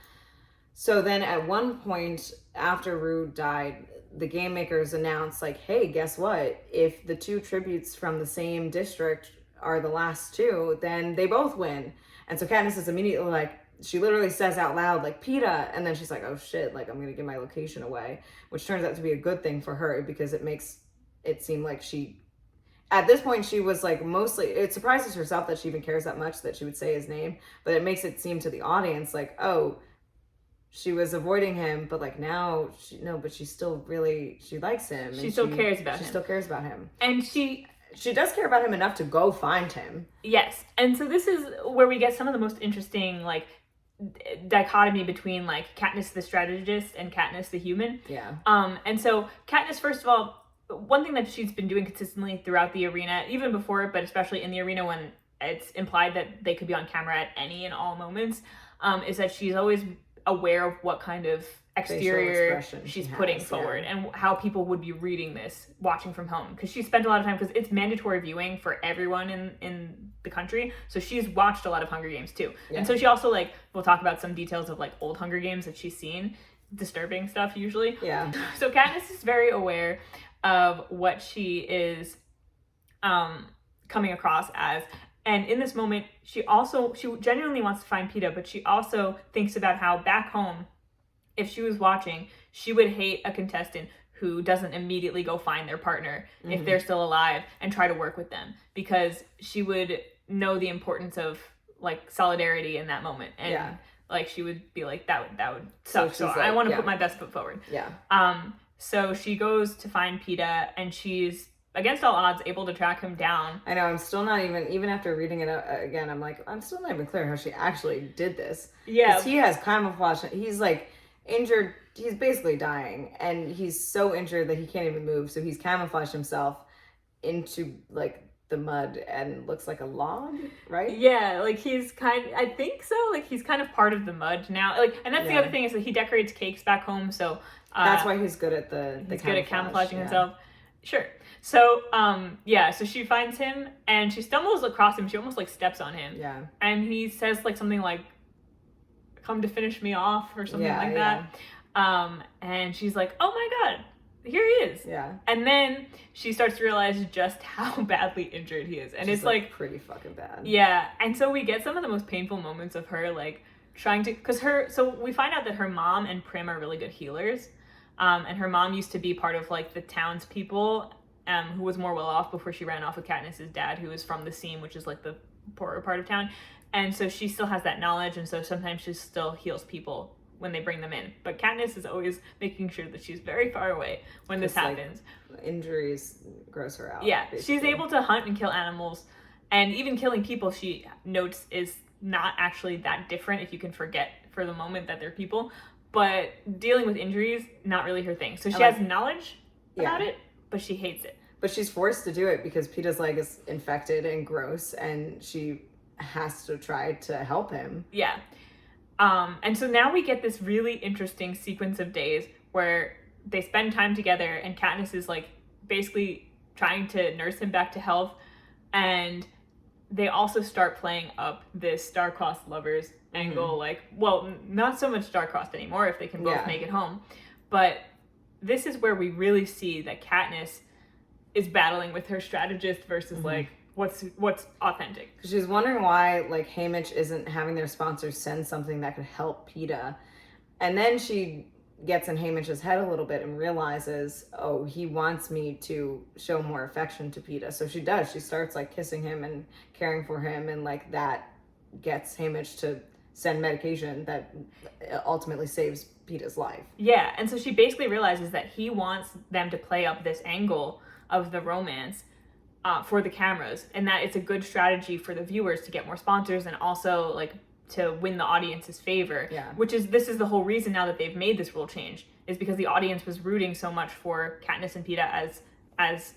So then, at one point after Rue died, the game makers announced, like, "Hey, guess what? If the two tributes from the same district are the last two, then they both win." And so Katniss is immediately like, she literally says out loud, like, Peeta, and then she's like, oh shit, like, I'm gonna give my location away, which turns out to be a good thing for her, because it makes it seem like at this point, she was like, mostly, it surprises herself that she even cares that much that she would say his name, but it makes it seem to the audience like, oh, she was avoiding him, but like now, but she still really, she likes him. She still cares about him. She still cares about him. And she does care about him enough to go find him. Yes. And so this is where we get some of the most interesting, like, dichotomy between, like, Katniss the strategist and Katniss the human. Yeah. And so Katniss, first of all, one thing that she's been doing consistently throughout the arena, even before it, but especially in the arena when it's implied that they could be on camera at any and all moments, is that she's always aware of what kind of exterior she's putting forward and how people would be reading this watching from home, because she spent a lot of time, because it's mandatory viewing for everyone in the country, so she's watched a lot of Hunger Games too. And so she also, like, we'll talk about some details of like old Hunger Games that she's seen, disturbing stuff usually. So Katniss is very aware of what she is coming across as, And in this moment, she genuinely wants to find PETA, but she also thinks about how back home, if she was watching, she would hate a contestant who doesn't immediately go find their partner if they're still alive and try to work with them, because she would know the importance of like solidarity in that moment. And like she would be like, that would suck. So I want to put my best foot forward. So she goes to find PETA, and she's, against all odds, able to track him down. I know, I'm still not even after reading it again, I'm like, I'm still not even clear how she actually did this. Yeah. Because he has camouflage. He's like injured. He's basically dying. And he's so injured that he can't even move. So he's camouflaged himself into like the mud and looks like a log, right? Yeah, like I think so. Like he's kind of part of the mud now. Like, and that's the other thing, is that he decorates cakes back home. So that's why he's good at he's good at camouflaging himself. Sure. So, so she finds him and she stumbles across him. She almost like steps on him. Yeah. And he says like something like, "Come to finish me off," or something like that. And she's like, "Oh my God, here he is." Yeah. And then she starts to realize just how badly injured he is. And it's like pretty fucking bad. Yeah. And so we get some of the most painful moments of her like trying to, so we find out that her mom and Prim are really good healers. And her mom used to be part of like the townspeople, who was more well off before she ran off with Katniss's dad, who was from the Seam, which is like the poorer part of town. And so she still has that knowledge, and so sometimes she still heals people when they bring them in. But Katniss is always making sure that she's very far away when this happens. Like, injuries gross her out. Yeah, basically. She's able to hunt and kill animals, and even killing people, she notes, is not actually that different if you can forget for the moment that they're people. But dealing with injuries, not really her thing. So she has knowledge about it, but she hates it. But she's forced to do it because Peeta's leg is infected and gross, and she has to try to help him. Yeah. And so now we get this really interesting sequence of days where they spend time together, and Katniss is like basically trying to nurse him back to health. And they also start playing up this star-crossed lovers angle, like, well, not so much star-crossed anymore if they can both make it home. But this is where we really see that Katniss is battling with her strategist versus like what's authentic. She's wondering why like Haymitch isn't having their sponsors send something that could help Peeta. And then she gets in Haymitch's head a little bit and realizes, oh, he wants me to show more affection to Peeta. So she does. She starts like kissing him and caring for him, and like that gets Haymitch to send medication that ultimately saves Peeta's life. Yeah, and so she basically realizes that he wants them to play up this angle of the romance for the cameras, and that it's a good strategy for the viewers to get more sponsors and also like to win the audience's favor. Yeah. This is the whole reason now that they've made this rule change, is because the audience was rooting so much for Katniss and Peeta as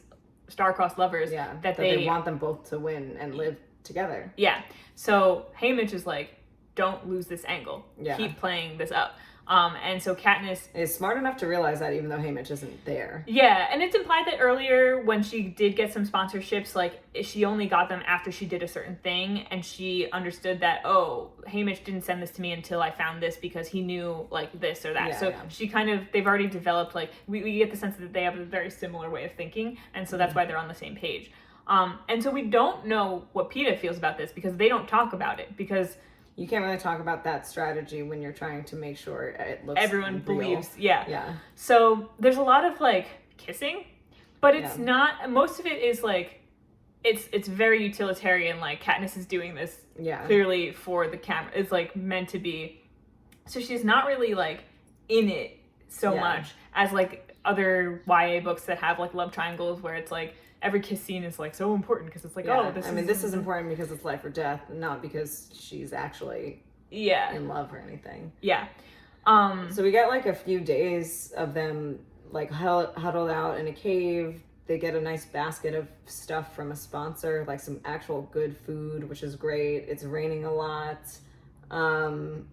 star-crossed lovers that they want them both to win and live together. Yeah. So Haymitch is like, don't lose this angle. Yeah. Keep playing this up. And so Katniss is smart enough to realize that, even though Haymitch isn't there. Yeah, and it's implied that earlier when she did get some sponsorships, like she only got them after she did a certain thing, and she understood that, oh, Haymitch didn't send this to me until I found this because he knew like this or that. She kind of, they've already developed, like we get the sense that they have a very similar way of thinking, and so that's why they're on the same page. And so we don't know what Peeta feels about this because they don't talk about it, because you can't really talk about that strategy when you're trying to make sure it looks everyone real. believes. Yeah. Yeah. So there's a lot of like kissing, but it's not, most of it is like, it's very utilitarian. Like Katniss is doing this clearly for the camera. It's like meant to be. So she's not really like in it so much as like other YA books that have like love triangles where it's like, every kiss scene is like so important because it's like, this is important because it's life or death, not because she's actually in love or anything. Yeah. So we get like a few days of them like huddled out in a cave. They get a nice basket of stuff from a sponsor, like some actual good food, which is great. It's raining a lot. And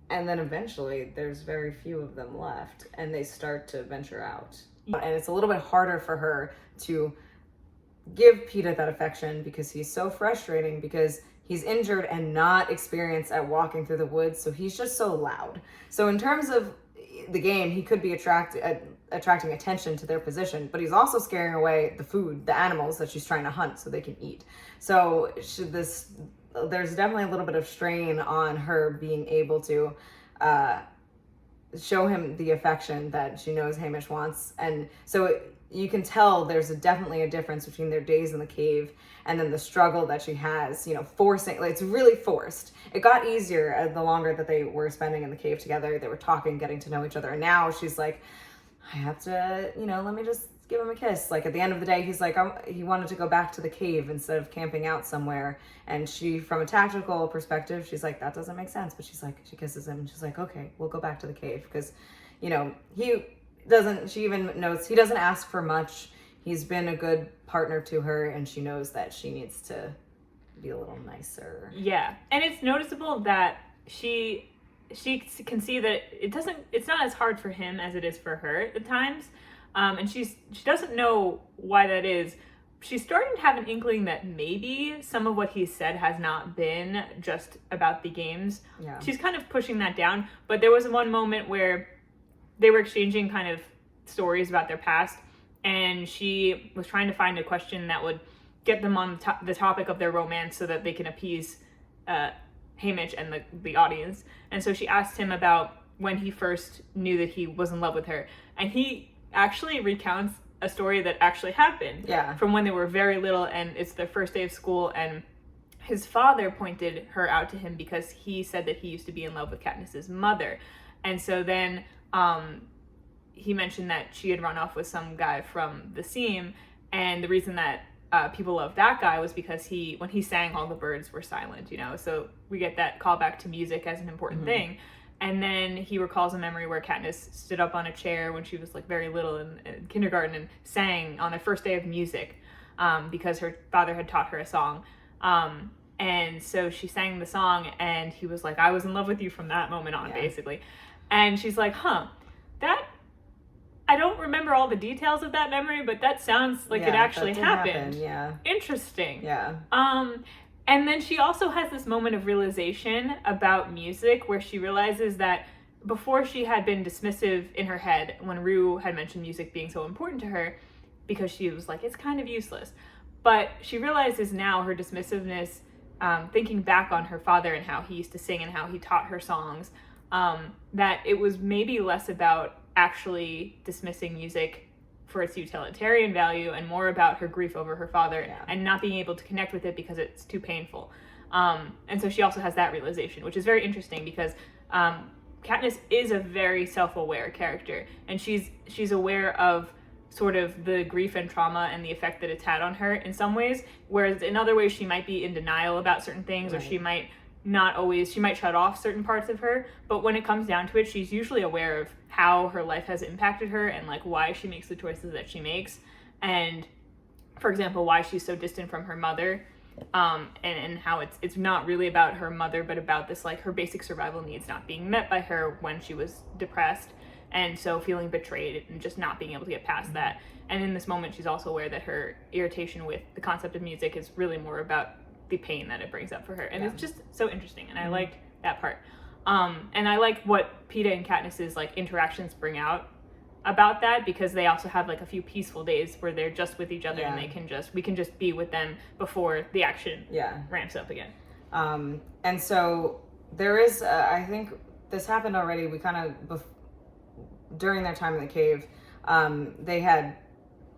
then eventually there's very few of them left, and they start to venture out. And it's a little bit harder for her to give Peeta that affection because he's so frustrating, because he's injured and not experienced at walking through the woods. So he's just so loud. So in terms of the game, he could be attracting attention to their position, but he's also scaring away the food, the animals that she's trying to hunt so they can eat. So there's definitely a little bit of strain on her being able to show him the affection that she knows Hamish wants. And so you can tell there's definitely a difference between their days in the cave and then the struggle that she has, forcing, like, it's really forced. It got easier the longer that they were spending in the cave together. They were talking, getting to know each other. And now she's like, I have to, let me just give him a kiss. Like, at the end of the day, he's like, he wanted to go back to the cave instead of camping out somewhere. And she, from a tactical perspective, she's like, that doesn't make sense. But she's like, she kisses him and she's like, okay, we'll go back to the cave. Because, she even knows he doesn't ask for much. He's been a good partner to her, and she knows that she needs to be a little nicer. Yeah. And it's noticeable that she can see that it's not as hard for him as it is for her at times. And she doesn't know why that is. She's starting to have an inkling that maybe some of what he said has not been just about the games. Yeah. She's kind of pushing that down, but there was one moment where they were exchanging kind of stories about their past, and she was trying to find a question that would get them on the topic of their romance so that they can appease Hamish and the audience. And so she asked him about when he first knew that he was in love with her, and he actually recounts a story that actually happened from when they were very little, and it's their first day of school, and his father pointed her out to him because he said that he used to be in love with Katniss's mother. And so then he mentioned that she had run off with some guy from the seam, and the reason that people loved that guy was because when he sang, all the birds were silent, so we get that callback to music as an important thing. And then he recalls a memory where Katniss stood up on a chair when she was like very little in kindergarten and sang on their first day of music because her father had taught her a song. And so she sang the song, and he was like, I was in love with you from that moment on, basically. And she's like, I don't remember all the details of that memory, but that sounds like it actually happened. Yeah. Interesting. Yeah. And then she also has this moment of realization about music where she realizes that before she had been dismissive in her head when Rue had mentioned music being so important to her because she was like, it's kind of useless. But she realizes now her dismissiveness, thinking back on her father and how he used to sing and how he taught her songs, that it was maybe less about actually dismissing music for its utilitarian value and more about her grief over her father and not being able to connect with it because it's too painful. And so she also has that realization, which is very interesting because Katniss is a very self-aware character, and she's aware of sort of the grief and trauma and the effect that it's had on her in some ways, whereas in other ways she might be in denial about certain things, or she might shut off certain parts of her, but when it comes down to it, she's usually aware of how her life has impacted her and like why she makes the choices that she makes, and for example why she's so distant from her mother, and how it's not really about her mother but about this like her basic survival needs not being met by her when she was depressed, and so feeling betrayed and just not being able to get past that. And in this moment she's also aware that her irritation with the concept of music is really more about the pain that it brings up for her, and it's just so interesting, and I liked that part. And I like what Peeta and Katniss's like interactions bring out about that, because they also have like a few peaceful days where they're just with each other and we can just be with them before the action ramps up again. And so there is I think this happened already. We kind of during their time in the cave, they had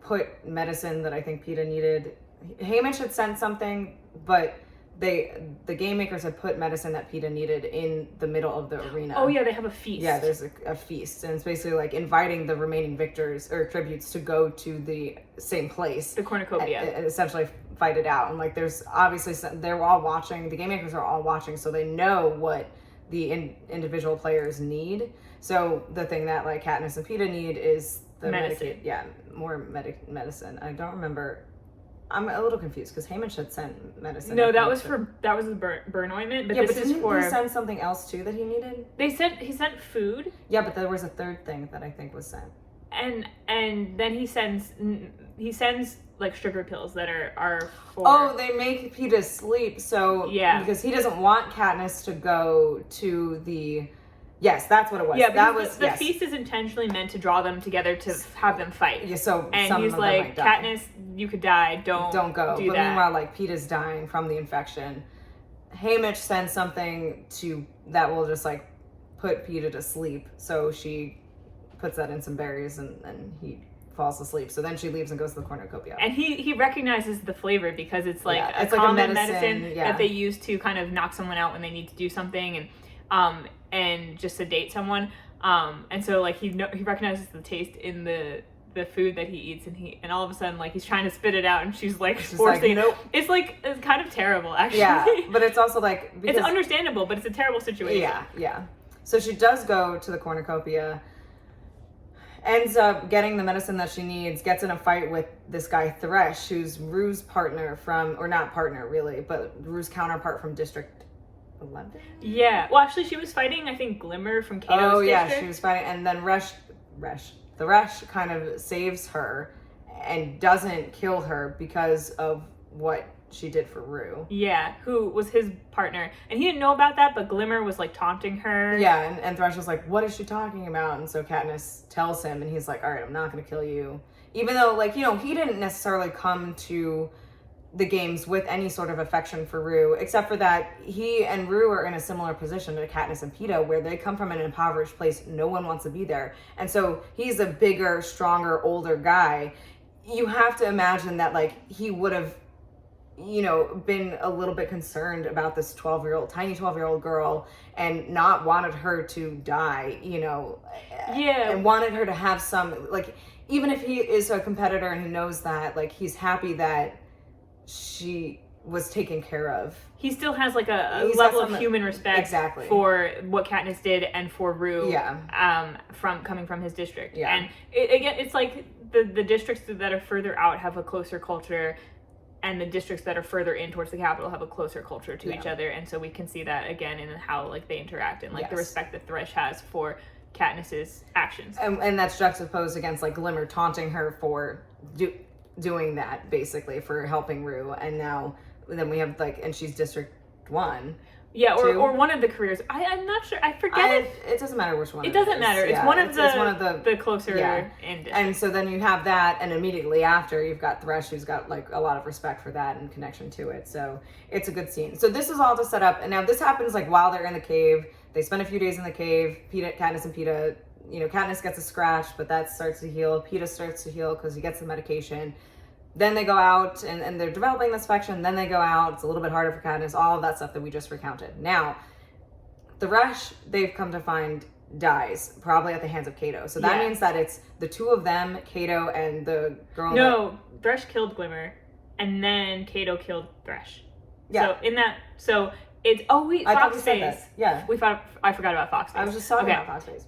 put medicine that I think Peeta needed. Hamish had sent something, but the game makers had put medicine that Peeta needed in the middle of the arena. Oh yeah, they have a feast. Yeah, there's a feast, and it's basically like inviting the remaining victors or tributes to go to the same place, the cornucopia, and essentially fight it out. And like there's obviously they're all watching. The game makers are all watching, so they know what the individual players need. So the thing that like Katniss and Peeta need is the medicine. More medicine. I don't remember. I'm a little confused because Hamish had sent medicine. No, that was the burn ointment, but this is for. He sent something else too that he needed. He sent food. Yeah, but there was a third thing that I think was sent. And then he sends like sugar pills that are for. Oh, they make Peeta sleep, so yeah, because he doesn't want Katniss to go to the Yes, that's what it was. Yeah, that because was the yes. feast is intentionally meant to draw them together to have them fight. Yeah, so and some he's of them might like, die. Katniss, you could die. Don't go. do But that. meanwhile, like Peeta's dying from the infection. Haymitch sends something that will just like put Peeta to sleep. So she puts that in some berries and he falls asleep. So then she leaves and goes to the cornucopia. And he recognizes the flavor because it's like it's a like common medicine yeah. that they use to kind of knock someone out when they need to do something and just sedate someone. And so like he recognizes the taste in the food that he eats, and all of a sudden like he's trying to spit it out, and she's like forcing. Nope. It's kind of terrible, actually. Yeah, but it's also like because, it's understandable, but it's a terrible situation. Yeah. So she does go to the cornucopia, ends up getting the medicine that she needs, gets in a fight with this guy Thresh, who's Rue's partner or not partner really, but Rue's counterpart from District 11. Yeah. Well, actually, she was fighting, I think, Glimmer from Cato's district. Oh yeah, she was fighting, and then Thresh kind of saves her and doesn't kill her because of what she did for Rue. Yeah, who was his partner. And he didn't know about that, but Glimmer was like taunting her. Yeah, and Thresh was like, what is she talking about? And so Katniss tells him, and he's like, all right, I'm not going to kill you. Even though, like, he didn't necessarily come to the games with any sort of affection for Rue, except for that he and Rue are in a similar position to Katniss and Peeta, where they come from an impoverished place. No one wants to be there. And so he's a bigger, stronger, older guy. You have to imagine that, like, he would have, been a little bit concerned about this tiny 12-year-old girl and not wanted her to die, Yeah. And wanted her to have some, like, even if he is a competitor and he knows that, like, he's happy that she was taken care of. He still has like a level of human respect exactly for what Katniss did and for Rue. Yeah. From coming from his district. Yeah. And again, it's like the districts that are further out have a closer culture, and the districts that are further in towards the capital have a closer culture to each other. And so we can see that again in how like they interact and like the respect that Thresh has for Katniss's actions. And that's juxtaposed against like Glimmer taunting her for doing that, basically, for helping Rue. And then we have like, and she's District 1. Yeah, or one of the careers. I'm not sure. I forget it doesn't matter which one. It doesn't matter. It's one of the closer in. And so then you have that, and immediately after you've got Thresh, who's got like a lot of respect for that and connection to it. So it's a good scene. So this is all to set up, and now this happens like while they're in the cave. They spend a few days in the cave. Katniss and Peeta. Katniss gets a scratch, but that starts to heal. Peeta starts to heal because he gets the medication. Then they go out and they're developing this affection. Then they go out. It's a little bit harder for Katniss. All of that stuff that we just recounted. Now, Thresh, they've come to find, dies, probably at the hands of Cato. So that means that it's the two of them, Cato and the girl. No, Thresh killed Glimmer, and then Cato killed Thresh. Yeah. So it's Fox Face. Yeah. I forgot about Fox Face. I was just talking about Fox Face.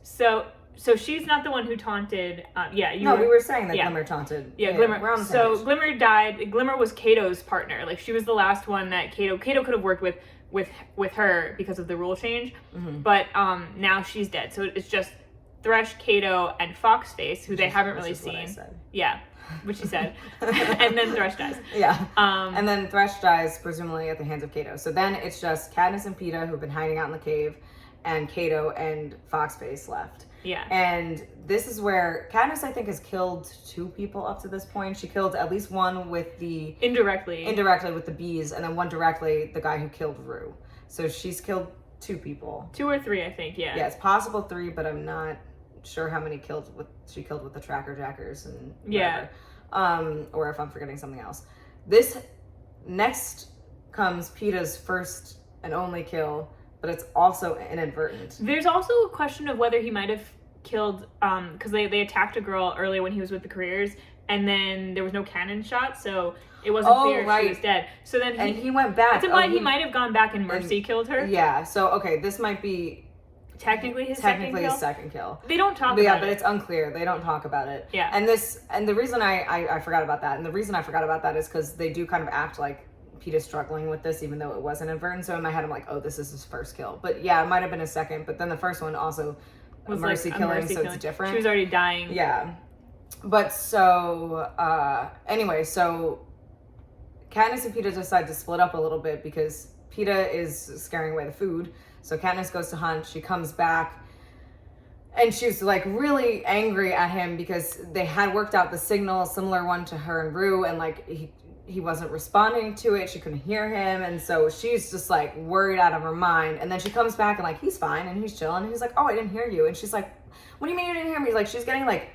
So she's not the one who taunted. We were saying that Glimmer taunted. Yeah, Glimmer. So Glimmer died. Glimmer was Cato's partner. Like she was the last one that Cato could have worked with her because of the rule change. Mm-hmm. But now she's dead. So it's just Thresh, Cato, and Foxface, who they haven't really seen. Yeah, which she said. And then Thresh dies. Yeah. And then Thresh dies presumably at the hands of Cato. So then it's just Katniss and Peeta, who've been hiding out in the cave, and Cato and Foxface left. Yeah. And this is where Katniss, I think, has killed 2 people up to this point. She killed at least one with the... Indirectly with the bees, and then one directly, the guy who killed Rue. So she's killed 2 people. 2 or 3, I think, yeah. Yeah, it's possible 3, but I'm not sure how many she killed with the tracker jackers and whatever. Yeah. Or if I'm forgetting something else. This next comes Peeta's first and only kill, but it's also inadvertent. There's also a question of whether he might have killed, because they attacked a girl earlier when he was with the careers, and then there was no cannon shot, so it wasn't clear if she was dead. So then he went back. It's implied he might have gone back and Mercy killed her. Yeah, so okay, this might be technically his second kill. They don't talk about it. Yeah, but it's unclear. They don't talk about it. Yeah. And the reason I forgot about that, and the reason I forgot about that is because they do kind of act like Peeta's struggling with this, even though it wasn't inadvertent. So in my head, I'm like, oh, this is his first kill. But yeah, it might have been a second. But then the first one also was Mercy killing, so it's different. She was already dying. Yeah. But so anyway, so Katniss and Peeta decide to split up a little bit because Peeta is scaring away the food. So Katniss goes to hunt. She comes back. And she's like really angry at him because they had worked out the signal, a similar one to her and Rue, and like he wasn't responding to it. She couldn't hear him, and so she's just like worried out of her mind. And then she comes back and like he's fine and he's chilling. And he's like, "Oh, I didn't hear you." And she's like, "What do you mean you didn't hear me?" Like she's getting like,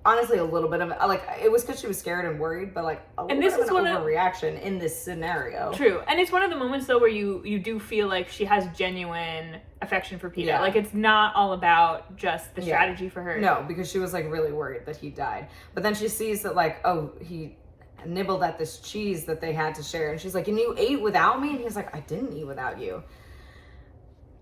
honestly, a little bit of like it was because she was scared and worried, but like a little bit of an overreaction in this scenario. True, and it's one of the moments though where you do feel like she has genuine affection for Peeta. Yeah. Like it's not all about just the strategy for her. No, because she was like really worried that he died. But then she sees that like, oh, he nibbled at this cheese that they had to share, and she's like, "And you ate without me?" And he's like, "I didn't eat without you."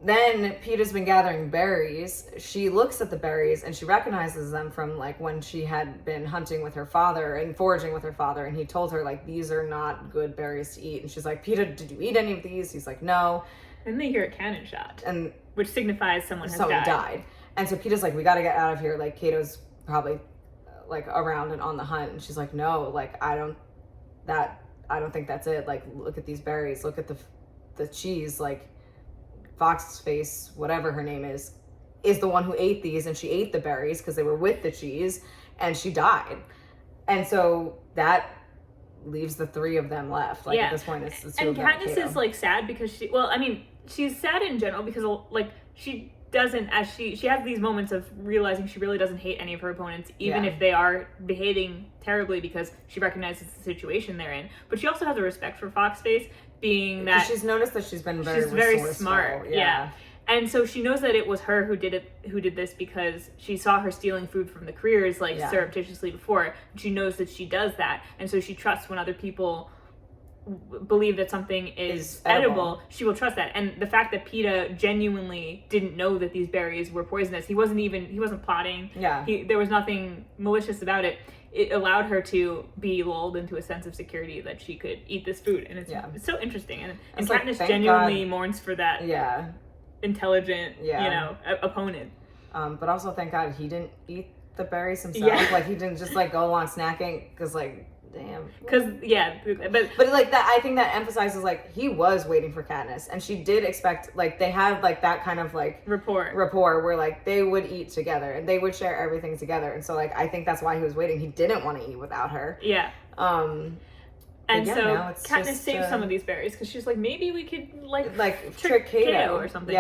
Then Peeta's been gathering berries. She looks at the berries and she recognizes them from like when she had been hunting with her father and foraging with her father, and he told her like these are not good berries to eat. And she's like, "Peeta, did you eat any of these?" He's like, "No." And they hear a cannon shot, and which signifies someone died. And so Peeta's like, "We got to get out of here. Like Kato's probably like around and on the hunt." And she's like, "No, like I don't think that's it. Like look at these berries. Look at the cheese. Like Fox's face, whatever her name is the one who ate these, and she ate the berries because they were with the cheese, and she died." And so that leaves the three of them left. Like at this point, it's and Katniss is like sad because she's sad in general because like she doesn't, as she has these moments of realizing she really doesn't hate any of her opponents, even if they are behaving terribly, because she recognizes the situation they're in. But she also has a respect for Foxface, being that she's noticed that she's been very smart. Yeah. And so she knows that it was her who did this because she saw her stealing food from the careers like surreptitiously before. She knows that she does that, and so she trusts when other people believe that something is edible, she will trust that. And the fact that Peeta genuinely didn't know that these berries were poisonous, he wasn't plotting. There was nothing malicious about it. It allowed her to be lulled into a sense of security that she could eat this food, and it's so interesting. And Katniss genuinely mourns for that intelligent, opponent. But also thank God he didn't eat the berries himself. Like he didn't just like go along snacking, because like damn. Because but like that, I think that emphasizes like he was waiting for Katniss, and she did expect, like they had like that kind of like rapport where like they would eat together and they would share everything together. And so like I think that's why he was waiting. He didn't want to eat without her. And so Katniss saves some of these berries because she's like, maybe we could like trick Cato or something.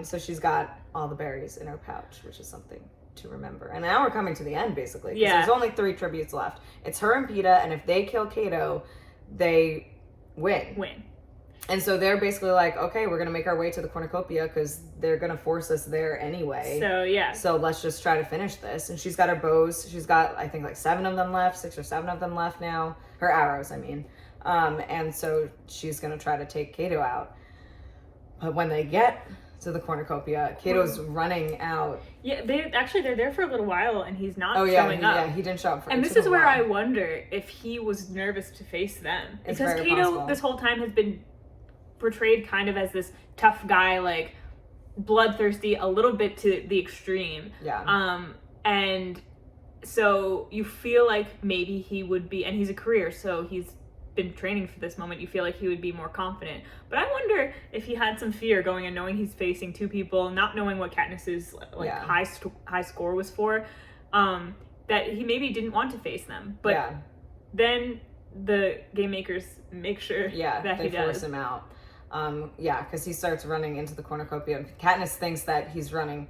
So she's got all the berries in her pouch, which is something to remember. And now we're coming to the end, basically. There's only 3 tributes left. It's her and Peeta, and if they kill Cato, they win. And so they're basically like, okay, we're going to make our way to the cornucopia because they're going to force us there anyway. So let's just try to finish this. And she's got her bows. She's got, I think, like 7 of them left, 6 or 7 of them left now. Her arrows, I mean. And so she's going to try to take Cato out. But when they get to the cornucopia, Cato's running out. They're there for a little while, and he's not showing up. Yeah, he didn't show up. And this is where I wonder if he was nervous to face them, because Cato this whole time has been portrayed kind of as this tough guy, like bloodthirsty, a little bit to the extreme. And so you feel like maybe he would be, and he's a career, so he's been training for this moment. You feel like he would be more confident, but I wonder if he had some fear going and knowing he's facing 2 people, not knowing what Katniss's high score was for, that he maybe didn't want to face them. But then the game makers make sure that he does. They force him out. Because he starts running into the cornucopia, and Katniss thinks that he's running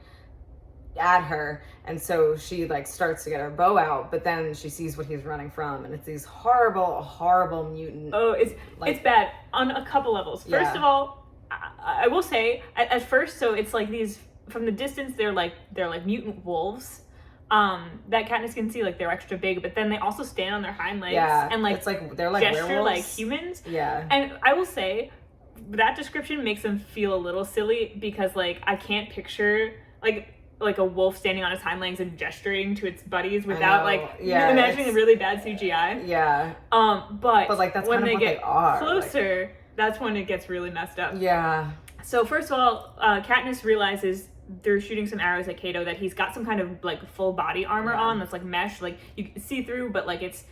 at her, and so she like starts to get her bow out, but then she sees what he's running from, and it's these horrible mutant. It's bad on a couple levels. First of all, I will say at first, so it's like these from the distance they're like mutant wolves that Katniss can see, like they're extra big, but then they also stand on their hind legs and like it's like they're like gesture werewolves. Like humans. And I will say that description makes them feel a little silly, because like I can't picture like a wolf standing on its hind legs and gesturing to its buddies without imagining a really bad CGI. But like that's when they get closer, that's when it gets really messed up. So first of all, Katniss realizes they're shooting some arrows at Cato that he's got some kind of like full body armor on that's like mesh, like you can see through, but like it's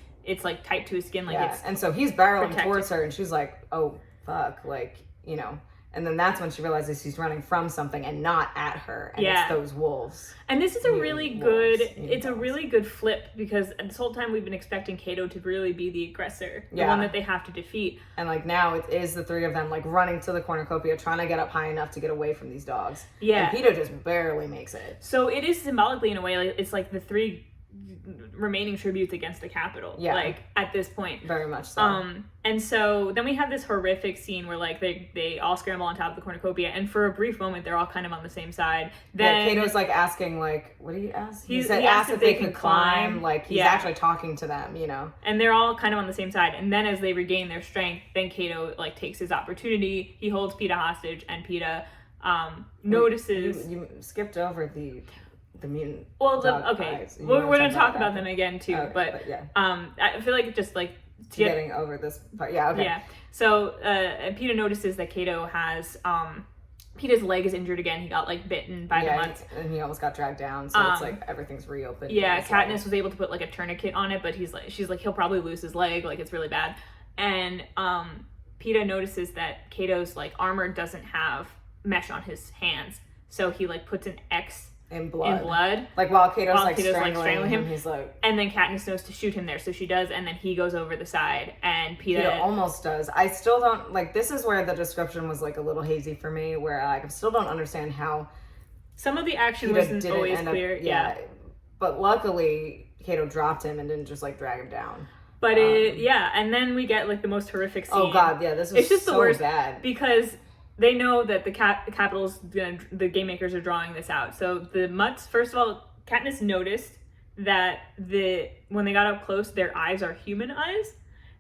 like tight to his skin, like it's and so he's barreling towards her, and she's like, oh fuck, like And then that's when she realizes he's running from something and not at her. And Yeah. it's those wolves. And this is a really wolves, good, it's a really good flip, because this whole time we've been expecting Kato to really be the aggressor, the one that they have to defeat. And like now it is the three of them like running to the cornucopia, trying to get up high enough to get away from these dogs. Yeah. And Peter just barely makes it. So it is symbolically, in a way, like, it's like the three remaining tributes against the Capitol. Yeah. Like, at this point. Very much so. And so then we have this horrific scene where like they all scramble on top of the cornucopia, and for a brief moment they're all kind of on the same side. Then Kato's like asking, like, what did he ask? He asked asked if they could climb. Like, he's Yeah. actually talking to them, you know? And they're all kind of on the same side. And then as they regain their strength, then Kato like takes his opportunity. He holds Peeta hostage, and Peeta notices. You skipped over the mutant. Well, dog okay, eyes. You we're wanna gonna talk about that? them again too. Okay, but yeah. I feel like just like Getting over this part. Yeah, okay. Yeah. So Peeta notices that Kato has Peeta's leg is injured again. He got like bitten by the mutts. And he almost got dragged down, so it's like everything's reopened. Yeah, Katniss was able to put like a tourniquet on it, but she's like he'll probably lose his leg, like it's really bad. And Peeta notices that Kato's like armor doesn't have mesh on his hands, so he like puts an X in blood. Like while Kato's while like Kato's strangling him, him, he's like. And then Katniss knows to shoot him there, so she does, and then he goes over the side, and Peeta almost does. I still don't like. This is where the description was like a little hazy for me, where like I still don't understand how some of the action Peeta wasn't didn't always end up- clear. Yeah. But luckily, Kato dropped him and didn't just like drag him down. But and then we get like the most horrific scene. Oh god, yeah, this was it's just so the worst bad. because they know that the Capitol's the game makers are drawing this out. So the mutts, first of all, Katniss noticed that when they got up close, their eyes are human eyes,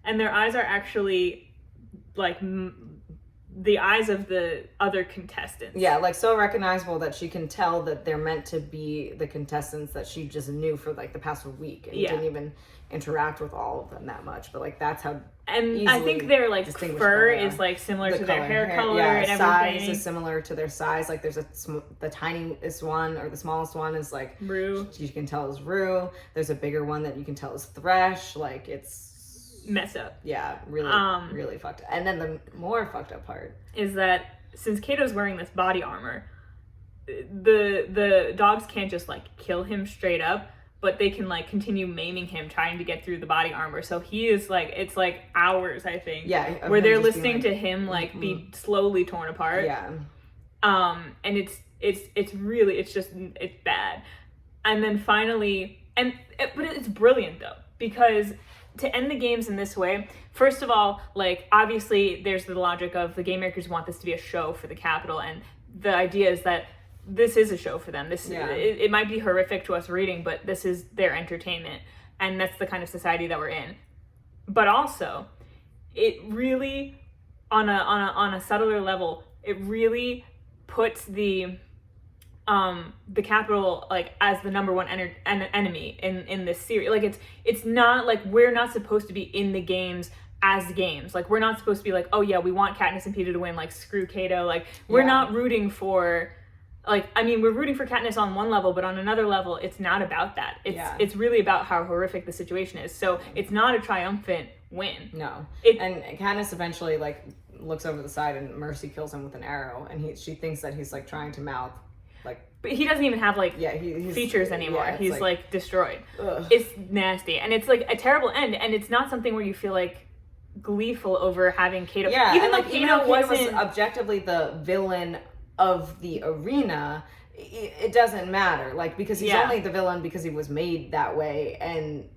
and their eyes are actually like the eyes of the other contestants. Yeah, like so recognizable that she can tell that they're meant to be the contestants that she just knew for like the past week and didn't even interact with all of them that much. But like that's how. And I think their like fur is like similar to their hair color and everything. Size is similar to their size. Like there's the tiniest one or the smallest one is like Rue. You can tell is Rue. There's a bigger one that you can tell is Thresh. Like it's messed up. Yeah, really, really fucked up. And then the more fucked up part is that since Kato's wearing this body armor, the dogs can't just like kill him straight up, but they can like continue maiming him, trying to get through the body armor. So he is like, it's like hours, I think. Yeah. Where they're listening to him like be slowly torn apart. Yeah. And it's really, it's bad. And then finally, but it's brilliant though, because to end the games in this way, first of all, like obviously there's the logic of the game makers want this to be a show for the Capitol, and the idea is that this is a show for them. It might be horrific to us reading, but this is their entertainment, and that's the kind of society that we're in. But also, it really, on a subtler level, it really puts the Capitol like as the number one enemy in this series. Like it's not like we're not supposed to be in the games as games. Like we're not supposed to be like, oh yeah, we want Katniss and Peeta to win. Like screw Kato. Like we're not rooting for. Like, I mean, we're rooting for Katniss on one level, but on another level, it's not about that. It's really about how horrific the situation is. So it's not a triumphant win. No. And Katniss eventually like looks over the side and Mercy kills him with an arrow, and she thinks that he's like trying to mouth like. But he doesn't even have like features anymore. Yeah, he's like destroyed. Ugh. It's nasty, and it's like a terrible end. And it's not something where you feel like gleeful over having Kato. Yeah, even though Kato was objectively the villain of the arena, it doesn't matter, like, because he's only the villain because he was made that way, and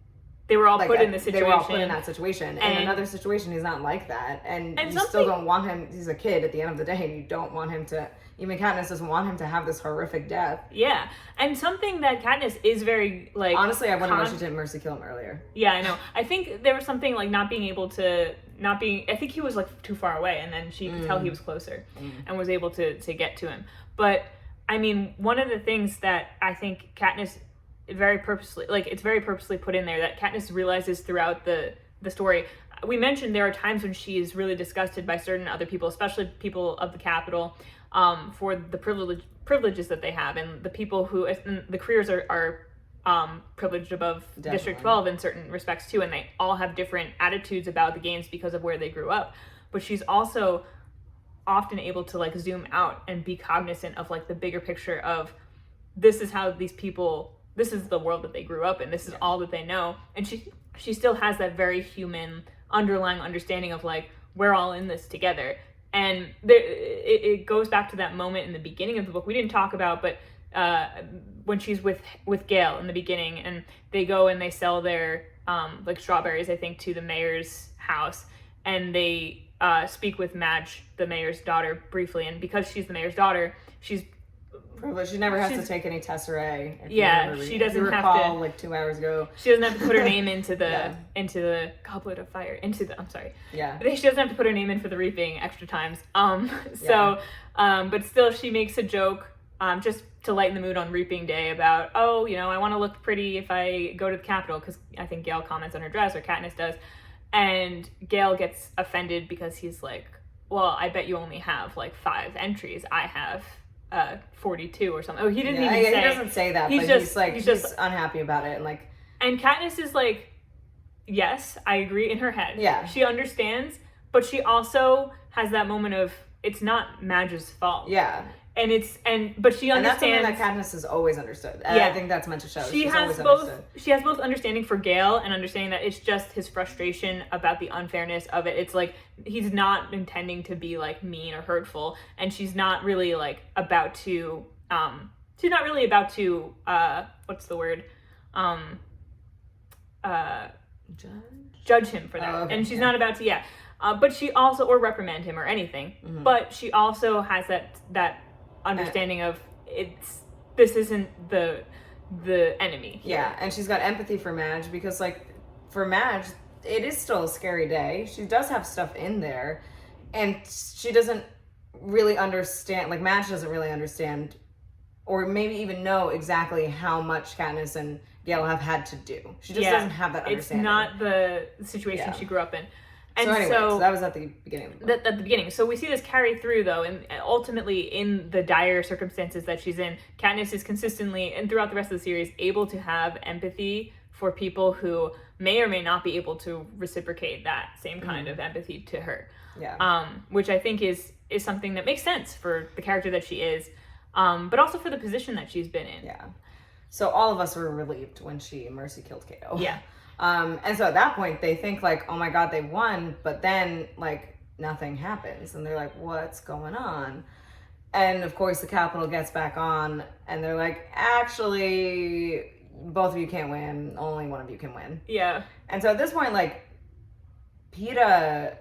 they were all put in the situation. They were all put in that situation. In another situation, he's not like that, and you still don't want him. He's a kid at the end of the day, and you don't want him to. Even Katniss doesn't want him to have this horrific death. Yeah, and something that Katniss is very like. Honestly, I wonder why she didn't Mercy kill him earlier. Yeah, I know. I think there was something like not being. I think he was like too far away, and then she could tell he was closer, and was able to get to him. But I mean, one of the things that I think Katniss it's very purposely put in there that Katniss realizes throughout the story. We mentioned there are times when she is really disgusted by certain other people, especially people of the Capitol, for the privileges that they have, and the people who the careers are privileged above District 12 in certain respects too, and they all have different attitudes about the games because of where they grew up. But she's also often able to like zoom out and be cognizant of like the bigger picture of this is how these people, this is the world that they grew up in, this is all that they know. And she still has that very human underlying understanding of like, we're all in this together. And it goes back to that moment in the beginning of the book we didn't talk about, but when she's with Gale in the beginning, and they go and they sell their like strawberries, I think, to the mayor's house, and they speak with Madge, the mayor's daughter, briefly. And because she's the mayor's daughter, she's privileged. She never has to take any srry. She doesn't have to. Like 2 hours ago, she doesn't have to put her name into the into the goblet of fire. I'm sorry. Yeah. She doesn't have to put her name in for the reaping extra times. But still, she makes a joke just to lighten the mood on reaping day about, oh, you know, I want to look pretty if I go to the Capitol, because I think Gale comments on her dress, or Katniss does. And Gale gets offended because he's like, well, I bet you only have like 5 entries. I have 42 or something. Oh, he didn't even say. He doesn't say that, but he's just unhappy about it. And Katniss is like, yes, I agree, in her head. Yeah. She understands, but she also has that moment of, it's not Madge's fault. Yeah. But she understands. And that's something that Katniss has always understood. And I think that's meant to show. She has both understanding for Gale and understanding that it's just his frustration about the unfairness of it. It's like, he's not intending to be like mean or hurtful, and she's not really like about to what's the word? Judge him for that. Oh, okay. And she's not about to, but she also, or reprimand him or anything. Mm-hmm. But she also has that understanding of this isn't the enemy here. Yeah, and she's got empathy for Madge, because like for Madge, it is still a scary day. She does have stuff in there, and she doesn't really understand, like Madge doesn't really understand or maybe even know exactly how much Katniss and Gale have had to do. She just doesn't have that understanding. It's not the situation she grew up in. And so that was at the beginning of the book. At the beginning. So we see this carry through, though, and ultimately in the dire circumstances that she's in, Katniss is consistently, and throughout the rest of the series, able to have empathy for people who may or may not be able to reciprocate that same kind of empathy to her. Yeah. Which I think is something that makes sense for the character that she is, but also for the position that she's been in. Yeah. So all of us were relieved when she mercy killed Cato. Yeah. And so at that point they think like, oh my God, they won, but then like nothing happens, and they're like, what's going on? And of course the Capitol gets back on, and they're like, actually, both of you can't win, only one of you can win. Yeah. And so at this point, like, Katniss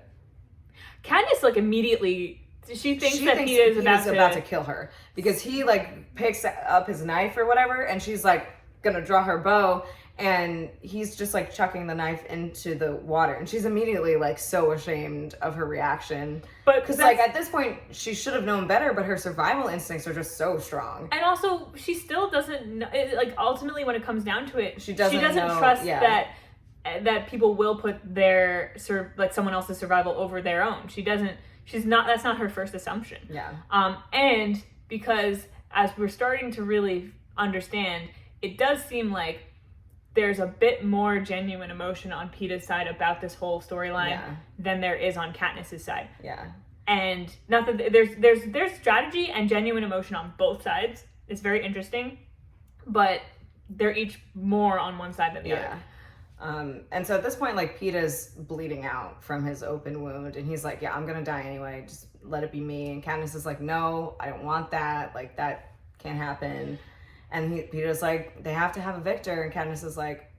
like immediately, she thinks Peeta is about to kill her, because he like picks up his knife or whatever, and she's like gonna draw her bow, and he's just like chucking the knife into the water, and she's immediately like so ashamed of her reaction. But because like at this point she should have known better, but her survival instincts are just so strong. And also she still doesn't know, like ultimately when it comes down to it, she doesn't know, trust that people will put their someone else's survival over their own. That's not her first assumption. Yeah. And because as we're starting to really understand, it does seem like there's a bit more genuine emotion on Peeta's side about this whole storyline than there is on Katniss's side. Yeah. And not that there's strategy and genuine emotion on both sides. It's very interesting, but they're each more on one side than the other. And so at this point, like, Peeta's bleeding out from his open wound, and he's like, yeah, I'm gonna die anyway, just let it be me. And Katniss is like, no, I don't want that, like, that can't happen. And Peeta's like, they have to have a victor, and Katniss is like,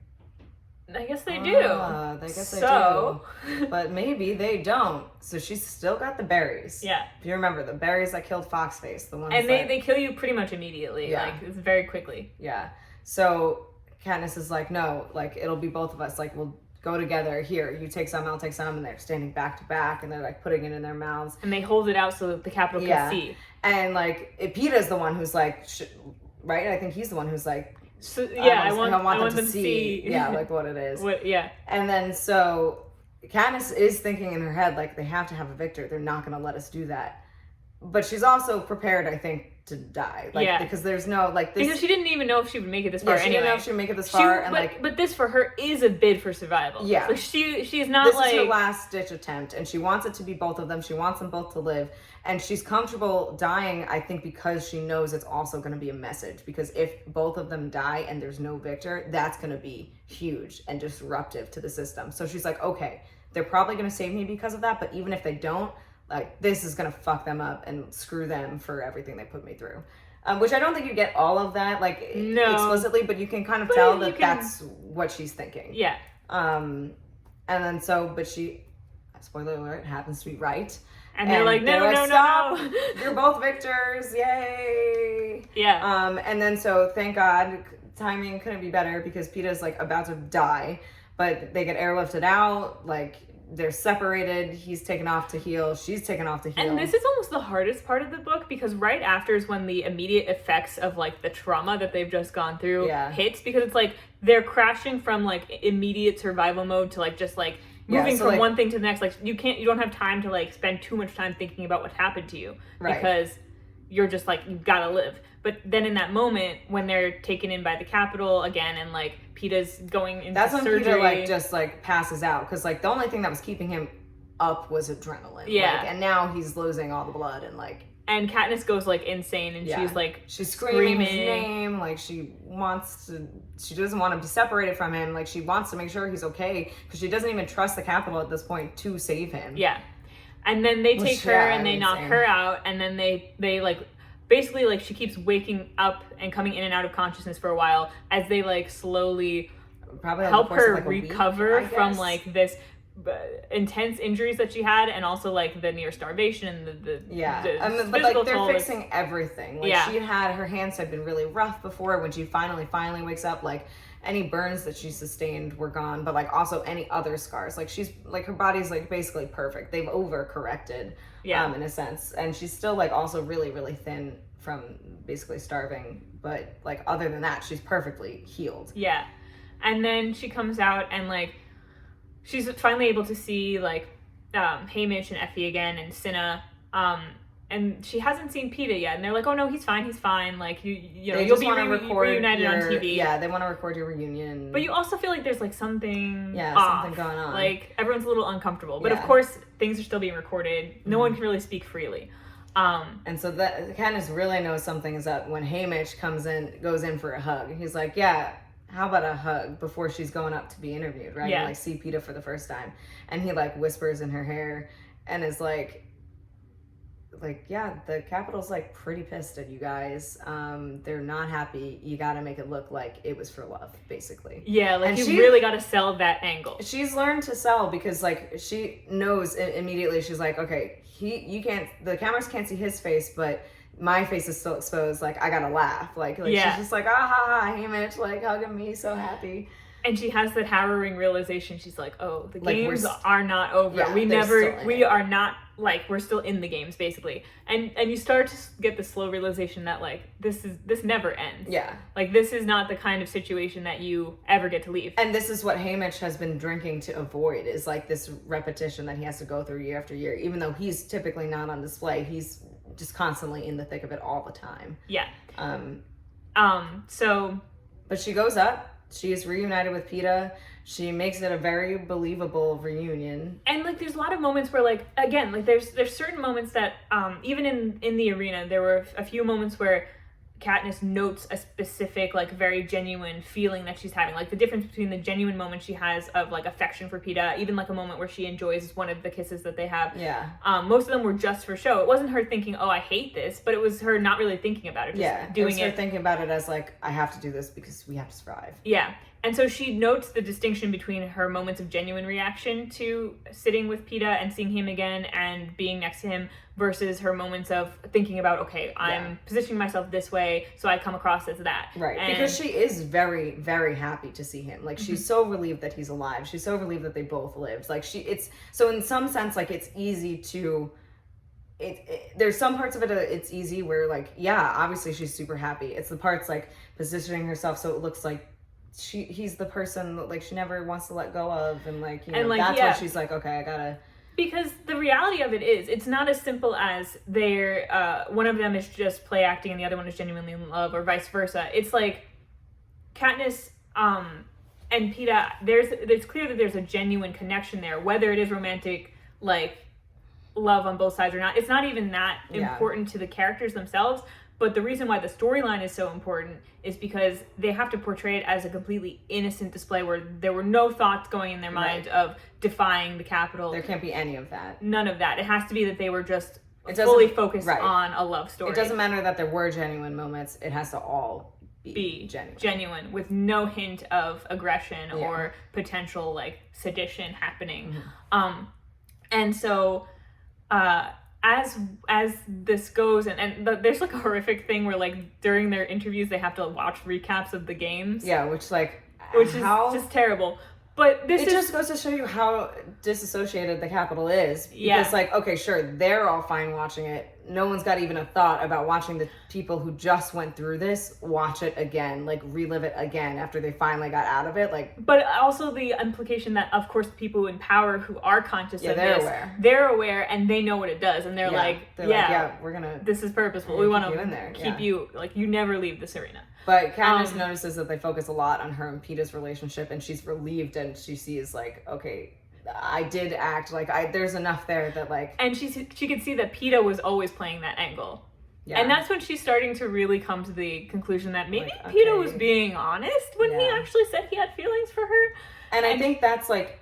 I guess they do. I guess they do. But maybe they don't. So she's still got the berries. Yeah. If you remember, the berries that killed Foxface, the ones and they kill you pretty much immediately. Yeah. Like, it's very quickly. Yeah. So Katniss is like, no, like, it'll be both of us. Like, we'll go together. Here, you take some, I'll take some. And they're standing back to back, and they're, like, putting it in their mouths. And they hold it out so that the Capitol can see. And, like, Peeta's the one who's, like, right? I think he's the one who's, like, I want them to see. Yeah, like, what it is. Yeah. And then, so, Katniss is thinking in her head, like, they have to have a victor. They're not going to let us do that. but she's also prepared, I think, to die. Like, because there's no, like, this... Because she didn't even know if she would make it this far she anyway. didn't know if she would make it this far, and, but this, for her, is a bid for survival. Yeah. Like, she's not, this like... This is her last-ditch attempt, and she wants it to be both of them. She wants them both to live, and she's comfortable dying, I think, because she knows it's also going to be a message, because if both of them die and there's no victor, that's going to be huge and disruptive to the system. So she's like, okay, they're probably going to save me because of that, but even if they don't, like, this is going to fuck them up and screw them for everything they put me through. Which I don't think you get all of that, like, explicitly, but you can kind of tell that that's what she's thinking. Yeah. And then but she, spoiler alert, happens to be right. And they're like, no. You're both victors, yay. Yeah. And then thank God, timing couldn't be better, because Peeta's, like, about to die, but they get airlifted out, like, they're separated, he's taken off to heal, she's taken off to heal. And this is almost the hardest part of the book, because right after is when the immediate effects of, like, the trauma that they've just gone through hits, because it's like they're crashing from, like, immediate survival mode to, like, just, like, moving from one thing to the next. Like, you don't have time to, like, spend too much time thinking about what happened to you, because you're just like, you've got to live. But then in that moment, when they're taken in by the Capitol again, and, like, Peeta's going into surgery. Peeta, like, just, like, passes out. Because, like, the only thing that was keeping him up was adrenaline. Yeah. Like, and now he's losing all the blood and, like... And Katniss goes, like, insane, and she's screaming his name. Like, she doesn't want to be separated from him. Like, she wants to make sure he's okay, because she doesn't even trust the Capitol at this point to save him. Yeah. And then they take her and they knock her out, and then they like... Basically, like, she keeps waking up and coming in and out of consciousness for a while as they, like, slowly help her recover from, like, this intense injuries that she had, and also, like, the near starvation and the but, like, they're fixing everything. Like, her hands had been really rough before. When she finally wakes up, like, any burns that she sustained were gone, but, like, also any other scars. Like, she's, like, her body's, like, basically perfect. They've overcorrected, in a sense. And she's still, like, also really, really thin from basically starving. But, like, other than that, she's perfectly healed. Yeah. And then she comes out and, like, she's finally able to see, like, Haymitch and Effie again, and Cinna. And she hasn't seen Peeta yet, and they're like, "Oh no, he's fine. Like, you know, you'll be reunited on TV." Yeah, they want to record your reunion. But you also feel like there's, like, something something going on. Like, everyone's a little uncomfortable, but of course things are still being recorded. No one can really speak freely. And so that Katniss really knows something is up when Haymitch goes in for a hug. He's like, "Yeah, how about a hug?" before she's going up to be interviewed, right? Yeah. And, like, see Peeta for the first time, and he, like, whispers in her hair and is like, yeah, the Capitol's, like, pretty pissed at you guys. They're not happy. You got to make it look like it was for love, basically. Yeah, like, you really got to sell that angle. She's learned to sell, because, like, she knows immediately. She's like, okay, the cameras can't see his face, but my face is still exposed. Like, I gotta laugh. Like she's just like, ah ha ha, Haymitch, like, hugging me, so happy. And she has that harrowing realization. She's like, oh, the games are not over. Yeah, we're still in the games, basically. And you start to get the slow realization that, like, this never ends. Yeah. Like, this is not the kind of situation that you ever get to leave. And this is what Haymitch has been drinking to avoid, is, like, this repetition that he has to go through year after year. Even though he's typically not on display, he's just constantly in the thick of it all the time. Yeah. But she goes up. She is reunited with Peeta. She makes it a very believable reunion. And, like, there's a lot of moments where, like, again, like, there's certain moments that, even in the arena, there were a few moments where Katniss notes a specific, like, very genuine feeling that she's having. Like, the difference between the genuine moment she has of, like, affection for Peeta, even, like, a moment where she enjoys one of the kisses that they have. Yeah. Most of them were just for show. It wasn't her thinking, oh, I hate this, but it was her not really thinking about it. Just doing it. Her thinking about it as, like, I have to do this because we have to survive. Yeah. And so she notes the distinction between her moments of genuine reaction to sitting with Peeta and seeing him again and being next to him versus her moments of thinking about, okay, I'm positioning myself this way, so I come across as that. Right. And because she is very, very happy to see him. Like, she's so relieved that he's alive. She's so relieved that they both lived. Like, so in some sense, like, it's easy to... there's some parts of it it's easy where, like, yeah, obviously she's super happy. It's the parts, like, positioning herself so it looks like he's the person that, like, she never wants to let go of, and, like, you know, and, like, that's where she's like, okay, I gotta Because the reality of it is, it's not as simple as they're one of them is just play acting and the other one is genuinely in love, or vice versa. It's like Katniss and Peeta, it's clear that there's a genuine connection there, whether it is romantic, like love on both sides or not. It's not even that important to the characters themselves. But the reason why the storyline is so important is because they have to portray it as a completely innocent display where there were no thoughts going in their mind of defying the Capitol. There can't be any of that. None of that. It has to be that they were just fully focused on a love story. It doesn't matter that there were genuine moments. It has to all be genuine with no hint of aggression or potential like sedition happening. And so as this goes, and there's like a horrific thing where like during their interviews they have to watch recaps of the games. Yeah, which is just terrible. But it just goes to show you how disassociated the Capitol is. Because like, okay, sure, they're all fine watching it. No one's got even a thought about watching the people who just went through this watch it again, like relive it again after they finally got out of it. Like, but also the implication that, of course, the people in power who are conscious of this, they're aware and they know what it does, and they're like, we're gonna. This is purposeful. We want to keep you like you never leave this arena. But Katniss notices that they focus a lot on her and Peeta's relationship, and she's relieved, and she sees like, okay, I did act like there's enough there that like, and she could see that Peeta was always playing that angle, and that's when she's starting to really come to the conclusion that maybe like, Peeta was being honest when he actually said he had feelings for her, and I think that's like.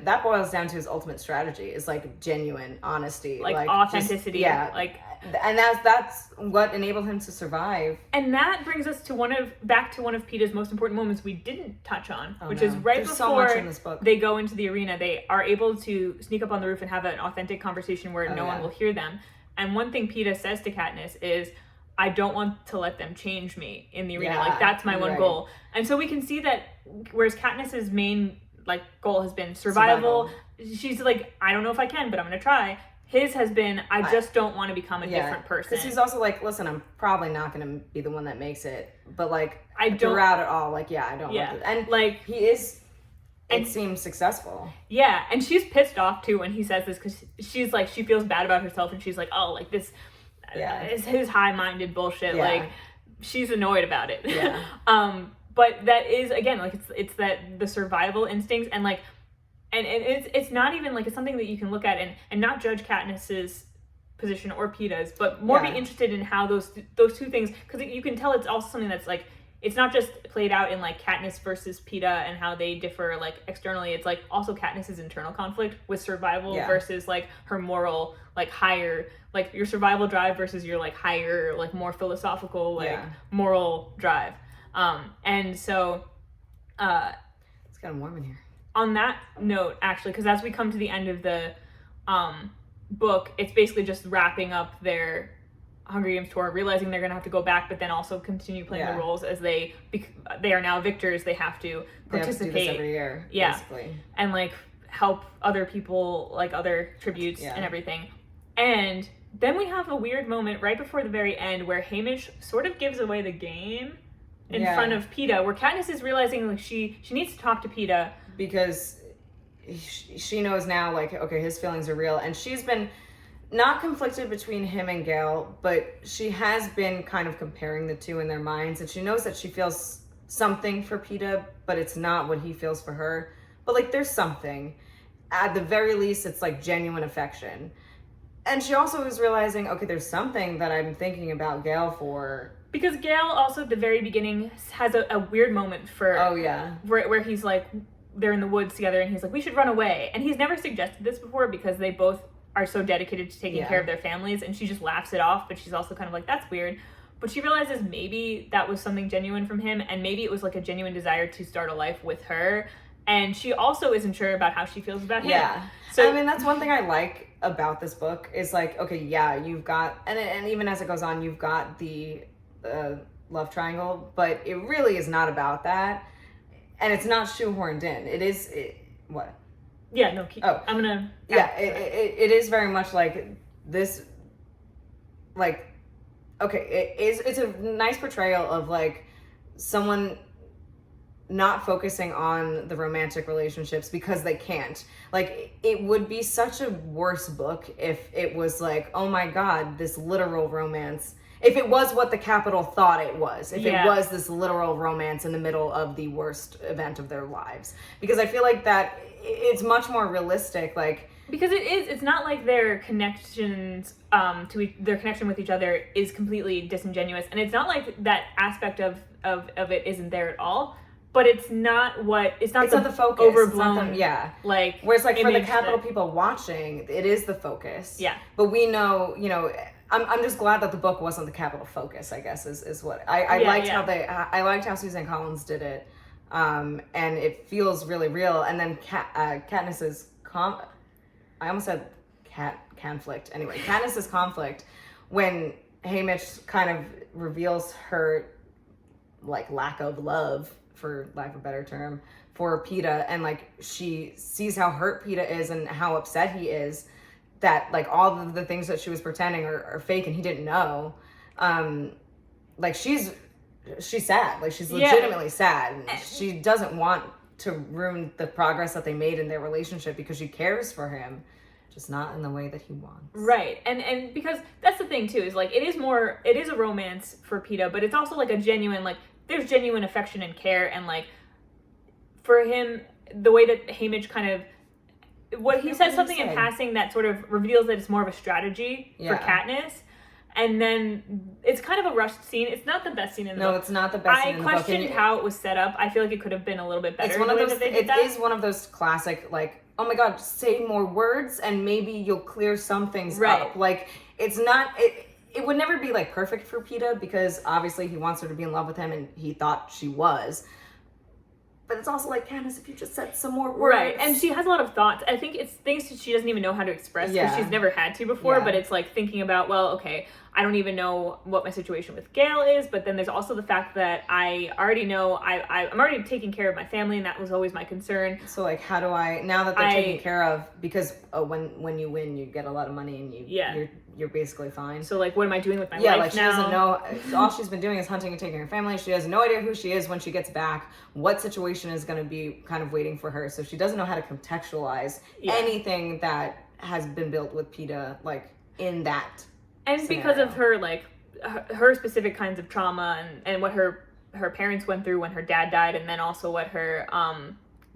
That boils down to his ultimate strategy is like genuine honesty, like authenticity, and that's what enabled him to survive. And that brings us to back to one of Peeta's most important moments we didn't touch on, which is right before they go into the arena. They are able to sneak up on the roof and have an authentic conversation where no one will hear them. And one thing Peeta says to Katniss is, I don't want to let them change me in the arena. Like that's my one goal. And so we can see that whereas Katniss's main like goal has been survival. She's like, I don't know if I can, but I'm gonna try. His has been, I just don't want to become a different person. Because he's also like, listen, I'm probably not gonna be the one that makes it, but like throughout it all, like I don't want to. And like he is. It seems successful. Yeah, and she's pissed off too when he says this because she's like, she feels bad about herself, and she's like, oh, like this is his high-minded bullshit. Like she's annoyed about it. But that is, again, like it's that the survival instincts and like, and it's not even like, it's something that you can look at and not judge Katniss's position or Peeta's, but more be interested in how those two things, because you can tell it's also something that's like, it's not just played out in like Katniss versus Peeta and how they differ like externally. It's like also Katniss's internal conflict with survival versus like her moral, like higher, like your survival drive versus your like higher, like more philosophical, like moral drive. And so, it's kind of warm in here. On that note, actually, because as we come to the end of the, book, it's basically just wrapping up their Hunger Games tour, realizing they're going to have to go back, but then also continue playing the roles as they are now victors. They have to participate. They have to do this every year, basically. And like help other people, like other tributes and everything. And then we have a weird moment right before the very end where Haymitch sort of gives away the game in front of Peeta, where Katniss is realizing like she needs to talk to Peeta because she knows now like, okay, his feelings are real, and she's been not conflicted between him and Gale, but she has been kind of comparing the two in their minds, and she knows that she feels something for Peeta, but it's not what he feels for her. But like there's something. At the very least, it's like genuine affection. And she also is realizing, okay, there's something that I'm thinking about Gale for. Because Gale also at the very beginning has a weird moment for where he's like, they're in the woods together and he's like, we should run away. And he's never suggested this before because they both are so dedicated to taking care of their families, and she just laughs it off, but she's also kind of like, that's weird. But she realizes maybe that was something genuine from him, and maybe it was like a genuine desire to start a life with her. And she also isn't sure about how she feels about him. Yeah. So I mean, that's one thing I like about this book is like, okay, you've got, and even as it goes on, you've got the love triangle, but it really is not about that, and it's not shoehorned in. It is what? Yeah, no. I'm gonna. Yeah, it is very much like this. Like, okay, it's a nice portrayal of like someone not focusing on the romantic relationships because they can't. Like, it would be such a worse book if it was like, oh my God, this literal romance. If it was what the Capitol thought it was. If it was this literal romance in the middle of the worst event of their lives. Because I feel like that it's much more realistic, like... Because it's not like their connections their connection with each other is completely disingenuous, and it's not like that aspect of it isn't there at all. But it's not the focus. Overblown, like, whereas like for the Capitol people watching, it is the focus. Yeah. But we know, I'm just glad that the book wasn't the Capitol focus, I guess, is what I liked how I liked how Suzanne Collins did it, and it feels really real. And then Katniss's I almost said conflict. Anyway, Katniss's conflict when Haymitch kind of reveals her like lack of love, for lack of a better term, for Peeta, and like she sees how hurt Peeta is and how upset he is that like all of the things that she was pretending are fake and he didn't know. Like she's sad. Like she's legitimately sad. And she doesn't want to ruin the progress that they made in their relationship because she cares for him, just not in the way that he wants. Right. And because that's the thing too, is like it is a romance for Peeta, but it's also like a genuine, like there's genuine affection and care, and like for him, the way that Haymitch kind of he says something in passing that sort of reveals that it's more of a strategy for Katniss. And then it's kind of a rushed scene. It's not the best scene in the book. No, it's not the best scene in the book. I questioned how it was set up. I feel like it could have been a little bit better. It's one of those. It is one of those classic, like, oh my God, say more words and maybe you'll clear some things up. Like, it's not. It would never be like perfect for Peeta because obviously he wants her to be in love with him and he thought she was. But it's also like, Candace, if you just said some more words. Right, and she has a lot of thoughts. I think it's things that she doesn't even know how to express because she's never had to before, but it's like thinking about, well, okay, I don't even know what my situation with Gail is, but then there's also the fact that I already know I'm already taking care of my family, and that was always my concern. So, like, how do now that they're taken care of, because when you win, you get a lot of money and you're basically fine. So, like, what am I doing with my life now? She doesn't know. All she's been doing is hunting and taking her family. She has no idea who she is when she gets back, what situation is going to be kind of waiting for her. So she doesn't know how to contextualize anything that has been built with Peeta, like, in that And scenario. Because of her, like, her specific kinds of trauma and what her parents went through when her dad died, and then also what her,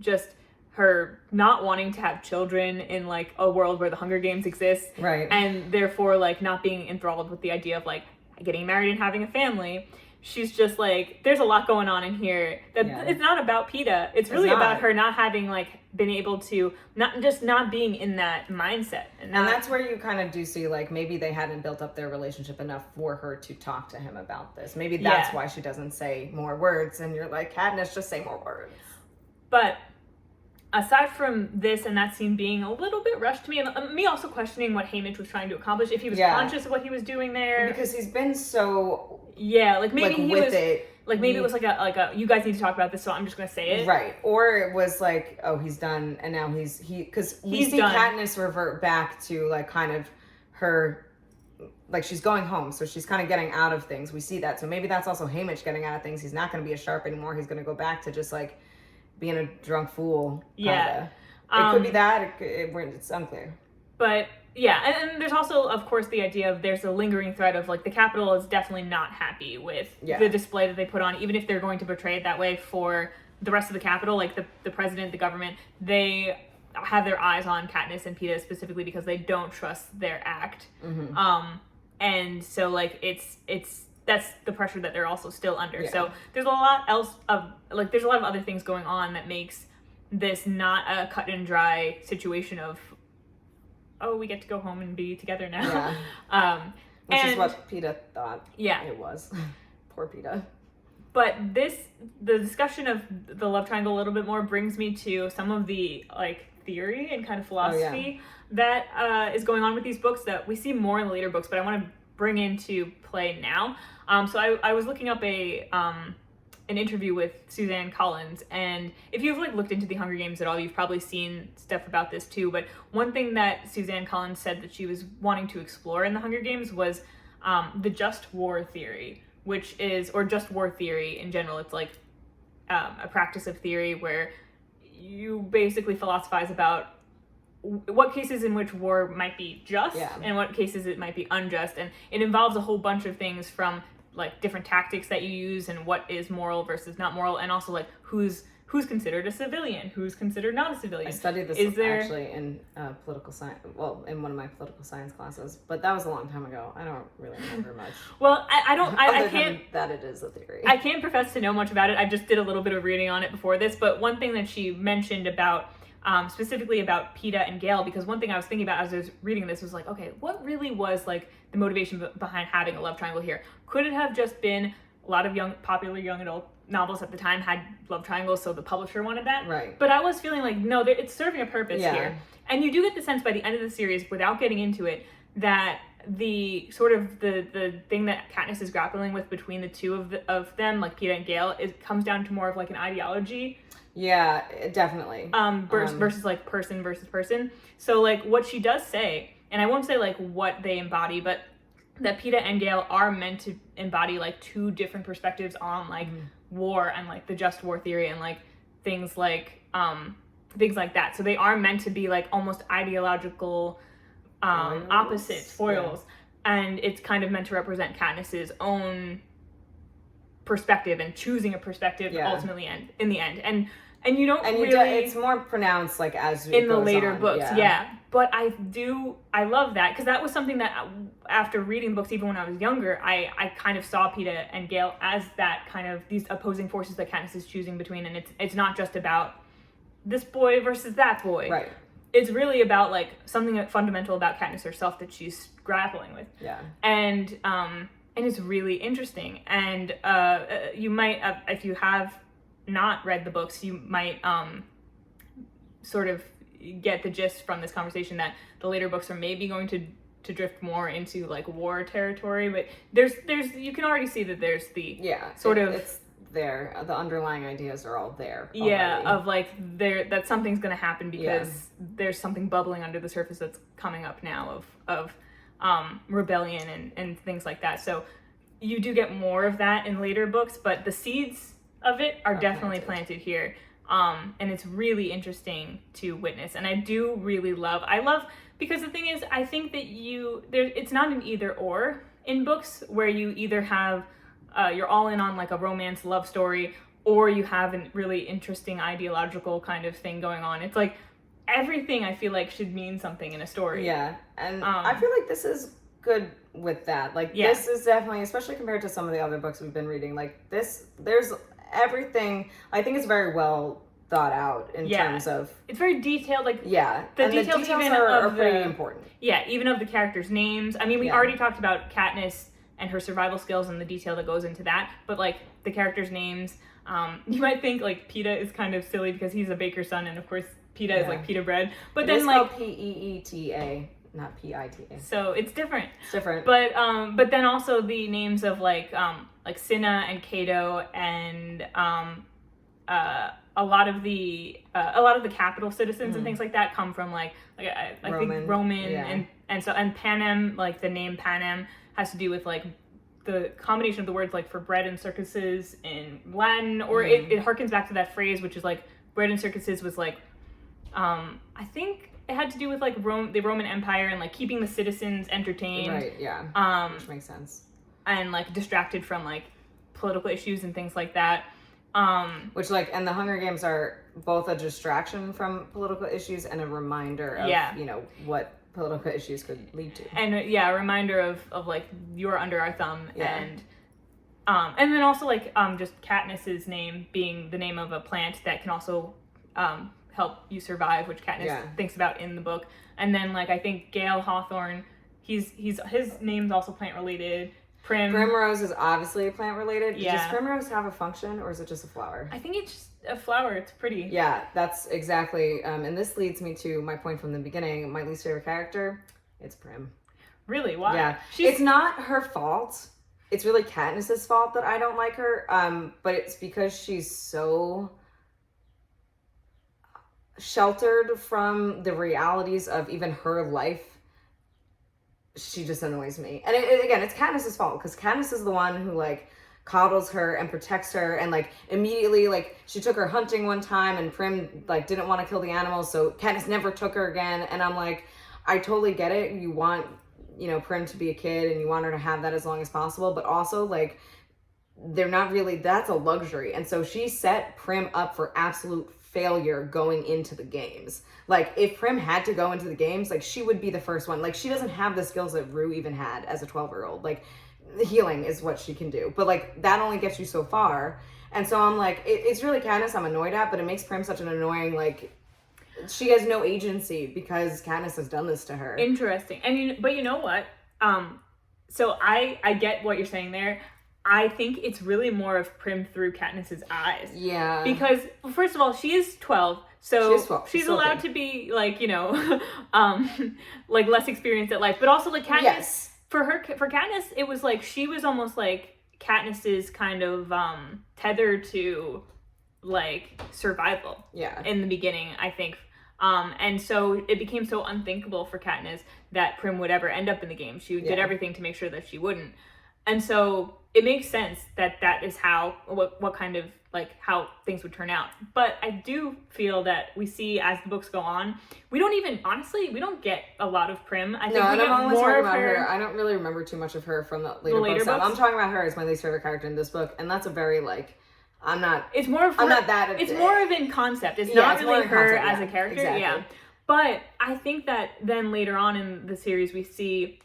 just her not wanting to have children in, like, a world where the Hunger Games exist. Right. And therefore, like, not being enthralled with the idea of, like, getting married and having a family. She's just, like, there's a lot going on in here that it's not about Peeta. It's really about her not having, like, been able to, not being in that mindset. And that's where you kind of do see, like, maybe they hadn't built up their relationship enough for her to talk to him about this. Maybe that's why she doesn't say more words. And you're like, Katniss, just say more words. But aside from this and that scene being a little bit rushed to me, and me also questioning what Haymitch was trying to accomplish, if he was conscious of what he was doing there. Because he's been so... like maybe he was... Like maybe it was like a you guys need to talk about this, so I'm just gonna say it. Right. Or it was like, oh, he's done, and now because we see done. Katniss revert back to like kind of her, like she's going home, so she's kind of getting out of things. We see that, so maybe that's also Haymitch getting out of things. He's not gonna be a sharp anymore. He's gonna go back to just like being a drunk fool. Kinda. It could be that. It's unclear. But and there's also, of course, the idea of there's a lingering thread of, like, the Capitol is definitely not happy with the display that they put on, even if they're going to portray it that way for the rest of the Capitol, like the president, the government, they have their eyes on Katniss and Peeta specifically because they don't trust their act. Mm-hmm. And so, like, that's the pressure that they're also still under. Yeah. So there's a lot there's a lot of other things going on that makes this not a cut and dry situation of, oh, we get to go home and be together now. Yeah. Which is what Peeta thought it was. Poor Peeta. But the discussion of the love triangle a little bit more brings me to some of the, like, theory and kind of philosophy that is going on with these books that we see more in the later books, but I want to bring into play now. So I was looking up an interview with Suzanne Collins, and if you've like looked into the Hunger Games at all, you've probably seen stuff about this too, but one thing that Suzanne Collins said that she was wanting to explore in the Hunger Games was the just war theory, or just war theory in general. It's like a practice of theory where you basically philosophize about what cases in which war might be just and what cases it might be unjust, and it involves a whole bunch of things from like different tactics that you use and what is moral versus not moral, and also like who's considered a civilian, who's considered not a civilian. I studied this actually in political science, well, in one of my political science classes, but that was a long time ago. I don't really remember much. Well, I can't, that it is a theory. I can't profess to know much about it. I just did a little bit of reading on it before this, but one thing that she mentioned about specifically about PETA and Gale, because one thing I was thinking about as I was reading this was like, okay, what really was like the motivation behind having a love triangle here? Could it have just been a lot of popular young adult novels at the time had love triangles, so the publisher wanted that? Right. But I was feeling like, no, it's serving a purpose here. And you do get the sense by the end of the series, without getting into it, that the sort of the thing that Katniss is grappling with between the two of them, like PETA and Gale, it comes down to more of like an ideology. Yeah, definitely. Versus like person versus person. So like what she does say, and I won't say like what they embody, but that PETA and Gale are meant to embody like two different perspectives on like war and like the just war theory and like things like that. So they are meant to be like almost ideological opposites, foils. Yeah. And it's kind of meant to represent Katniss's own perspective and choosing a perspective ultimately in the end. And you don't really... it's more pronounced like as in the later books, But I love that, because that was something that after reading books, even when I was younger, I kind of saw PETA and Gale as that kind of these opposing forces that Katniss is choosing between, and it's not just about this boy versus that boy. Right. It's really about like something fundamental about Katniss herself that she's grappling with. Yeah. And it's really interesting. And you might, if you have not read the books, you might sort of get the gist from this conversation that the later books are maybe going to drift more into like war territory, but there's you can already see that there's the it's there, the underlying ideas are all there already. Of like that something's going to happen because there's something bubbling under the surface that's coming up now of rebellion and things like that. So you do get more of that in later books, but the seeds of it are definitely planted here. And it's really interesting to witness. And I do really love, because the thing is, I think that it's not an either or in books where you either have, you're all in on like a romance love story, or you have a really interesting ideological kind of thing going on. It's like everything I feel like should mean something in a story. Yeah. And I feel like this is good with that. Like this is definitely, especially compared to some of the other books we've been reading, like there's everything. I think it's very well thought out in terms of, it's very detailed, like the and details, the details even are of pretty important. Even of the characters' names. I mean, we already talked about Katniss and her survival skills and the detail that goes into that, but like the characters' names, you might think like PETA is kind of silly because he's a baker's son, and of course PETA is like pita bread, but it then is like Peeta, not Pita. So it's different. It's different. But then also the names of like Cinna and Cato and a lot of the capital citizens and things like that come from I think Roman and Panem, like the name Panem has to do with like the combination of the words like for bread and circuses in Latin, or it harkens back to that phrase, which is like bread and circuses was like I think it had to do with like the Roman Empire and like keeping the citizens entertained. Right, yeah. Which makes sense. And like distracted from like political issues and things like that. Which like, and the Hunger Games are both a distraction from political issues and a reminder of, what political issues could lead to. And a reminder of like, you're under our thumb. And then also like, just Katniss's name being the name of a plant that can also, help you survive, which Katniss thinks about in the book. And then like, I think Gale Hawthorne, his name's also plant related. Primrose is obviously plant related. Yeah. Does primrose have a function, or is it just a flower? I think it's just a flower. It's pretty. Yeah, that's exactly. And this leads me to my point from the beginning. My least favorite character, it's Prim. Really? Why? Yeah, it's not her fault. It's really Katniss's fault that I don't like her. But it's because she's so sheltered from the realities of even her life. She just annoys me. And again, it's Katniss's fault, because Katniss is the one who like coddles her and protects her, and like immediately, like she took her hunting one time and Prim like didn't want to kill the animals, so Katniss never took her again. And I'm like, I totally get it. You want, you know, Prim to be a kid and you want her to have that as long as possible, but also like they're not really, that's a luxury. And so she set Prim up for absolute failure going into the games. Like if Prim had to go into the games, like she would be the first one. Like she doesn't have the skills that Rue even had as a 12-year-old. Like healing is what she can do, but like that only gets you so far. And so I'm like, it's really Katniss I'm annoyed at, but it makes Prim such an annoying, like she has no agency because Katniss has done this to her. Interesting. And but you know what? So I get what you're saying there. I think it's really more of Prim through Katniss's eyes. Yeah. Because first of all, she is 12, so she's allowed to be like, you know, like less experienced at life. But also like Katniss, for Katniss, it was like she was almost like Katniss's kind of tether to like survival. Yeah. In the beginning, I think. And so it became so unthinkable for Katniss that Prim would ever end up in the game. She did everything to make sure that she wouldn't. And so it makes sense that that is how, what kind of, like, how things would turn out. But I do feel that we see as the books go on, we don't even, honestly, we don't get a lot of Prim. I think we get more of her. I don't really remember too much of her from the later books. I'm talking about her as my least favorite character in this book, and that's a very, like, it's more of in concept. It's not really her as a character. Exactly. Yeah. But I think that then later on in the series, we see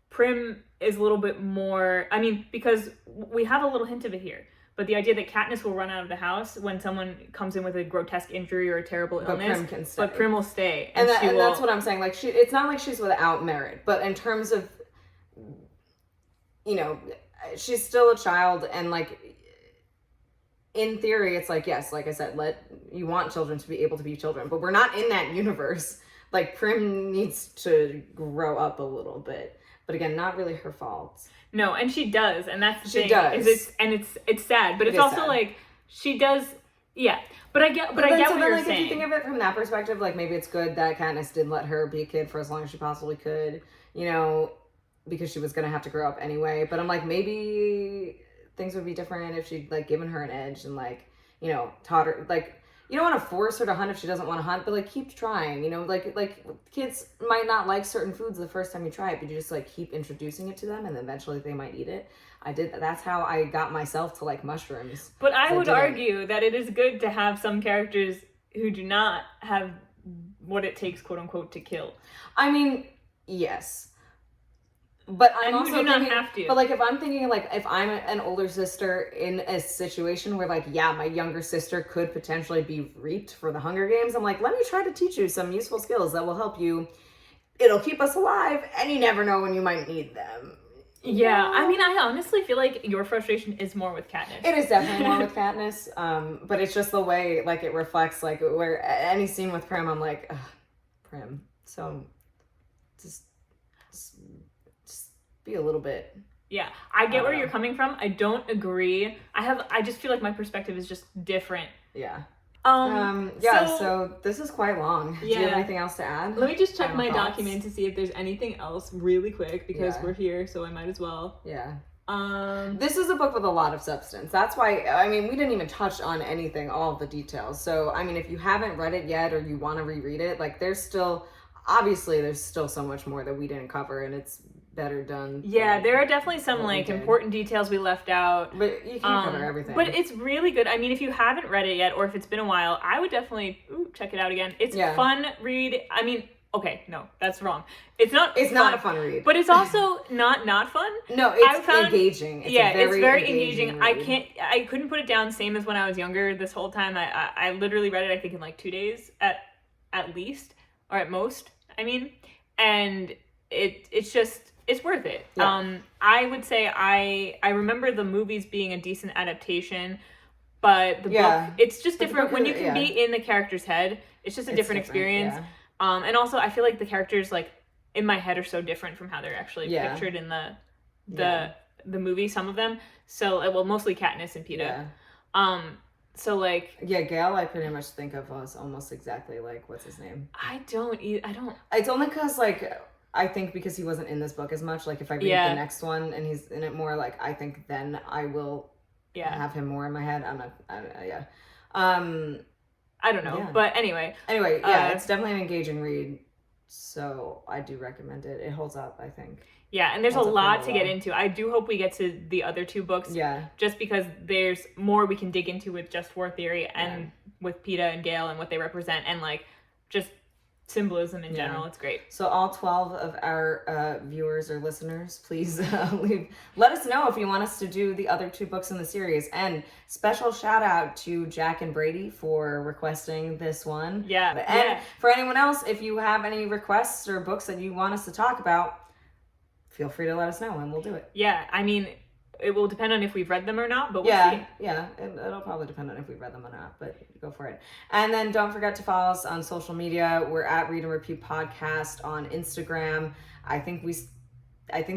Prim is a little bit more, I mean, because we have a little hint of it here, but the idea that Katniss will run out of the house when someone comes in with a grotesque injury or a terrible illness, but Prim will stay. And that's what I'm saying. Like, it's not like she's without merit, but in terms of, you know, she's still a child, and like, in theory, it's like, yes, like I said, you want children to be able to be children, but we're not in that universe. Like, Prim needs to grow up a little bit. But again, not really her fault. No, and she does, and that's the thing. She does. It's sad, but it's also sad. Like she does. Yeah, but I get what you're saying. If you think of it from that perspective, like maybe it's good that Katniss did let her be a kid for as long as she possibly could, you know, because she was gonna have to grow up anyway. But I'm like, maybe things would be different if she'd like given her an edge and like, you know, taught her like. You don't want to force her to hunt if she doesn't want to hunt, but like keep trying, you know, like kids might not like certain foods the first time you try it, but you just like keep introducing it to them and eventually they might eat it. That's how I got myself to like mushrooms. But I would argue that it is good to have some characters who do not have what it takes, quote unquote, to kill. I mean, yes. But I'm also do not have to. But like if I'm thinking like if I'm an older sister in a situation where like my younger sister could potentially be reaped for the Hunger Games, I'm like, let me try to teach you some useful skills that will help you. It'll keep us alive, and you never know when you might need them. Yeah, I mean, I honestly feel like your frustration is more with Katniss. It is definitely more with Katniss, but it's just the way like it reflects like where any scene with Prim, I'm like, ugh, Prim, so just be a little bit. Yeah, I get where you're coming from. I don't agree. I just feel like my perspective is just different. Yeah. So this is quite long. Yeah. Do you have anything else to add? Let me just check my document to see if there's anything else really quick because we're here, so I might as well. Yeah. This is a book with a lot of substance. That's why, I mean, we didn't even touch on all of the details. So, I mean, if you haven't read it yet or you want to reread it, like there's still so much more that we didn't cover, and it's better done. Yeah, there are definitely some like important details we left out. But you can't cover everything. But it's really good. I mean, if you haven't read it yet, or if it's been a while, I would definitely check it out again. It's a fun read. I mean, okay, no, that's wrong. It's not a fun read. But it's also not fun. No, it's engaging. It's very engaging. I couldn't put it down same as when I was younger this whole time. I literally read it, I think, in like 2 days at least, or at most, I mean. And it's worth it. Yeah. I would say I remember the movies being a decent adaptation, but the book, it's just different. When you can be in the character's head, it's just a different experience. Yeah. And also I feel like the characters like in my head are so different from how they're actually pictured in the movie, some of them. So, well, mostly Katniss and Peeta. Yeah. So like... Yeah, Gale I pretty much think of as almost exactly like, what's his name? I don't... It's only because like... I think because he wasn't in this book as much, like if I read the next one and he's in it more, like I think then I will have him more in my head. Yeah. I don't know, Yeah. but anyway. Anyway, yeah, it's definitely an engaging read, so I do recommend it. It holds up, I think. Yeah, and there's a lot to get into. I do hope we get to the other two books. Yeah. Just because there's more we can dig into with Just War Theory and with Peta and Gale and what they represent, and like just symbolism in general. It's great. So all 12 of our viewers or listeners, please let us know if you want us to do the other two books in the series. And special shout out to Jack and Brady for requesting this one. Yeah. And for anyone else, if you have any requests or books that you want us to talk about, feel free to let us know and we'll do it. Yeah, I mean, it will depend on if we've read them or not, but we'll see. Yeah, it'll probably depend on if we've read them or not, but go for it. And then don't forget to follow us on social media. We're at Read and Repeat Podcast on Instagram. I think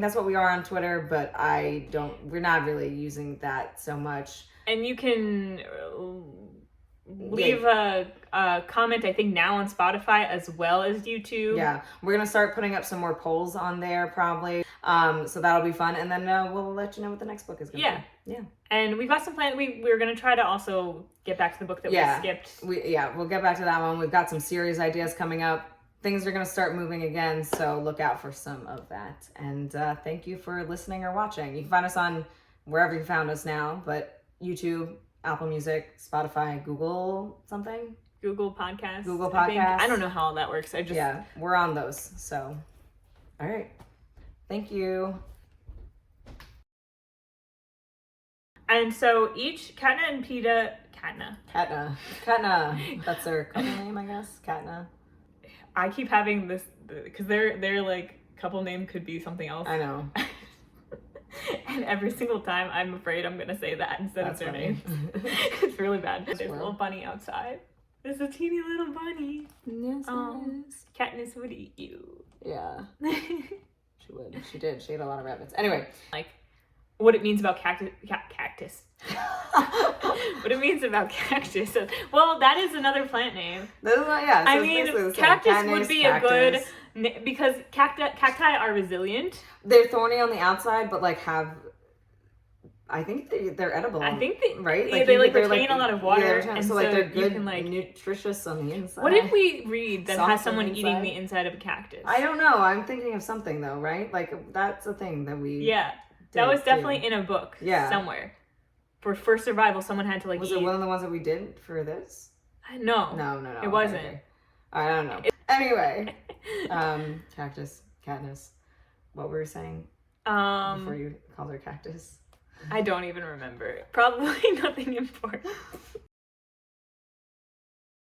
that's what we are on Twitter, but we're not really using that so much. And you can leave a comment, I think, now on Spotify as well as YouTube. Yeah, we're going to start putting up some more polls on there probably. So that'll be fun. And then we'll let you know what the next book is going to be. Yeah. And we've got some plans. We're going to try to also get back to the book that we skipped. We'll get back to that one. We've got some series ideas coming up. Things are going to start moving again, so look out for some of that. And thank you for listening or watching. You can find us on wherever you found us now, but YouTube, Apple Music, Spotify, Google something? Google Podcasts. I don't know how all that works. Yeah, we're on those. So, all right. Thank you. And so each Katna and Peta... Katna. That's their couple name, I guess. Katna. I keep having this... Because their like, couple name could be something else. I know. And every single time, I'm afraid I'm going to say that instead of their name. It's really bad. There's a little bunny outside. There's a teeny little bunny. Yes, Katniss would eat you. Yeah. She would. She did. She ate a lot of rabbits. Anyway. Like, what it means about cactus. What it means about cactus. Well, that is another plant name. I mean, cactus would be a good... Because cacti are resilient. They're thorny on the outside, but like I think they're edible. I think right? Like, they retain a lot of water, and so like they're good, you can, like, nutritious on the inside. What if we read that Soft has someone inside? eating the inside of a cactus? I don't know. I'm thinking of something though, right? Like that's a thing that we. Yeah, that was definitely in a book. Yeah. Somewhere. For survival, someone had to like. Was eat. it one of the ones that we did for this? No. No. It wasn't. Okay. I don't know. Anyway, cactus, Katniss. What were you saying? Before you called her cactus. I don't even remember. Probably nothing important.